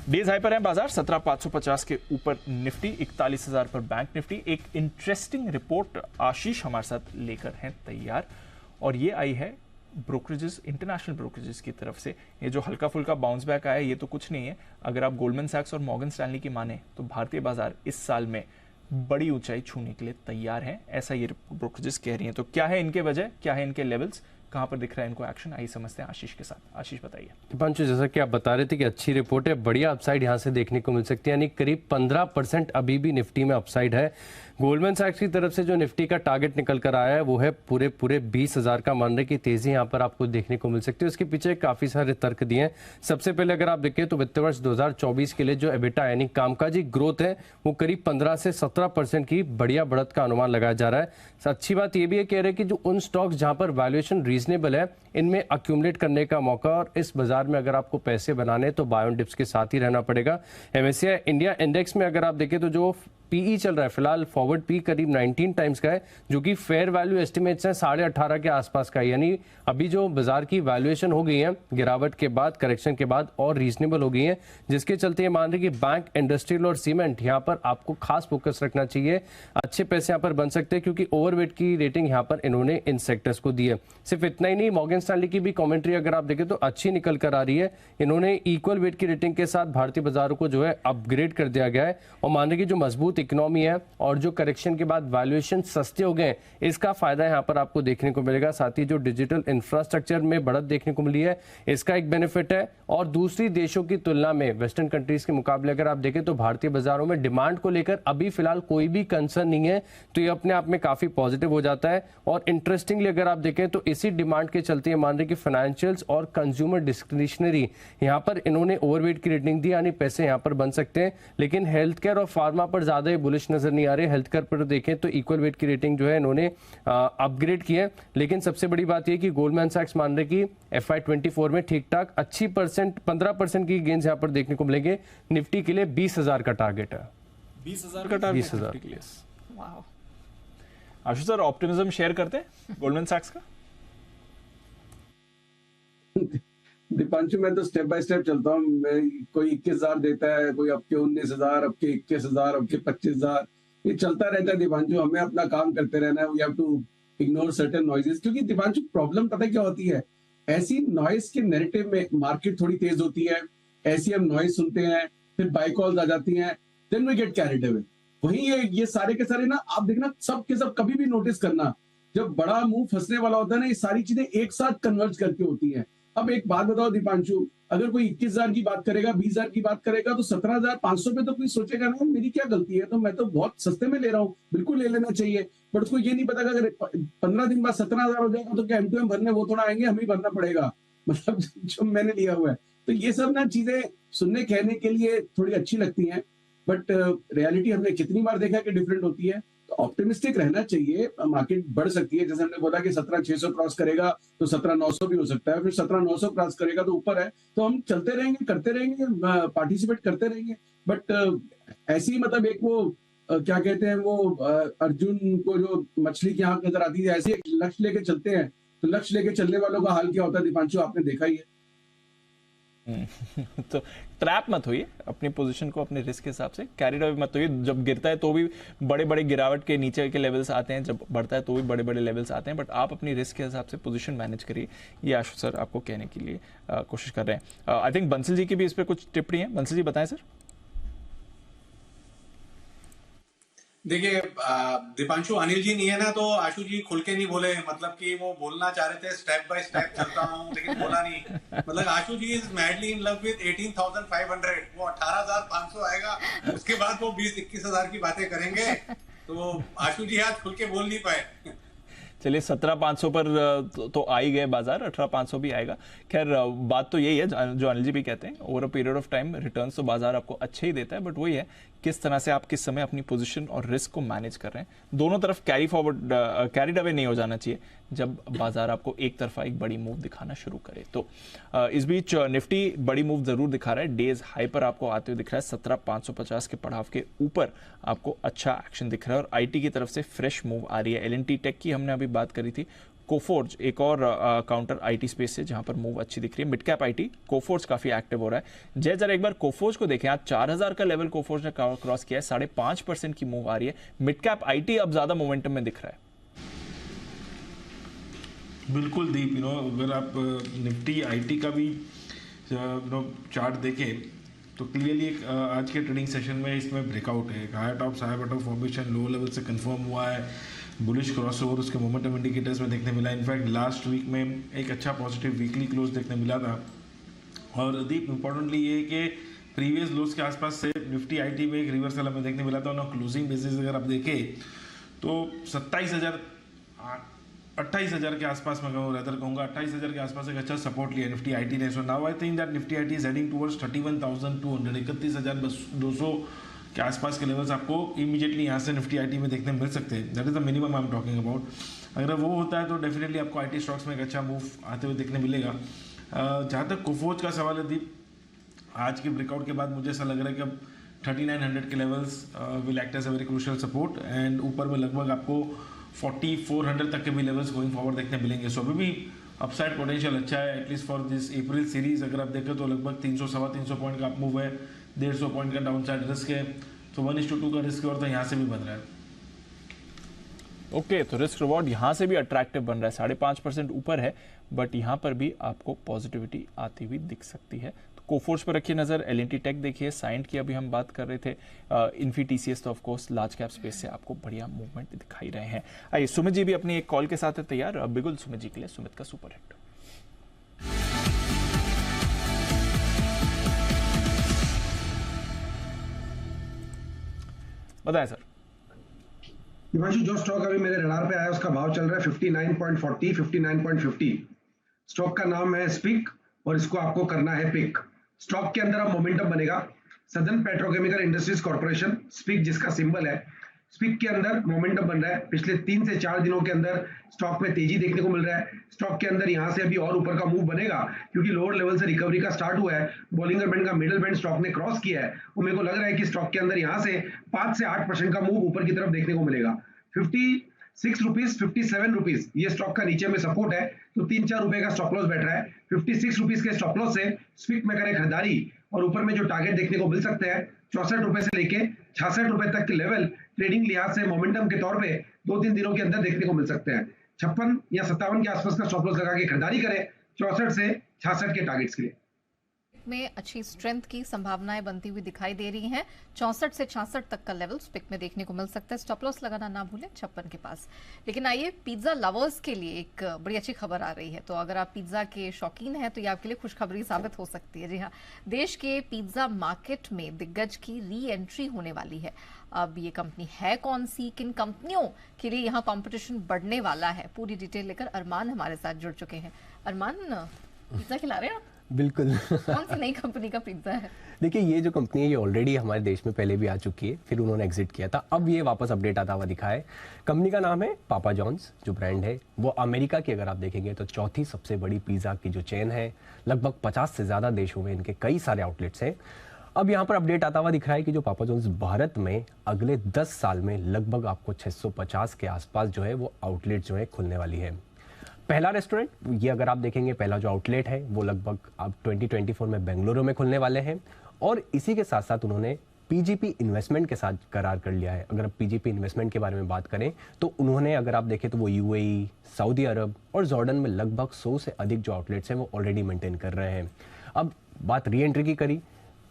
डेज हाई पर है बाजार, 17,550 के ऊपर निफ्टी, 41,000 पर बैंक निफ्टी। एक इंटरेस्टिंग रिपोर्ट आशीष हमारे साथ लेकर हैं तैयार, और ये आई है ब्रोकरेजेस, इंटरनेशनल ब्रोकरेजेस की तरफ से। ये जो हल्का फुल्का बाउंस बैक आया ये तो कुछ नहीं है। अगर आप गोल्डमैन सैक्स और मॉर्गन स्टैनली की माने तो भारतीय बाजार इस साल में बड़ी ऊंचाई छूने के लिए तैयार है, ऐसा ये ब्रोकरेजेस कह रही हैं। तो क्या है इनके वजह, क्या है इनके लेवल्स, कहाँ पर दिख रहा है इनको एक्शन, आइए समझते हैं आशीष के साथ। आशीष बताइए। दीपांशु, जैसा कि आप बता रहे थे कि अच्छी रिपोर्ट है, बढ़िया अपसाइड यहाँ से देखने को मिल सकती है, यानी करीब 15% अभी भी निफ्टी में अपसाइड है। गोल्डमैन सैक्स की तरफ से जो निफ्टी का टारगेट निकल कर आया है वो है पूरे 20,000 का। मान रहे की तेजी यहाँ पर आपको देखने को मिल सकती है। उसके पीछे काफी सारे तर्क दिए हैं। सबसे पहले अगर आप देखें तो वित्त वर्ष 2024 के लिए जो एबिटा यानी कामकाजी ग्रोथ है वो करीब 15 से 17% की बढ़िया बढ़त का अनुमान लगाया जा रहा है। अच्छी बात ये भी है कह रहे कि जो उन स्टॉक्स जहां पर वैल्यूएशन रीजनेबल है इनमें अक्यूमुलेट करने का मौका, और इस बाजार में अगर आपको पैसे बनाने तो बाय ऑन डिप्स के साथ ही रहना पड़ेगा। MSCI इंडिया इंडेक्स में अगर आप देखें तो जो पीई चल रहा है फिलहाल फॉरवर्ड पी करीब 19 टाइम्स का है, जो कि फेयर वैल्यू एस्टिमेट्स है 18.5 के आसपास का है। यानी अभी जो बाजार की वैल्यूएशन हो गई है गिरावट के बाद, करेक्शन के बाद और रीजनेबल हो गई है, जिसके चलते ये मान रहे कि बैंक, इंडस्ट्रियल और सीमेंट यहाँ पर आपको खास फोकस रखना चाहिए। अच्छे पैसे यहाँ पर बन सकते हैं क्योंकि ओवरवेट की रेटिंग यहाँ पर इन्होंने इन सेक्टर्स को दी है। सिर्फ इतना ही नहीं, मॉर्गन स्टैनली की भी कॉमेंट्री अगर आप देखें तो अच्छी निकल कर आ रही है। इन्होंने इक्वल वेट की रेटिंग के साथ भारतीय बाजारों को जो है अपग्रेड कर दिया गया है, और मान रहे कि जो मजबूत इकोनॉमी है और जो करेक्शन के बाद वैल्यूएशन सस्ते हो गए, इसका फायदा यहाँ पर आपको देखने को मिलेगा। साथ ही जो डिजिटल इंफ्रास्ट्रक्चर में बढ़त देखने को मिली है इसका एक बेनिफिट है, और दूसरी देशों की तुलना में, वेस्टर्न कंट्रीज के मुकाबले अगर आप देखें तो भारतीय बाजारों में डिमांड को लेकर अभी फिलहाल कोई भी कंसर्न नहीं है, तो ये अपने आप में काफी पॉजिटिव हो जाता है। और इंटरेस्टिंगली अगर आप देखें तो इसी डिमांड के चलते मान रहे कि फाइनेंशियल्स और कंज्यूमर डिस्क्रिशनरी यहाँ पर इन्होंने ओवरवेट की रेटिंग दी, यानी पैसे यहाँ पर बन सकते हैं। लेकिन हेल्थ केयर और फार्मा पर ज्यादा ही बुलिश नजर नहीं आ रहे। हेल्थ केयर पर देखें तो इक्वल वेट की रेटिंग जो है इन्होंने अपग्रेड की है। लेकिन सबसे बड़ी बात यह कि गोल्डमैन सैक्स मान रहे कि FY24 में ठीक ठाक अच्छी 15% की गेन्स यहाँ पर देखने को मिलेंगे। निफ्टी के लिए 20,000 का टारगेट है। 20,000 का टारगेट 20,000 के लिए। आशु सर, ऑप्टिमिज्म शेयर करते हैं गोल्डमैन सैक्स का? दीपांशु, मैं तो स्टेप बाय स्टेप चलता हूँ। कोई 21,000 देता है, कोई अब के 19,000, अब के 21,000, अब के 25,000, ये चलता रहता है दीपांशु। हमें अपना काम करते रहना है। We have to ignore certain noises, क्योंकि दीपांशु प्रॉब्लम पता है क्या होती है, ऐसी नॉइज के नैरेटिव में मार्केट थोड़ी तेज होती है, ऐसी हम नॉइज सुनते हैं, फिर बाय कॉल्स आ जाती हैं, then we get carried away. वही ये सारे के सारे ना, आप देखना सब के सब कभी भी नोटिस करना, जब बड़ा मुंह फंसने वाला होता है ना, ये सारी चीजें एक साथ कन्वर्ज करके होती हैं। अब एक बात बताओ दीपांशु, अगर कोई 21,000 की बात करेगा, 20,000 की बात करेगा, तो 17,500 पे तो कोई सोचेगा ना मेरी क्या गलती है, तो मैं तो बहुत सस्ते में ले रहा हूँ, बिल्कुल ले लेना चाहिए। बट उसको ये नहीं पता कि अगर 15 दिन बाद 17,000 हो जाएगा तो क्या M2M भरने वो थोड़ा आएंगे, हमें भरना पड़ेगा, मतलब जो मैंने लिया हुआ है। तो ये सब ना चीजें सुनने कहने के लिए थोड़ी अच्छी लगती हैं, बट रियलिटी हमने कितनी बार देखा कि डिफरेंट होती है। तो ऑप्टिमिस्टिक रहना चाहिए, मार्केट बढ़ सकती है। जैसे हमने बोला कि 17,600 क्रॉस करेगा तो 17,900 भी हो सकता है, फिर 17,900 क्रॉस करेगा तो ऊपर है, तो हम चलते रहेंगे, करते रहेंगे, पार्टिसिपेट करते रहेंगे। बट ऐसी ही मतलब एक वो क्या कहते हैं वो अर्जुन को जो मछली की आंख नजर आती है, ऐसे एक लक्ष्य लेके चलते हैं, तो लक्ष्य लेके चलने वालों का हाल क्या होता है दीपांशु, आपने देखा ही है। तो ट्रैप मत होइए, अपनी पोजीशन को अपने रिस्क के हिसाब से कैरिड अवे मत होइए। जब गिरता है तो भी बड़े बड़े गिरावट के नीचे के लेवल्स आते हैं, जब बढ़ता है तो भी बड़े बड़े लेवल्स आते हैं, बट आप अपनी रिस्क के हिसाब से पोजीशन मैनेज करिए। ये आशु सर आपको कहने के लिए कोशिश कर रहे हैं। आई थिंक बंसल जी की भी इस पर कुछ टिप्पणी है। बंसल जी बताएं सर। देखिए दीपांशु, अनिल जी नहीं है ना, तो आशु जी खुल के नहीं बोले, मतलब कि वो बोलना चाह रहे थे स्टेप बाय स्टेप चलता हूँ, लेकिन बोला नहीं। मतलब Ashu ji is madly in love with 18,500, वो 18,500 आएगा, उसके बाद वो 20-21,000 की बातें करेंगे। तो आशु जी आज खुल के बोल नहीं पाए। चलिए 17,500 पर तो आ ही गए बाजार, 18,500 भी आएगा। खैर बात तो यही है जो अनिल जी भी कहते हैं, over a period of time returns तो बाजार आपको अच्छे ही देता है, बट वही है किस तरह से आप किस समय अपनी पोजीशन और रिस्क को मैनेज कर रहे हैं। दोनों तरफ कैरीड अवे नहीं हो जाना चाहिए जब बाजार आपको एक तरफा एक बड़ी मूव दिखाना शुरू करे। तो इस बीच निफ्टी बड़ी मूव जरूर दिखा रहा है, डेज हाई पर आपको आते हुए दिख रहा है। 17,550 के पड़ाव के ऊपर आपको अच्छा एक्शन दिख रहा है, और आईटी की तरफ से फ्रेश मूव आ रही है। एल&टी टेक की हमने अभी बात करी थी, कोफोर्ज एक और काउंटर आईटी स्पेस से जहां पर मूव अच्छी दिख रही है। मिड कैप आईटी कोफोर्ज काफी एक्टिव हो रहा है। जय जरा एक बार कोफोर्ज को देखें, आज 4,000 का लेवल कोफोर्ज ने क्रॉस किया है, 5.5% की मूव आ रही है। मिड कैप आईटी अब ज्यादा मोमेंटम में दिख रहा है। बिल्कुल दीप, अगर आप निफ्टी आईटी का भी चार्ट देखें तो क्लियरली आज के ट्रेडिंग सेशन में इसमें ब्रेकआउट है। Higher top higher bottom formation low level से कंफर्म हुआ है। बुलिश क्रॉसओवर उसके मोमेंटम इंडिकेटर्स में देखने मिला। इनफैक्ट लास्ट वीक में एक अच्छा पॉजिटिव वीकली क्लोज देखने मिला था। और दीप इंपॉर्टेंटली ये कि प्रीवियस लोज के आसपास से निफ्टी आईटी में एक रिवर्सल हमें देखने मिला था। और क्लोजिंग बेसिस अगर आप देखें तो 28,000 के आसपास मैं कहूँगा 28,000 के आसपास एक अच्छा सपोर्ट लिया निफ्टी आईटी ने। So now I think that Nifty IT is heading towards 31,200 31,200 के आसपास के लेवल्स आपको इमीडिएटली यहाँ से निफ्टी आईटी में देखने मिल सकते हैं। That is the minimum I am talking about. अगर वो होता है तो डेफिनेटली आपको आईटी स्टॉक्स में एक अच्छा मूव आते हुए देखने मिलेगा। जहाँ तक कोफोर्ज का सवाल है दीप, आज के ब्रेकआउट के बाद मुझे ऐसा लग रहा है कि अब 3900 के levels will act as a very crucial support and ऊपर में लगभग आपको 4400 तक के भी लेवल्स गोइंग फॉरवर्ड देखने मिलेंगे। सो अभी भी अपसाइड पोटेंशियल अच्छा है at least for this April series. अगर आप देखें तो लगभग 300-325 पॉइंट का अप मूव है, 150 पॉइंट का डाउन साइड रिस्क है। तो 1:2 का रिस्क और तो यहाँ से भी बन रहा है। ओके, तो रिस्क रिवॉर्ड यहाँ से भी अट्रैक्टिव बन रहा है, 5.5% ऊपर है, बट यहाँ पर भी आपको पॉजिटिविटी आती हुई दिख सकती है। तो कोफोर्स पर रखिए नजर, एल&टी टेक देखिए, साइंट की अभी हम बात कर रहे थे, इन्फी टीसीएस तो ऑफकोर्स लार्ज कैप स्पेस से आपको बढ़िया मूवमेंट दिखाई रहे हैं। आइए सुमित जी भी अपनी एक कॉल के साथ है तैयार। बिल्कुल सुमित जी के लिए सुमित का सुपर हिट। बताएं सर। दिवांशु, जो स्टॉक अभी मेरे रडार पे आया उसका भाव चल रहा है 59.40 59.50। स्टॉक का नाम है स्पिक और इसको आपको करना है पिक। स्टॉक के अंदर अब मोमेंटम बनेगा। Southern Petrochemical Industries Corporation SPIC जिसका सिंबल है, स्पिक के अंदर मोमेंटम बन रहा है। पिछले 3 से 4 दिनों के अंदर स्टॉक में तेजी देखने को मिल रहा है। स्टॉक के अंदर यहां से अभी और ऊपर का मूव बनेगा क्योंकि लोअर लेवल से रिकवरी का स्टार्ट हुआ है। बॉलिंगर बैंड का मिडिल बैंड स्टॉक ने क्रॉस किया है और मेरे को लग रहा है कि स्टॉक के अंदर यहां से 5 से 8% का मूव ऊपर की तरफ देखने को मिलेगा। 56 रुपीज 57 रुपीज ये स्टॉक का नीचे में सपोर्ट है, तो 3-4 रुपए का स्टॉप लॉस बैठ रहा है। 56 रुपीज के स्टॉप लॉस से स्पिक में करें खरीदारी और ऊपर में जो टारगेट देखने को मिल सकते हैं 64 रुपए से लेके 66 रुपए तक के लेवल ट्रेडिंग लिहाज से मोमेंटम के तौर पे 2-3 दिनों के अंदर देखने को मिल सकते हैं। 56 या 57 के आसपास का स्टॉप लॉस लगा के खरीदारी करें 64 से 66 के टारगेट्स के लिए। में अच्छी स्ट्रेंथ की संभावनाएं बनती हुई दिखाई दे रही हैं। 64 से 66 तक का लेवल स्पिक में देखने को मिल सकता है। स्टॉप लॉस लगाना ना भूलें 56 के पास। लेकिन आइए पिज्जा लवर्स के लिए एक बड़ी अच्छी खबर आ रही है। तो अगर आप पिज्जा के शौकीन हैं तो ये आपके लिए खुशखबरी साबित हो सकती है। जी हाँ, देश के पिज्जा मार्केट में दिग्गज की री एंट्री होने वाली है। अब ये कंपनी है कौन सी, किन कंपनियों के लिए यहाँ कॉम्पिटिशन बढ़ने वाला है, पूरी डिटेल लेकर अरमान हमारे साथ जुड़ चुके हैं। अरमान, पिज्जा खिला रहे हैं आप? बिल्कुल। कौन सी नई कंपनी का पिज्जा है? देखिए, ये जो कंपनी है ये ऑलरेडी हमारे देश में पहले भी आ चुकी है, फिर उन्होंने एग्जिट किया था, अब ये वापस अपडेट आता हुआ दिखा है। कंपनी का नाम है पापा जॉन्स। जो ब्रांड है वो अमेरिका की अगर आप देखेंगे तो चौथी सबसे बड़ी पिज्जा की जो चेन है। लगभग 50 से ज़्यादा देशों में इनके कई सारे आउटलेट्स हैं। अब यहाँ पर अपडेट आता हुआ दिख रहा है कि जो पापा जॉन्स भारत में अगले 10 साल में लगभग आपको 650 के आसपास जो है वो आउटलेट जो है खुलने वाली है। पहला रेस्टोरेंट ये अगर आप देखेंगे, पहला जो आउटलेट है वो लगभग अब 2024 में बेंगलुरु में खुलने वाले हैं। और इसी के साथ साथ उन्होंने पीजीपी इन्वेस्टमेंट के साथ करार कर लिया है। अगर आप पीजीपी इन्वेस्टमेंट के बारे में बात करें तो उन्होंने अगर आप देखें तो वो यूएई, सऊदी अरब और जॉर्डन में लगभग 100 से अधिक जो आउटलेट्स हैं वो ऑलरेडी मेंटेन कर रहे हैं। अब बात री एंट्री की करी,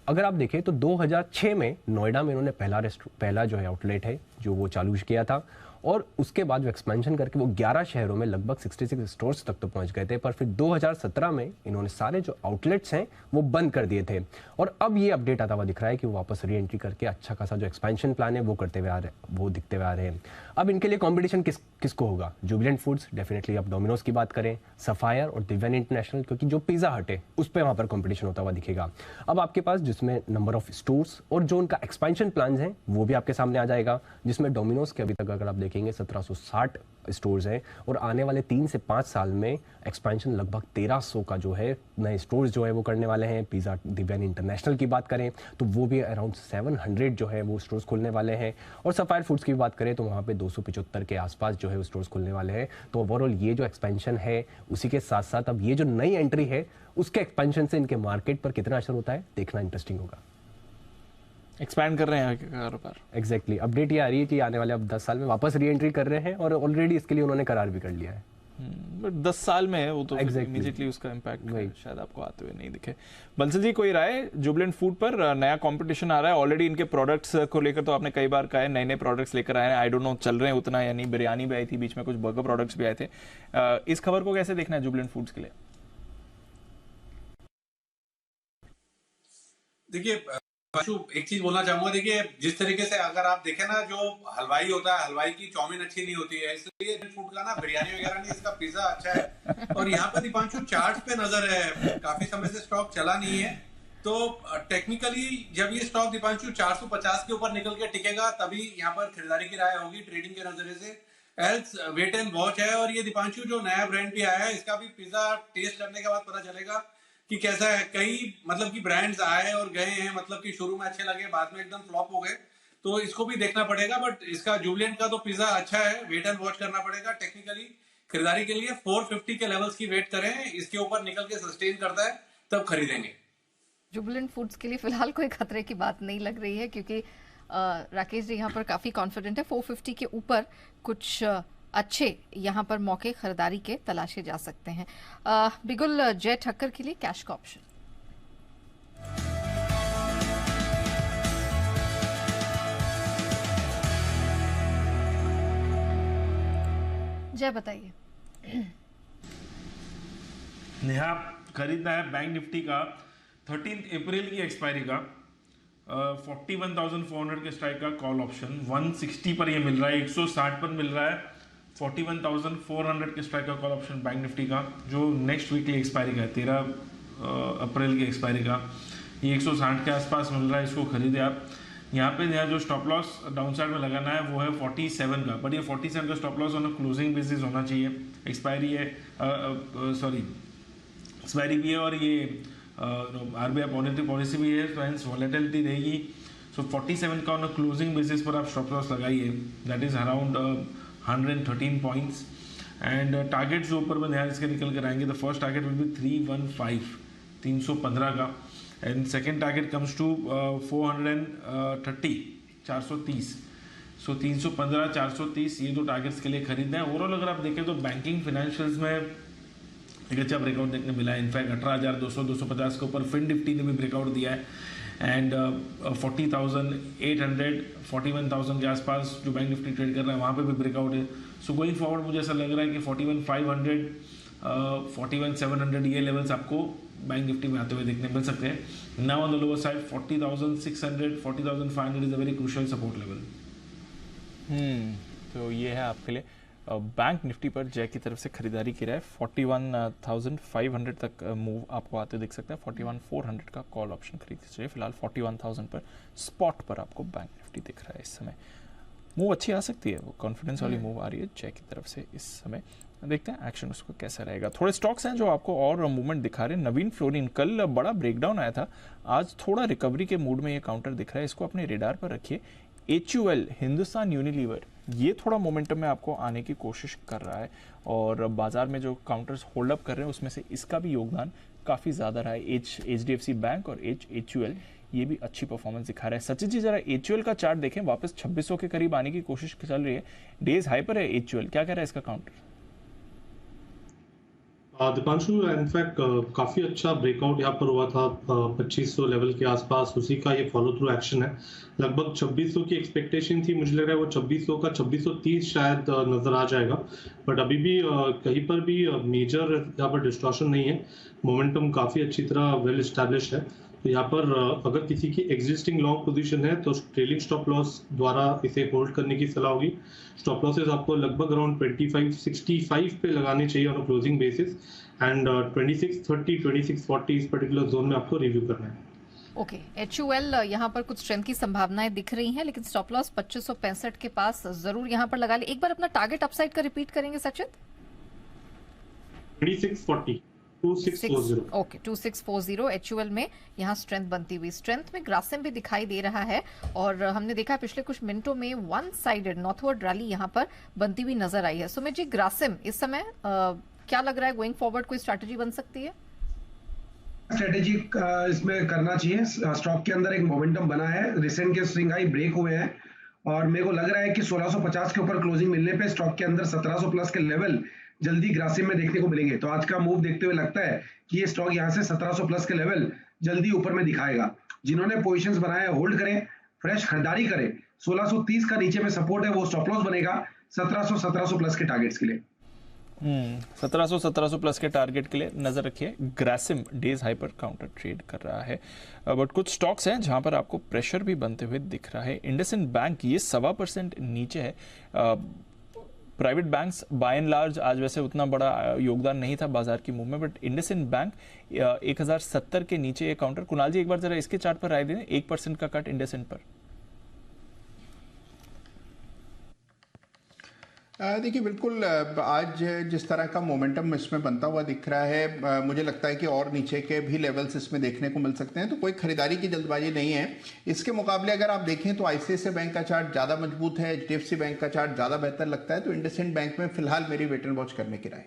अगर आप देखें तो 2006 में नोएडा में इन्होंने पहला जो है आउटलेट है जो वो चालू किया था और उसके बाद जो एक्सपेंशन करके वो 11 शहरों में लगभग 66 स्टोर्स तक तो पहुंच गए थे। पर फिर 2017 में इन्होंने सारे जो आउटलेट्स हैं वो बंद कर दिए थे और अब ये अपडेट आता हुआ दिख रहा है कि वो वापस री एंट्री करके अच्छा खासा जो एक्सपेंशन प्लान है वो करते हुए वो दिखते हुए आ रहे हैं। अब इनके लिए कॉम्पिटिशन किसको होगा? जुबिलेंट फूड्स, डेफिनेटली आप डोमिनोज की बात करें, सफायर और दिव्यन इंटरनेशनल, क्योंकि जो पिज्जा हट है उस पर वहाँ पर कॉम्पिटिशन होता हुआ दिखेगा। अब आपके पास जिसमें नंबर ऑफ स्टोर्स और जो उनका एक्सपेंशन प्लान है वो भी आपके सामने आ जाएगा, जिसमें डोमिनोज के अभी तक अगर आप देखेंगे 1760 स्टोर्स हैं और आने वाले 3 से 5 साल में एक्सपेंशन लगभग 1300 का जो है नए स्टोर्स जो है वो करने वाले हैं। पिज्जा दिव्यन इंटरनेशनल की बात करें तो वो भी अराउंड 700 जो है वो स्टोर्स खुलने वाले हैं और सफायर फूड्स की बात करें तो वहाँ पे 275 के आसपास जो है वो स्टोर्स खुलने वाले हैं। तो ओवरऑल ये जो एक्सपेंशन है उसी के साथ साथ अब ये जो नई एंट्री है उसके एक्सपेंशन से इनके मार्केट पर कितना असर होता है देखना इंटरेस्टिंग होगा। एक्सपैंड कर रहे हैं कारोबार। एग्जैक्टली, अपडेट ये आ रही है कि आने वाले अब 10 साल में वापस री एंट्री कर रहे हैं और ऑलरेडी इसके लिए उन्होंने करार भी कर लिया है। बट 10 साल में है वो, तो इमीडिएटली उसका इम्पैक्ट शायद आपको आते हुए नहीं दिखे। बंसल जी, कोई राय जुबिलेंट फूड पर? नया कंपटीशन आ रहा है ऑलरेडी, इनके प्रोडक्ट्स को लेकर तो आपने कई बार कहा है, नए नए प्रोडक्ट्स लेकर आए हैं, आई डोंट नो चल रहे हैं उतना या नहीं। बिरयानी भी आई थी बीच में, कुछ बर्गर प्रोडक्ट्स भी आए थे। इस खबर को कैसे देखना है जुबिलेंट फूड्स के लिए? देखिए एक चीज बोलना चाहूंगा, देखिए जिस तरीके से अगर आप देखें ना, जो हलवाई होता है, हलवाई की चाउमीन अच्छी नहीं होती है, इसलिए फूड का ना बिरयानी वगैरह नहीं, इसका पिज्जा अच्छा है। और यहाँ पर दीपांशु चार्ट पे नजर है, काफी समय से स्टॉक चला नहीं है, तो टेक्निकली जब ये स्टॉक दीपांशु 450 के ऊपर निकल के टिकेगा तभी यहाँ पर खरीदारी की राय होगी ट्रेडिंग के नजरिए से। एल्स वेट एंड वॉच है। और ये दीपांशु जो नया ब्रांड भी आया है, इसका भी पिज्जा टेस्ट करने के बाद पता चलेगा कि कैसा है। कई मतलब कि ब्रांड्स आए और गए हैं, मतलब कि शुरू में अच्छे लगे, बाद में एकदम फ्लॉप हो गए, तो इसको भी देखना पड़ेगा। बट इसका जुबिलेंट का तो पिज्जा अच्छा है, वेट एंड वॉच करना पड़ेगा। टेक्निकली खरीदारी के लिए 450 के लेवल्स की वेट करें, इसके ऊपर निकल के सस्टेन करता है तब खरीदेंगे। जुबिलेंट फूड्स के लिए फिलहाल कोई खतरे की बात नहीं लग रही है, क्योंकि राकेश जी यहाँ पर काफी कॉन्फिडेंट है। 450 के ऊपर कुछ अच्छे यहाँ पर मौके खरीदारी के तलाशे जा सकते हैं। बिगुल, जय ठक्कर के लिए कैश का ऑप्शन। जय बताइए। नेहा, खरीदना है बैंक निफ्टी का 13 अप्रैल की एक्सपायरी का 41,400 के स्ट्राइक का कॉल ऑप्शन 160 पर ये मिल रहा है, 160 पर मिल रहा है। 41,400 के स्ट्राइक का कॉल ऑप्शन बैंक निफ्टी का, जो नेक्स्ट वीक की एक्सपायरी का है, 13 अप्रैल की एक्सपायरी का, ये 160 के आसपास मिल रहा है, इसको खरीदे आप। यहाँ पे नया जो स्टॉप लॉस डाउन साइड में लगाना है वो है 47 का, बट ये 47 का stop loss on closing basis होना चाहिए। एक्सपायरी है, सॉरी एक्सपायरी भी है, और ये आरबीआई मॉनेटरी पॉलिसी भी है, तो हेंस वॉलेटिलिटी रहेगी। सो 47 का ऑन क्लोजिंग बेसिस पर आप स्टॉप लॉस लगाइए, that is around 113 points. And target जो ऊपर में ध्यान इसके निकल कर आएंगे, the first target will be 315 315 का, and second target comes to 430 430। So 315 430 ये दो टारगेट्स के लिए खरीदना है। ओवरऑल अगर आप देखें तो बैंकिंग फाइनेंशियल्स में एक अच्छा ब्रेकआउट देखने मिला है। इनफैक्ट 18,200 250 के ऊपर फिन निफ्टी ने भी ब्रेकआउट दिया है, एंड 40,800 41,000 के आसपास जो बैंक निफ्टी ट्रेड कर रहा है वहाँ पे भी ब्रेकआउट है। सो गोइंग फॉरवर्ड मुझे ऐसा लग रहा है कि 41,500 41,700 ये लेवल्स आपको बैंक निफ्टी में आते हुए देखने मिल सकते हैं। Now on the lower side 40,600 40,500 is a very crucial support level. तो ये है आपके लिए बैंक निफ्टी पर जय की तरफ से खरीदारी की राय। 41,500 तक मूव आपको आते दिख सकता है। 41,400 का कॉल ऑप्शन खरीदना चाहिए। फिलहाल 41,000 पर स्पॉट पर आपको बैंक निफ्टी दिख रहा है। इस समय मूव अच्छी आ सकती है, वो कॉन्फिडेंस वाली मूव आ रही है जय की तरफ से इस समय। देखते हैं एक्शन उसको कैसा रहेगा। थोड़े स्टॉक्स हैं जो आपको और मूवमेंट दिखा रहे हैं। नवीन फ्लोरिन, कल बड़ा ब्रेकडाउन आया था, आज थोड़ा रिकवरी के मूड में ये काउंटर दिख रहा है, इसको अपने रेडार पर रखिए। HUL, हिंदुस्तान यूनिलीवर, ये थोड़ा मोमेंटम में आपको आने की कोशिश कर रहा है, और बाजार में जो काउंटर्स होल्ड अप कर रहे हैं उसमें से इसका भी योगदान काफ़ी ज़्यादा रहा है। HDFC बैंक और HUL ये भी अच्छी परफॉर्मेंस दिखा रहा है। सचिन जी, जरा HUL का चार्ट देखें, वापस 2600 के करीब आने की कोशिश चल रही है, डेज हाई पर है HUL, क्या कह रहा है इसका काउंटर? दीपांशु, इनफैक्ट काफी अच्छा ब्रेकआउट यहाँ पर हुआ था 2500 लेवल के आसपास, उसी का ये फॉलो थ्रू एक्शन है। लगभग 2600 की एक्सपेक्टेशन थी, मुझे लग रहा है वो 2600 का 2630 शायद नजर आ जाएगा, बट अभी भी कहीं पर भी मेजर यहाँ पर डिस्टॉर्शन नहीं है। मोमेंटम काफी अच्छी तरह वेल एस्टैब्लिश है। तो यहाँ पर अगर किसी की एग्जिस्टिंग लॉन्ग पोजीशन है तो ट्रेलिंग स्टॉप लॉस द्वारा इसे होल्ड करने की सलाह होगी। स्टॉप लॉसेस आपको लगभग अराउंड 2565 पे लगाने चाहिए ऑन क्लोजिंग बेसिस, एंड 2630 2640 इस पर्टिकुलर जोन में आपको रिव्यू करना है। ओके, HUL यहाँ पर कुछ स्ट्रेंथ की संभावनाएं दिख रही हैं, लेकिन स्टॉप लॉस 2565 के पास जरूर यहाँ पर लगा ले। एक बार अपना टारगेट अपसाइड का रिपीट करेंगे सचिन? 2640 2640। ओके, 2640 HUL में यहाँ स्ट्रेंथ बनती हुई। स्ट्रेंथ में ग्रासिम भी दिखाई दे रहा है, और हमने देखा पिछले कुछ मिनटों में वन साइडेड नॉर्थवर्ड रैली यहाँ पर बनती हुई नजर आई है। सुमित जी, ग्रासिम इस समय क्या लग रहा है, गोइंग फॉरवर्ड कोई स्ट्रैटेजी बन सकती है? स्ट्रेटेजी इसमें करना चाहिए। स्टॉक के अंदर एक मोमेंटम बना है, रिसेंट के स्विंग हाई ब्रेक हुए हैं, और मेरे को लग रहा है कि 1650 के ऊपर क्लोजिंग मिलने पे स्टॉक के अंदर 1700 प्लस के लेवल जल्दी ग्रासिम में देखने को मिलेंगे। तो आज का मूव देखते हुए लगता है कि ये स्टॉक यहाँ से 1700 प्लस के लेवल जल्दी ऊपर में दिखाएगा। जिन्होंने पोजीशंस बनाए होल्ड करें, फ्रेश खरीदारी करें। 1630 का नीचे में सपोर्ट है, वो स्टॉप लॉस बनेगा 1700 प्लस के टारगेट्स के लिए। 1700 प्लस के टारगेट के लिए नजर रखिए। ग्रासिम डेज हाई पर काउंटर ट्रेड कर रहा है, बट कुछ स्टॉक्स हैं जहां पर आपको प्रेशर भी बनते हुए दिख रहा है। इंडसइंड बैंक ये 1.25% नीचे है। Private banks by and large आज वैसे उतना बड़ा योगदान नहीं था बाजार की मूव में, बट इंडसइंड बैंक 1070 के नीचे ये काउंटर। कुणाल जी एक बार जरा इसके चार्ट पर राय दें, 1% का कट इंडसइंड पर। देखिए बिल्कुल आज जिस तरह का मोमेंटम इसमें बनता हुआ दिख रहा है, मुझे लगता है कि और नीचे के भी लेवल्स इसमें देखने को मिल सकते हैं, तो कोई खरीदारी की जल्दबाजी नहीं है। इसके मुकाबले अगर आप देखें तो आईसीआईसीआई बैंक का चार्ट ज़्यादा मजबूत है, एचडीएफसी बैंक का चार्ट ज़्यादा बेहतर लगता है। तो इंडसइंड बैंक में फिलहाल मेरी वेट एंड वॉच करने की राय।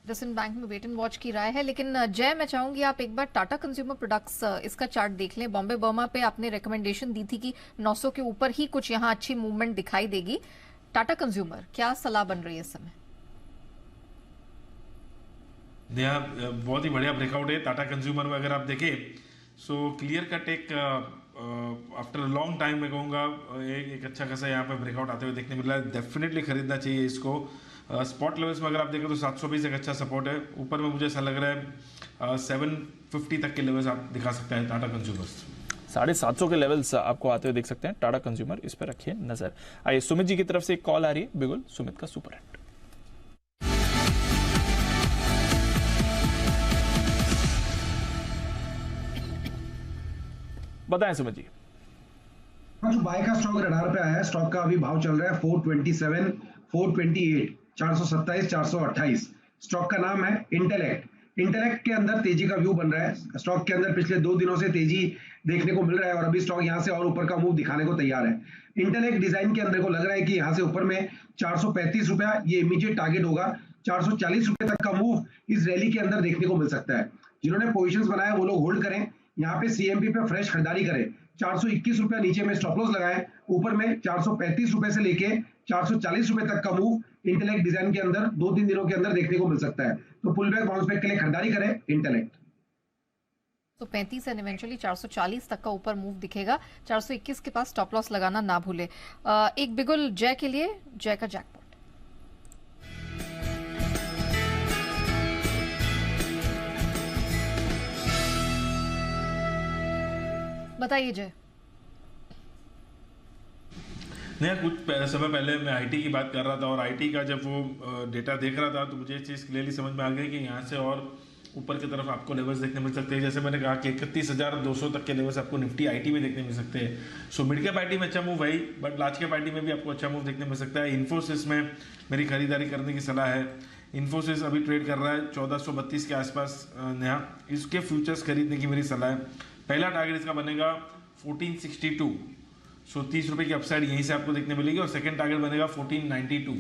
इंडसइंड बैंक में वेट एंड वॉच की राय है, लेकिन जय मैं चाहूंगी आप एक बार टाटा कंज्यूमर प्रोडक्ट्स इसका चार्ट देख लें। बॉम्बे बर्मा पे आपने रिकमेंडेशन दी थी कि 900 के ऊपर ही कुछ यहाँ अच्छी मूवमेंट दिखाई देगी। टाटा कंज्यूमर क्या सलाह बन रही है इस समय? बहुत ही बढ़िया ब्रेकआउट है टाटा कंज्यूमर में। अगर आप देखें सो क्लियर कट एक आफ्टर लॉन्ग टाइम मैं कहूँगा एक अच्छा खासा यहाँ पे ब्रेकआउट आते हुए देखने मिल रहा है। डेफिनेटली खरीदना चाहिए इसको। स्पॉट लेवल्स में अगर आप देखें तो 720 एक अच्छा सपोर्ट है। ऊपर में मुझे ऐसा लग रहा है 750 तक के लेवल्स आप दिखा सकते हैं टाटा कंज्यूमर्स। 750 के लेवल्स आपको आते हुए देख सकते हैं टाटा कंज्यूमर, इस पर रखिए नजर। आइए सुमित जी की तरफ से एक कॉल आ रही है, बिगुल सुमित का सुपर हिट। बताएं सुमित जी। जो बाय का स्टॉक रडार पे आया है, स्टॉक का अभी भाव चल रहा है 427, 428, 427, 428। स्टॉक का नाम है इंटेलेक्ट। इंटेलेक्ट के अंदर तेजी का व्यू बन रहा है। स्टॉक के अंदर पिछले 2 दिनों से तेजी देखने को मिल रहा है और अभी स्टॉक यहां से और ऊपर का मूव दिखाने को तैयार है। इंटेलेक्ट डिजाइन के अंदर को लग रहा है कि यहां से ऊपर में 435 रुपया ये इमीडिएट टारगेट होगा। 440 रुपए तक का मूव इस रैली के अंदर देखने को मिल सकता है। जिन्होंने पोजीशंस बनाया वो लोग होल्ड करें। यहाँ पे सीएमपी पे फ्रेश खरीदारी करें। 421 रुपया नीचे में स्टॉप लॉस लगाएं। ऊपर में 435 रुपए से लेके 440 रुपए तक का मूव इंटेलेक्ट डिजाइन के अंदर 2-3 दिनों के अंदर देखने को मिल सकता है। तो पुल बैक बाउंस बैक के लिए खरीदारी करें इंटेलेक्ट। तो 35 एंड इवेंचुअली 440 तक का ऊपर मूव दिखेगा। 421 के पास स्टॉप लॉस लगाना ना भूले। एक बिगुल जय के लिए, जय का जैकपॉट। बताइए जय। नहीं, कुछ समय पहले मैं आईटी की बात कर रहा था और आईटी का जब वो डेटा देख रहा था तो मुझे ये चीज़ क्लियरली समझ में आ गई कि यहाँ से और ऊपर की तरफ आपको लेवल्स देखने मिल सकते हैं। जैसे मैंने कहा कि 31,200 तक के लेवल्स आपको निफ्टी आईटी में देखने मिल सकते हैं। सो मिड कैप आईटी में अच्छा मूव है, बट लार्ज कैप आईटी में भी आपको अच्छा मूव देखने मिल सकता है। इन्फोसिस में मेरी खरीदारी करने की सलाह है। इन्फोसिस अभी ट्रेड कर रहा है 1432 के आसपास नया, इसके फ्यूचर्स खरीदने की मेरी सलाह है। पहला टारगेट इसका बनेगा 1462, सो 30 रुपये की अपसाइड यहीं से आपको देखने मिलेगी। और सेकंड टारगेट बनेगा 1492,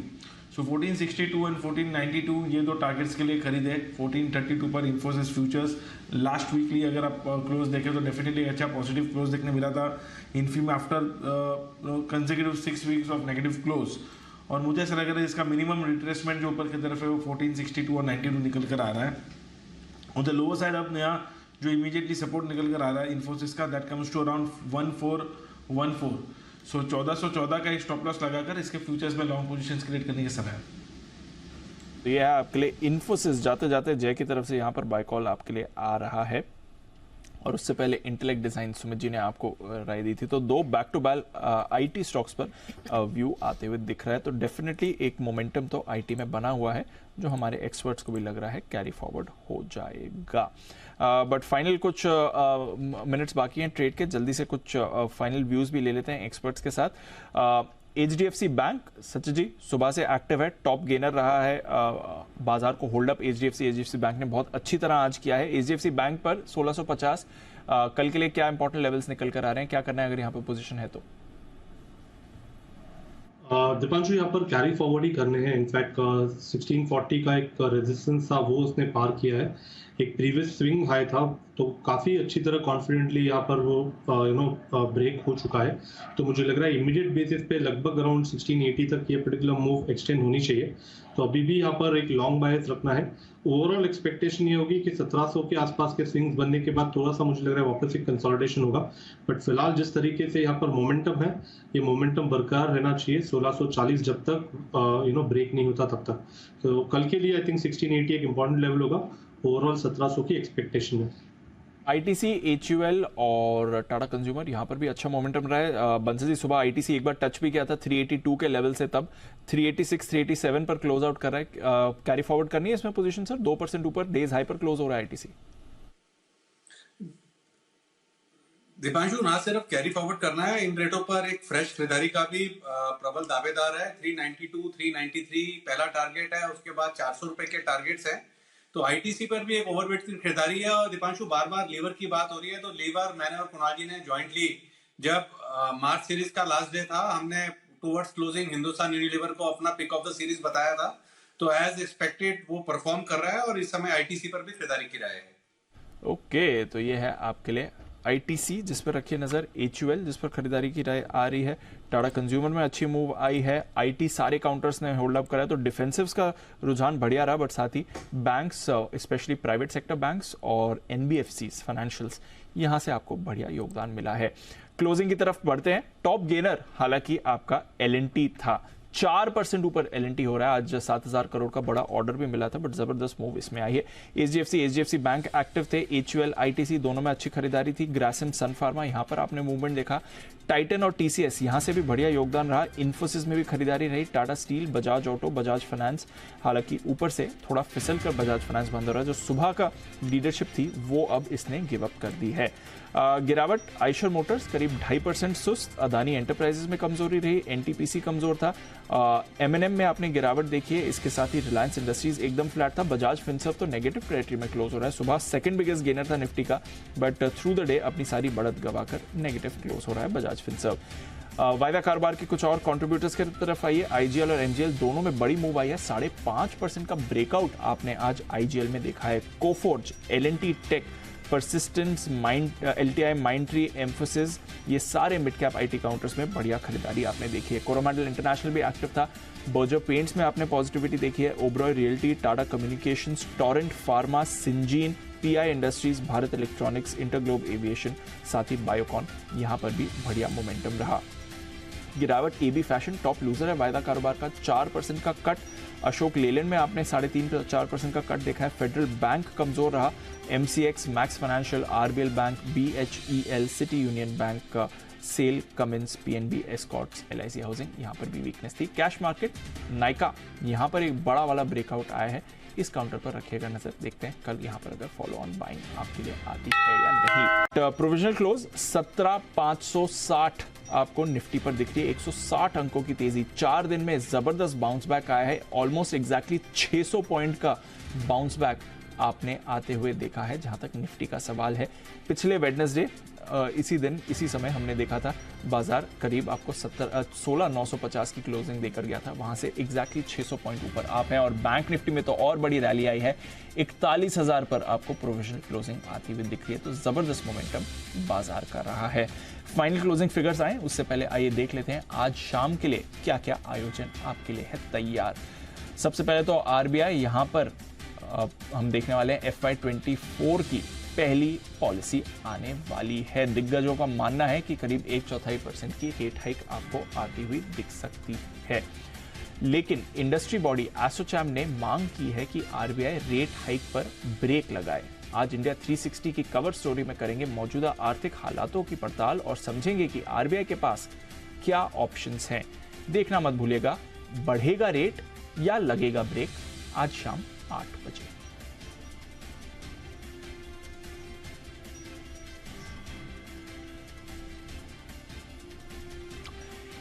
सो 1462 एंड 1492 ये 2 टारगेट्स के लिए खरीदे। 1432 पर इन्फोसिस फ्यूचर्स लास्ट वीकली अगर आप क्लोज देखें तो डेफिनेटली अच्छा पॉजिटिव क्लोज देखने मिला था इन्फीम after consecutive 6 weeks of negative close. और मुझे ऐसा लग रहा है इसका मिनिमम रिट्रेसमेंट जो ऊपर की तरफ है वो 1462 और 92 निकल कर आ रहा है। और द लोअर साइड अब नया जो इमीडिएटली सपोर्ट निकल कर आ रहा है इन्फोसिस का, दैट कम्स टू अराउंड 1414। सो 1414 का एक स्टॉप लॉस लगाकर इसके फ्यूचर्स में लॉन्ग पोजीशंस क्रिएट करने की सलाह है। तो ये है आपके लिए इन्फोसिस। जाते जाते जय की तरफ से यहाँ पर बाय कॉल आपके लिए आ रहा है और उससे पहले इंटेलेक्ट डिजाइन सुमित जी ने आपको राय दी थी। तो 2 back to back IT stocks पर व्यू आते हुए दिख रहा है। तो डेफिनेटली एक मोमेंटम तो आईटी में बना हुआ है जो हमारे एक्सपर्ट्स को भी लग रहा है कैरी फॉरवर्ड हो जाएगा। बट फाइनल कुछ मिनट्स बाकी हैं ट्रेड के, जल्दी से कुछ फाइनल व्यूज भी ले लेते हैं एक्सपर्ट्स के साथ। एचडीएफसी बैंक सच जी सुबह से एक्टिव है, टॉप गेनर रहा है, बाजार को होल्ड अप एचडीएफसी बैंक ने बहुत अच्छी तरह आज किया है। एचडीएफसी बैंक पर 1650 कल के लिए क्या इंपॉर्टेंट लेवल्स निकल कर आ रहे हैं, क्या करना है अगर यहाँ पे पोजीशन है तो? दीपांशु यहाँ पर कैरी फॉरवर्ड ही करने हैं। इनफैक्ट 1640 का एक रेजिस्टेंस था वो उसने पार किया है, एक प्रीवियस स्विंग हाई था, तो काफ़ी अच्छी तरह कॉन्फिडेंटली यहाँ पर वो ब्रेक हो चुका है। तो मुझे लग रहा है इमीडिएट बेसिस पे लगभग अराउंड 1680 तक ये पर्टिकुलर मूव एक्सटेंड होनी चाहिए। तो अभी भी यहाँ पर एक लॉन्ग बायस रखना है। ओवरऑल एक्सपेक्टेशन ये होगी कि 1700 के आसपास के स्विंग्स बनने के बाद थोड़ा सा मुझे लग रहा है वापस एक कंसोलिडेशन होगा, बट फिलहाल जिस तरीके से यहाँ पर मोमेंटम है, ये मोमेंटम बरकरार रहना चाहिए 1640 जब तक ब्रेक नहीं होता तब तक। तो कल के लिए आई थिंक 1680 एक इंपॉर्टेंट लेवल होगा। ओवरऑल 1700 की एक्सपेक्टेशन है। आईटीसी, एचयूएल और टाटा कंज्यूमर यहाँ पर भी अच्छा मोमेंटम रहा है। बंसल जी, सुबह आईटीसी एक बार टच भी किया था 382 के लेवल से, तब 386, 387 पर क्लोज आउट कर रहा है। कैरी फॉरवर्ड करनी है इसमें पोजीशन सर? 2% ऊपर डेज हाई पर क्लोज हो रहा है आईटीसी। दीपांशु, ना सिर्फ कैरी फॉरवर्ड करना है, इन रेटों पर एक फ्रेश खरीदारी का भी प्रबल दावेदार है। 392, 393 पहला टारगेट है, उसके बाद 400 रुपए के टारगेट्स हैं। तो आईटीसी पर भी एक ओवरवेट की खरीदारी है। और दीपांशु, बार बार लीवर की बात हो रही है, तो लीवर मैंने और कुणाल जी ने ज्वाइंटली जब मार्च सीरीज का लास्ट डे था, हमने टुवर्ड्स क्लोजिंग हिंदुस्तान यूनिलीवर को अपना पिक ऑफ द सीरीज बताया था। तो एज एक्सपेक्टेड वो परफॉर्म कर रहा है और इस समय आईटीसी पर भी खरीदारी की राय है। ओके, तो ये है आपके लिए आईटीसी जिस पर रखिए नजर, एचयूएल जिस पर खरीदारी की राय आ रही है, टाटा कंज्यूमर में अच्छी मूव आई है, आईटी सारे काउंटर्स ने होल्ड अप करा, तो डिफेंसिव्स का रुझान बढ़िया रहा, बट साथ ही banks, specially private sector banks और एनबीएफसीज फाइनेंशियल्स, यहां से आपको बढ़िया योगदान मिला है। क्लोजिंग की तरफ बढ़ते हैं। टॉप गेनर हालांकि आपका एलएनटी था, 4% ऊपर एलएनटी हो रहा है। आज 7000 करोड़ का बड़ा ऑर्डर भी मिला था, बट जबरदस्त मूव इसमें आई है। एचडीएफसी बैंक एक्टिव थे, एचयूएल, आईटीसी दोनों में अच्छी खरीदारी थी। ग्रासिम, सन फार्मा, यहां पर आपने मूवमेंट देखा। टाइटन और टीसीएस यहां से भी बढ़िया योगदान रहा। इन्फोसिस में भी खरीदारी रही। Tata steel, Bajaj auto, Bajaj finance, हालांकि ऊपर से थोड़ा फिसल कर बजाज फाइनेंस बंद हो रहा है। जो सुबह का लीडरशिप थी वो अब इसने गिव अप कर दी है। गिरावट, आइशर मोटर्स करीब 2.5% सुस्त, अदानी एंटरप्राइजेस में कमजोरी रही, एनटीपीसी कमजोर था, एमएनएम में आपने गिरावट देखी है। इसके साथ ही रिलायंस इंडस्ट्रीज एकदम फ्लैट था। बजाज फिनसर्व तो नेगेटिव टेरिटरी में क्लोज हो रहा है। सुबह सेकंड बिगेस्ट गेनर था निफ्टी का, बट थ्रू द डे अपनी सारी बढ़त गवाकर नेगेटिव क्लोज हो रहा है बजाज फिनसर्व। वायदा कारोबार के कुछ और कंट्रीब्यूटर्स की तरफ आइए। आईजीएल और एमजीएल दोनों में बड़ी मूव आई है। 5.5% का ब्रेकआउट आपने आज आईजीएल में देखा है। Coforge, LNT Tech, Persistence, LTI, Mindtree, Mphasis, ये सारे मिड कैप आईटी काउंटर्स में बढ़िया खरीदारी आपने देखी है। कोरोमंडल इंटरनेशनल भी एक्टिव था। बर्जर पेंट्स में आपने पॉजिटिविटी देखी है। Oberoi realty, Tata communications, Torrent pharma, Syngene, pi industries, Bharat electronics, InterGlobe aviation, साथ ही बायोकॉन, यहां पर भी बढ़िया मोमेंटम रहा। गिरावट, एबी फैशन टॉप लूजर है वायदा कारोबार का, 4% का कट। अशोक लेलैंड में आपने 3.5-4% का कट देखा है। फेडरल बैंक कमजोर रहा। MCX, Max Financial, RBL Bank, BHEL, City Union Bank का, SAIL, Cummins, PNB, Escorts, LIC Housing, यहां पर भी वीकनेस थी। कैश मार्केट, नाइका, यहां पर एक बड़ा वाला ब्रेकआउट आया है। इस काउंटर पर रखिएगा नजर, देखते हैं कल यहां पर अगर फॉलो ऑन बाइंग आपके लिए आती है या नहीं। प्रोविजनल क्लोज 17,560 आपको निफ्टी पर दिख रही है। 160 अंकों की तेजी, 4 दिन में जबरदस्त बाउंस बैक आया है। ऑलमोस्ट एग्जैक्टली 600 पॉइंट का बाउंस बैक आपने आते हुए देखा है। जहां तक निफ्टी का सवाल है, पिछले वेडनेसडे इसी दिन इसी समय हमने देखा था बाजार करीब आपको 16,950 की क्लोजिंग देकर गया था। वहां से एग्जैक्टली 600 पॉइंट ऊपर आप हैं। और बैंक निफ्टी में तो और बड़ी रैली आई है, 41,000 पर आपको प्रोविजनल क्लोजिंग आती हुई दिख रही है। तो जबरदस्त मोमेंटम बाजार का रहा है। फाइनल क्लोजिंग फिगर्स आए उससे पहले आइए देख लेते हैं आज शाम के लिए क्या क्या आयोजन आपके लिए है तैयार। सबसे पहले तो आरबीआई, यहां पर हम देखने वाले हैं FY24 की पहली पॉलिसी आने वाली है। दिग्गजों का मानना है कि करीब 1/4% की रेट हाइक आपको आती हुई दिख सकती है। लेकिन इंडस्ट्री बॉडी एसोचैम ने मांग की है कि आरबीआई रेट हाइक पर ब्रेक लगाए। आज इंडिया 360 की कवर स्टोरी में करेंगे मौजूदा आर्थिक हालातों की पड़ताल और समझेंगे कि आरबीआई के पास क्या ऑप्शंस हैं। देखना मत भूलिएगा, बढ़ेगा रेट या लगेगा ब्रेक, आज शाम 8 बजे।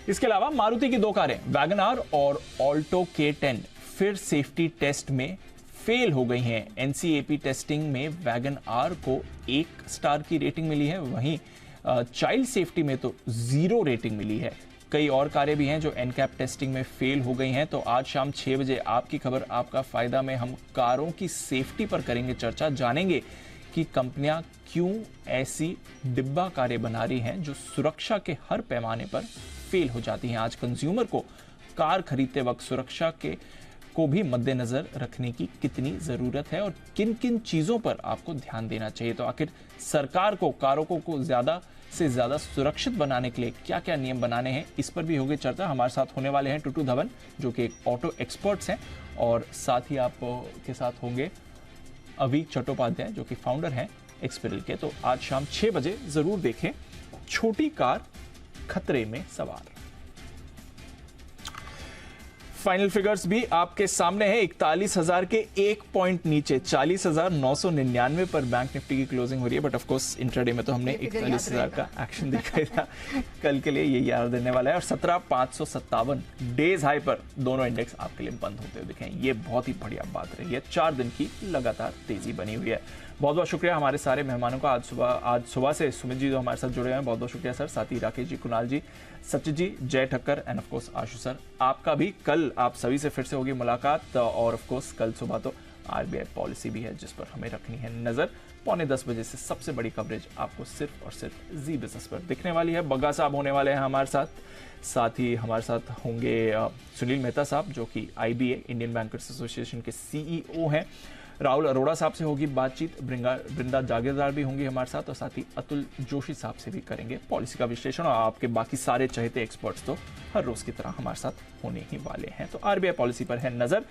इसके अलावा मारुति की 2 कारें वैगन आर और ऑल्टो K10 फिर सेफ्टी टेस्ट में फेल हो गई हैं। एनसीएपी टेस्टिंग में वैगन आर को 1 स्टार की रेटिंग मिली है, वहीं चाइल्ड सेफ्टी में तो 0 रेटिंग मिली है। कई और कारें भी हैं जो एनकैप टेस्टिंग में फेल हो गई हैं। तो आज शाम 6 बजे आपकी खबर आपका फायदा में हम कारों की सेफ्टी पर करेंगे चर्चा, जानेंगे कि कंपनियां क्यों ऐसी डिब्बा कारें बना रही हैं जो सुरक्षा के हर पैमाने पर फेल हो जाती हैं। आज कंज्यूमर को कार खरीदते वक्त सुरक्षा को भी मद्देनजर रखने की कितनी जरूरत है और किन किन चीजों पर आपको ध्यान देना चाहिए। तो आखिर सरकार को कारों को ज्यादा से ज्यादा सुरक्षित बनाने के लिए क्या क्या नियम बनाने हैं, इस पर भी होगी चर्चा। हमारे साथ होने वाले हैं टुटू धवन जो कि एक ऑटो एक्सपर्ट्स हैं, और साथ ही आप के साथ होंगे अभी चट्टोपाध्याय जो कि फाउंडर हैं एक्सपेरिल के। तो आज शाम 6 बजे जरूर देखें छोटी कार खतरे में सवार। फाइनल फिगर्स भी आपके सामने है। 41,000 के 1 पॉइंट नीचे 40,999 पर बैंक निफ्टी की क्लोजिंग हो रही है। बट ऑफ कोर्स इंट्राडे में तो हमने 41,000 का एक्शन देखा ही था, कल के लिए ये याद रहने वाला है। और 17,557 डेज हाई पर दोनों इंडेक्स आपके लिए बंद होते हुए दिखे। ये बहुत ही बढ़िया बात रही है, 4 दिन की लगातार तेजी बनी हुई है। बहुत बहुत शुक्रिया हमारे सारे मेहमानों का। आज सुबह से सुमित जी जो हमारे साथ जुड़े हैं, बहुत बहुत शुक्रिया सर। साथ ही राकेश जी, कुणाल जी, सचिन जी, जय Thakkar end of course Ashu sir, आपका भी कल आप सभी से फिर से होगी मुलाकात। और ऑफ कोर्स कल सुबह तो आरबीआई पॉलिसी भी है जिस पर हमें रखनी है नजर। 9:45 बजे से सबसे बड़ी कवरेज आपको सिर्फ और सिर्फ जी बिजनेस पर दिखने वाली है। बग्गा साहब होने वाले हैं हमारे साथ ही हमारे साथ होंगे सुनील मेहता साहब जो कि IBA इंडियन बैंकर्स एसोसिएशन के CEO हैं। राहुल अरोड़ा साहब से होगी बातचीत, वृंदा जागीरदार भी होंगी हमारे साथ, और साथ ही अतुल जोशी साहब से भी करेंगे पॉलिसी का विश्लेषण। और आपके बाकी सारे चहेते एक्सपर्ट्स तो हर रोज की तरह हमारे साथ होने ही वाले हैं। तो आरबीआई पॉलिसी पर है नजर।